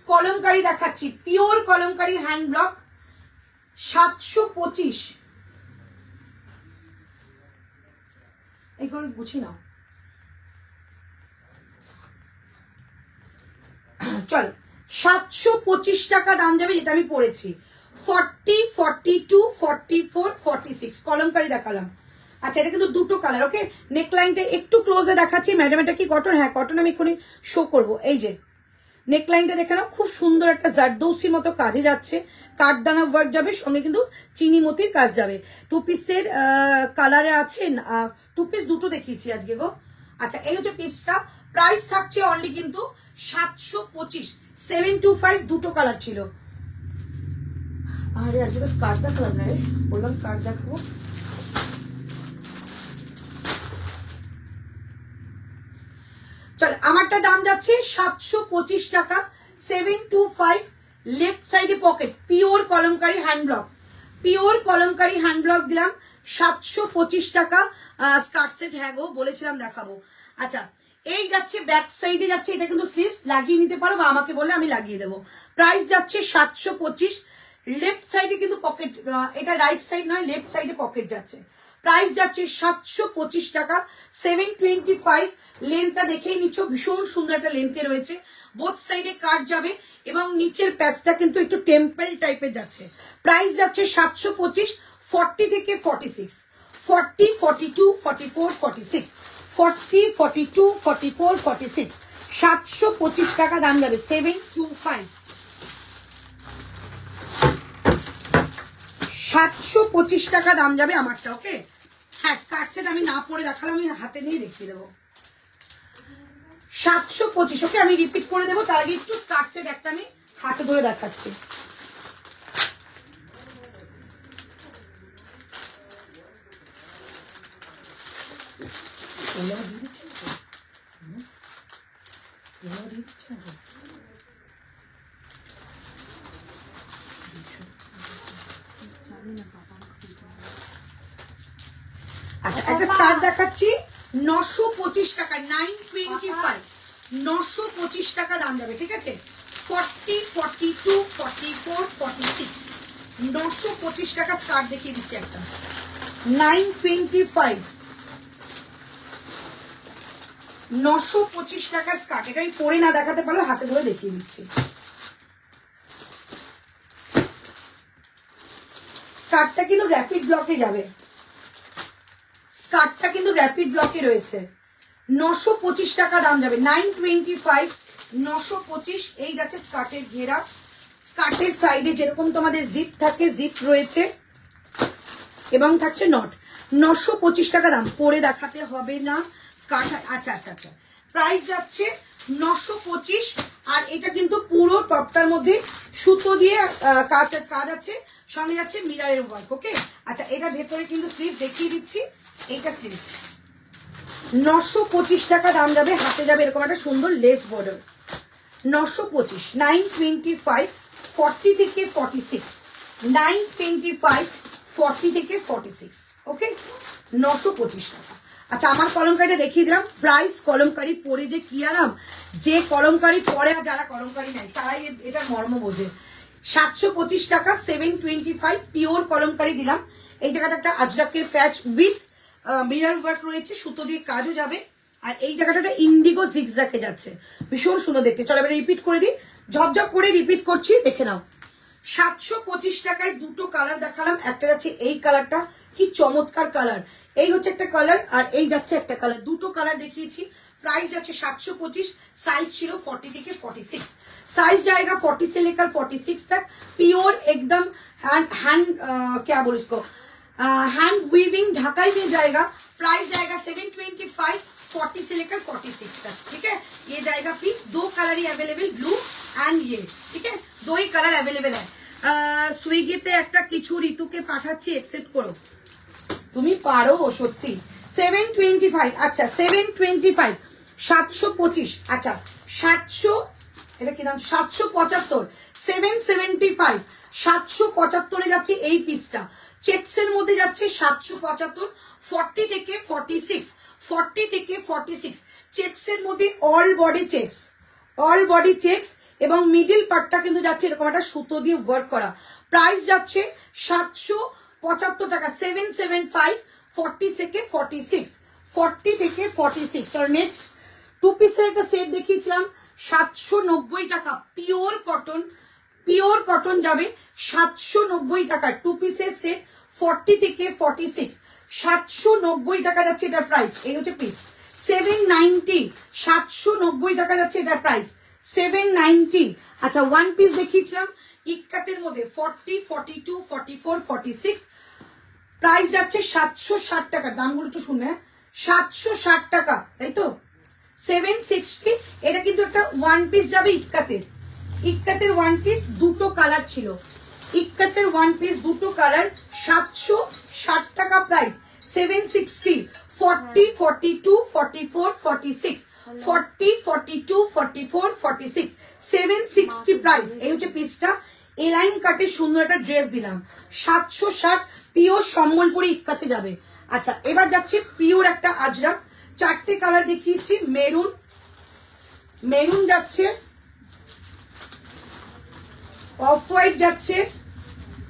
কলমকারি দেখাচ্ছি, পিওর কলমকারি হ্যান্ড ব্লক, 725। এইগুলো বুঝি না। চল, 725 টাকা দাম যাবে, যেটা আমি পড়েছি। 40, 42, 44, 46 কলমকারি দেখালাম। আচ্ছা এটা কিন্তু দুটো কালার, ওকে। নেকলাইনটা একটু ক্লোজে দেখাচ্ছি। ম্যাডাম এটা কি কটন? হ্যাঁ কটন, আমি এক্ষুনি শো করবো। এই যে নেকলাইনটা দেখে নাও, খুব সুন্দর একটা জারদৌসির মতো কাজে যাচ্ছে, কাঠদানা ওয়ার্ক যাবে, সঙ্গে কিন্তু চিনি মতির কাজ যাবে। টু পিসের কালারে আছে, টু পিস দুটো দেখিয়েছি আজকে গো। আচ্ছা এই হচ্ছে পিসটা, প্রাইস থাকছে অনলি কিন্তু 725, 725, দুটো কালার ছিল। আরে আজকে তো স্কার্ট দেখালাম না রে, বললাম স্কার্ট দেখাবো। চল আমারটা দাম যাচ্ছে 725 টাকা, 725। লেফট সাইডে pocket, pure kalamkari hand block, pure kalamkari hand block দিলাম 725 টাকা। স্কার্ট সেট, হ্যাঁ গো বলেছিলাম দেখাবো। আচ্ছা এই যাচ্ছে ব্যাক সাইডে যাচ্ছে, এটা কিন্তু স্লিভস লাগিয়ে নিতে পারো বা আমাকে বললে আমি লাগিয়ে দেবো। প্রাইস যাচ্ছে 725। লেফট সাইডে কিন্তু পকেট, এটা রাইট সাইড নয়, লেফট সাইডে পকেট যাচ্ছে। প্রাইস যাচ্ছে 725 টাকা, 725। লেন্থটা দেখেই নিচ্ছ, ভীষণ সুন্দর একটা লেন্থে রয়েছে, বোথ সাইডে কাট যাবে এবং নিচের প্যাচটা কিন্তু একটু টেম্পল টাইপের যাচ্ছে। প্রাইস যাচ্ছে 725, 40 থেকে 46, 40, 42, 44, 46, 40, 42, 44, 46, 725 টাকা দাম যাবে, 725, 725 টাকা দাম যাবে আমারটা, ওকে। হ্যাঁ স্কার্ট সেট আমি না পরে দেখালাম, আমি হাতে নিয়ে দেখিয়ে দেবো। 725, ওকে। আমি রিপিট করে দেবো, তার আগে একটু স্কার্ট সেট একটা আমি হাতে ধরে দেখাচ্ছি। আচ্ছা একটা স্কার্ট দেখাচ্ছি 925 টাকা, 925, 925 টাকা দাম যাবে, ঠিক আছে। 40, 42, 44, 46, 925 টাকা স্কার্ট দেখিয়ে দিচ্ছি একটা, 925, 925 টাকা স্কার্ট। এটা আমি পরে না দেখাতে পারলে হাতে ধরে দেখিয়ে দিচ্ছি। স্কার্টটা কিন্তু র্যাপিড ব্লকে যাবে, স্কার্টটা কিন্তু র্যাপিড ব্লকে রয়েছে, 925 টাকা দাম যাবে, 925, 925। এই যাচ্ছে স্কার্টের ঘেরা, স্কার্টের সাইডে যেরকম তোমাদের জিপ থাকে, জিপ রয়েছে এবং থাকছে নট, 925 টাকা দাম, পরে দেখাতে হবে না স্কার্ট। আচ্ছা আচ্ছা আচ্ছা, প্রাইস যাচ্ছে 925। আর এটা কিন্তু পুরো টপটার মধ্যে সুতো দিয়ে কাজ আছে, সঙ্গে যাচ্ছে মিরারের ওয়ার্ক, ওকে। আচ্ছা এটা ভেতরে কিন্তু স্লিভ দেখিয়ে দিচ্ছি, এইটা স্লিভস, 925 টাকা দাম যাবে, হাতে যাবে এরকম একটা সুন্দর লেস বর্ডার, 925, 925, 40 থেকে 46, 925, 40 থেকে 46, ওকে, 925 টাকা। আচ্ছা আমার কলমকারিটা দেখিয়ে দিলাম, প্রাইস কলমকারি পরে যে কি আরাম, যে কলমকারি পরে আর যারা কলমকারি নেয় তারাই এটা মর্ম বোঝে। 725 টাকা, 725, পিওর কলমকারি দিলাম। এই জায়গাটা একটা আজরাকের প্যাচ উইথ মিরর ওয়ার্ক রয়েছে, সুতো দিয়ে কাজও যাবে। আর এই জায়গাটা ইন্ডিগো জিগজ্যাকে যাচ্ছে, ভীষণ সুন্দর দেখতে। চলো এবার রিপিট করে দিই, ঝকঝক করে রিপিট করছি, দেখে নাও। 725 টাকায় দুটো কালার দেখালাম, একটা যাচ্ছে এই কালারটা, কি চমৎকার কালার, এই হচ্ছে একটা কালার আর এই যাচ্ছে একটা কালার, দুটো কালার দেখিয়েছি। प्राइस যাচ্ছে 725, साइज ছিল 40 থেকে 46, साइज जाएगा 40 से लेकर 46 तक, प्योर एकदम हैंड क्या बोल इसको हैंड वीविंग ढकाई में जाएगा। प्राइस जाएगा 725, 40 से लेकर 46 तक, ठीक है। ये जाएगा पीस, दो colour he available, blue and ये, ठीक है, दो ही कलर अवेलेबल है। সুইগিতে একটা কিছু ঋতুকে পাঠাচ্ছি, একসেপ্ট করো, তুমি পারো সত্যি। 725, আচ্ছা 725, 725, আচ্ছা 700, এটা কি দাম, 775, 775, 775 এ যাচ্ছে এই পিসটা, চেকসের মধ্যে যাচ্ছে 775, 40 থেকে 46, 40 থেকে 46, চেকসের মধ্যে all body checks, all body checks এবং মিডল পার্টটা কিন্তু যাচ্ছে এরকম একটা সুতো দিয়ে ওয়ার্ক করা। প্রাইস যাচ্ছে 775 টাকা, 775, 40 থেকে 46, 40 থেকে 46। চলো নেক্সট টু পিসের একটা সেট দেখিয়েছিলাম 790 টাকা, পিওর কটন, পিওর কটন যাবে 790 টাকা, টু পিসের সেট 40 থেকে 46, 790 টাকা যাচ্ছে এটার প্রাইস। এই হচ্ছে পিস 790, 790 টাকা যাচ্ছে এটার প্রাইস 790। আচ্ছা ওয়ান পিস দেখিয়েছিলাম ইক্কাতের মধ্যে 40, 42, 44, 46, প্রাইস যাচ্ছে 760 টাকা। দামগুলো একটু শুনবে, 760 টাকা, তাই তো 760। এটা কিন্তু একটা ওয়ান পিস যাবে ইক্কাতের, ইক্কাতের ওয়ান পিস দুটো কালার ছিল, ইক্কাতের ওয়ান পিস দুটো কালার 760 টাকা প্রাইস 760। 40, 42, 44, 46, 40, 42, 44, 46, 760 প্রাইস। এই হচ্ছে পিসটা। এলাইন কাটে সুন্দর একটা ড্রেস দিলাম 760, পিওর সম্বলপুরি ইক্কাতে যাবে। আচ্ছা এবার যাচ্ছে পিওর একটা আজরাক, চারটে কালার দেখিয়েছি, মেরুন, মেরুন যাচ্ছে, অফ হোয়াইট যাচ্ছে,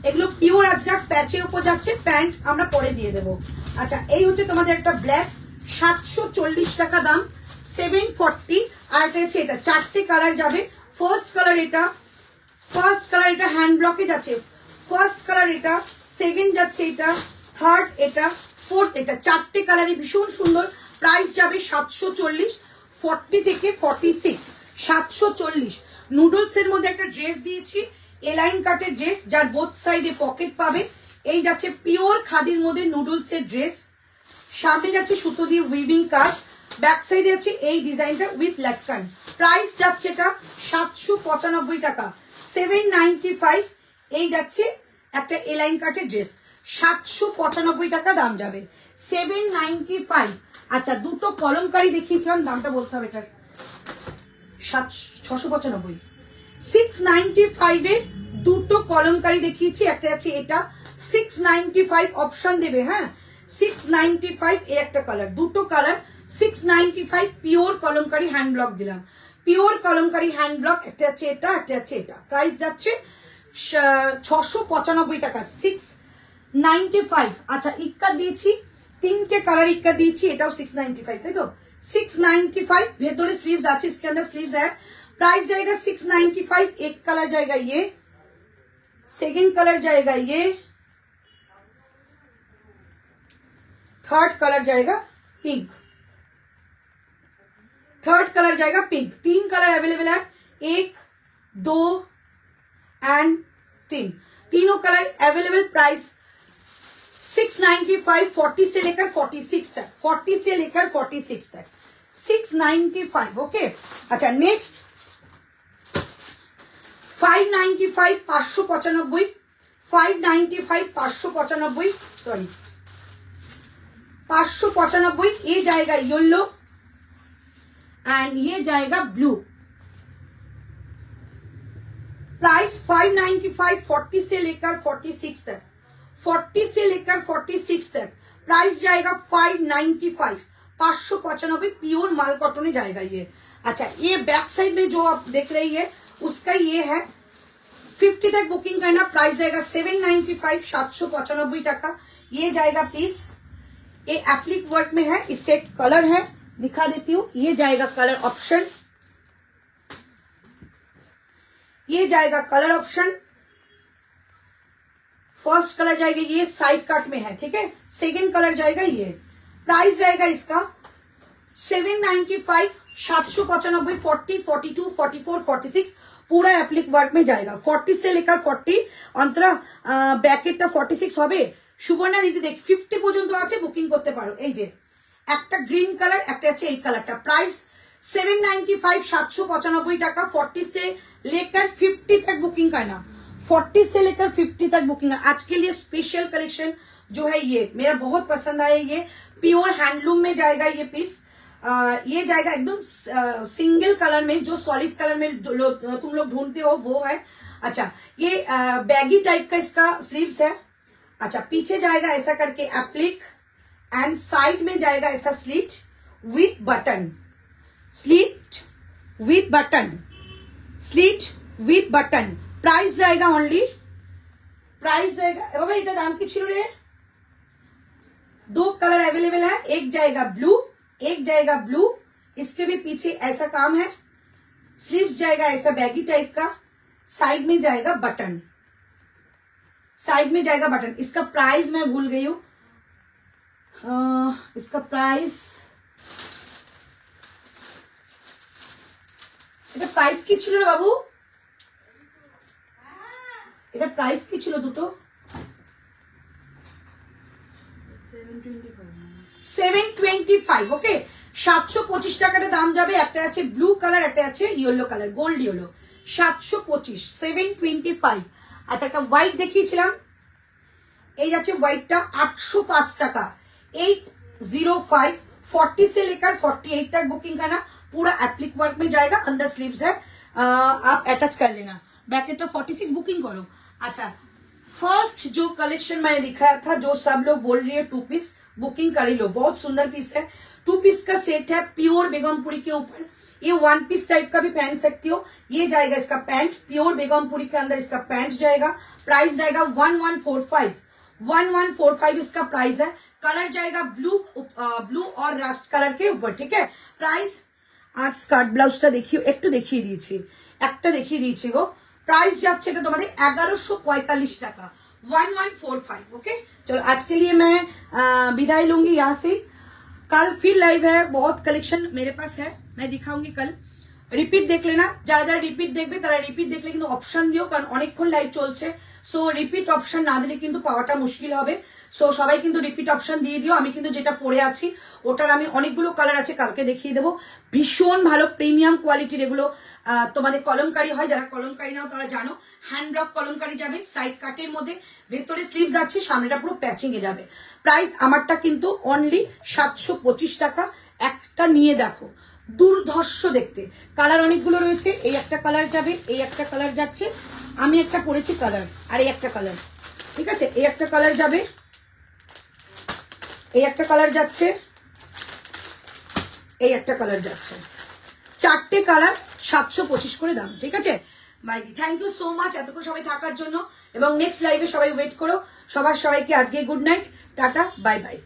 এগুলো পিওর আজরাক প্যাচের উপর যাচ্ছে, প্যান্ট আমরা পরে দিয়ে দেবো। আচ্ছা এই হচ্ছে তোমাদের একটা ব্ল্যাক 740 টাকা দাম 740। আর এটা হচ্ছে এটা, চারটে কালার যাবে। ফার্স্ট কালার এটা, ফার্স্ট কালার এটা হ্যান্ড ব্লকে যাচ্ছে, ফার্স্ট কালার এটা, সেকেন্ড যাচ্ছে এটা, থার্ড এটা, ফোর্থ এটা, চারটে কালারই ভীষণ সুন্দর। প্রাইস যাবে 740, 40 থেকে 46, 740। নুডলস এর মধ্যে একটা ড্রেস দিয়েছি, এলাইন কাটের ড্রেস, যার বোথ সাইডে পকেট পাবে। এই যাচ্ছে পিওর খাদির মধ্যে নুডলস এর ড্রেস, সামনে যাচ্ছে সুতো দিয়ে উইভিং কাজ, ব্যাক সাইডে আছে এই ডিজাইনটা উইথ লাটকান। প্রাইস যাচ্ছে এটা 795 টাকা 795। এই যাচ্ছে একটা এলাইন কাটের ড্রেস 795 টাকা দাম যাবে 795। আচ্ছা দুটো কলমকারি দেখিয়েছিলাম, দামটা বলতে হবে এটার 695। 695 এর দুটো কলমকারি দেখিয়েছি, একটা আছে এটা 695 অপশন দেবে, হ্যাঁ 695। এ একটা কালার, দুটো colour 695। Pure kalamkari hand block দিলাম, পিওর কলমকারি হ্যান্ড ব্লক, একটা আছে এটা, একটা আছে এটা। প্রাইস যাচ্ছে 695 টাকা 695। আচ্ছা ইক্কা দিয়েছি, তিনটে কালার ইক্কা দিয়েছি, এটাও 695, তাই তো 695। ভেতরে স্লিভস আছে, इसके अंदर स्लीव्स है। प्राइस जाएगा 695। एक कलर जाएगा ये, सेकंड कलर जाएगा ये, थर्ड कलर जाएगा पिंक, थर्ड कलर जाएगा पिंक। तीन कलर अवेलेबल है, 1, 2 एंड 3, तीनों कलर अवेलेबल। प्राइस 695, 40 से लेकर 46 तक, 40 से लेकर 46 तक 695। ओके अच्छा नेक्स्ट 595, 595, 595, 595, सॉरी 595। ये जाएगा येलो एंड ये जाएगा ब्लू। प्राइस 595, 40 से लेकर 46 तक, 40 से लेकर 46 तक। प्राइस जाएगा 595, 595। प्योर माल कॉटन ही जाएगा ये। अच्छा ये बैक साइड में जो आप देख रही है उसका ये है, 50 तक बुकिंग करना। प्राइस जाएगा 795, 795 टाका। ये जाएगा पीस, ये एप्लिक वर्क में है, इसके कलर है दिखा देती हूँ। ये जाएगा कलर ऑप्शन, ये जाएगा कलर ऑप्शन। फर्स्ट कलर जाएगा ये, साइड कट में है, ठीक है। सेकंड कलर जाएगा ये। प्राइस रहेगा इसका 795, 795, 40, 42, 44, 46 पूरा एप्लिक वर्क में जाएगा। 40 से लेकर 40 অন্তরা ব্যাকেটটা 46 হবে। সুবর্ণা দিদি দেখ 50 পর্যন্ত আছে, বুকিং করতে পারো। এই যে একটা গ্রিন কালার, একটা আছে এই কালারটা। প্রাইস 795, 795 টাকা। 40 से लेकर 50 तक बुकिंग करना, 40 से लेकर 50 तक बुकिंग। आज के लिए स्पेशल कलेक्शन जो है ये मेरा बहुत पसंद आया। ये प्योर हैंडलूम में जाएगा ये पीस। ये जाएगा एकदम सिंगल कलर में, जो सॉलिड कलर में तुम लोग ढूंढते हो वो है। अच्छा ये बैगी टाइप का इसका स्लीव्स है। अच्छा पीछे जाएगा ऐसा करके एप्लिक एंड साइड में जाएगा ऐसा slit with button, slit with button, slit with button. Price जाएगा ओनली, प्राइस जाएगा बाबा এটা দাম কি ছিল রে? दो कलर अवेलेबल है, एक जाएगा ब्लू, एक जाएगा ब्लू। इसके भी पीछे ऐसा काम है, स्लीव्स जाएगा ऐसा बैगी टाइप का, साइड में जाएगा बटन, साइड में जाएगा बटन। इसका प्राइस मैं भूल गई हूं, इसका प्राइस, এটা প্রাইস কি ছিল রে বাবু? এটা প্রাইস কি ছিল দুটো? 725। ওকে, 725 টাকাটা দাম যাবে। একটা আছে ব্লু কালার, একটা আছে ইয়েলো কালার, গোল্ড ইয়েলো। 725, 725। আচ্ছা, একটা হোয়াইট দেখিয়েছিলাম, এই যাচ্ছে হোয়াইটটা 805 টাকা। 805, 40 से लेकर 48 तक बुकिंग करना। पूरा एप्लिक वर्क में जाएगा, अंदर स्लीव्स है, आप अटैच कर लेना। बैकेट 46 बुकिंग करो। अच्छा, फर्स्ट जो कलेक्शन मैंने दिखाया था, जो सब लोग बोल रही है 2 पीस बुकिंग कर ही लो, बहुत सुंदर पीस है। 2 पीस का सेट है, प्योर बेगमपुरी के ऊपर। ये 1 पीस टाइप का भी पहन सकती हो। ये जाएगा इसका पैंट, प्योर बेगमपुरी के अंदर इसका पैंट जाएगा। प्राइस जाएगा 1145, 1145 इसका प्राइस है। कलर जाएगा ब्लू और रास्ट कलर के ऊपर, ठीक है। प्राइस, आज स्कार्ट ब्लाउजটা দেখিয়ে একটু দেখিয়ে দিয়েছি, একটা দেখিয়ে দিয়েছি গো। प्राइस যাচ্ছে এটা তোমাদের 1145 টাকা, 1145। ओके, चलो आज के लिए मैं विदाई लूंगी यहाँ से। कल फिर लाइव है, बहुत कलेक्शन मेरे पास है, मैं दिखाऊंगी कल। রিপিট দেখলে না, যারা যারা রিপিট দেখবে তারা রিপিট দেখলে কিন্তু অপশন দিও, কারণ অনেকক্ষণ লাইভ চলছে। সো রিপিট অপশন না দিলে কিন্তু পাওয়াটা মুশকিল হবে। সো সবাই কিন্তু রিপিট অপশন দিয়ে দিও। আমি কিন্তু যেটা পরে আছি ওটার আমি অনেকগুলো কালার আছে, কালকে দেখিয়ে দেবো। ভীষণ ভালো প্রিমিয়াম কোয়ালিটির এগুলো। তোমাদের কলমকারি হয়, যারা কলমকারি নাও তারা জানো, হ্যান্ড ব্লক কলমকারি যাবে, সাইড কাটের মধ্যে, ভেতরে স্লিভস আছে, সামনেটা পুরো প্যাচিং এ যাবে। প্রাইস আমারটা কিন্তু অনলি 725 টাকা। একটা নিয়ে দেখো, দুর্ধর্ষ দেখতে। কালার অনেকগুলো রয়েছে, এই একটা কালার যাবে, এই একটা কালার যাচ্ছে, আমি একটা পরেছি কালার, আর এই একটা কালার, ঠিক আছে। এই একটা কালার যাবে, এই একটা কালার যাচ্ছে, এই একটা কালার যাচ্ছে, 4টে কালার, 725 করে দাম, ঠিক আছে। মাইদি, থ্যাংক ইউ সো মাচ এতক্ষণ সবাই থাকার জন্য, এবং নেক্সট লাইভে সবাই ওয়েট করো। সবাইকে আজকে good night, tata, bye bye.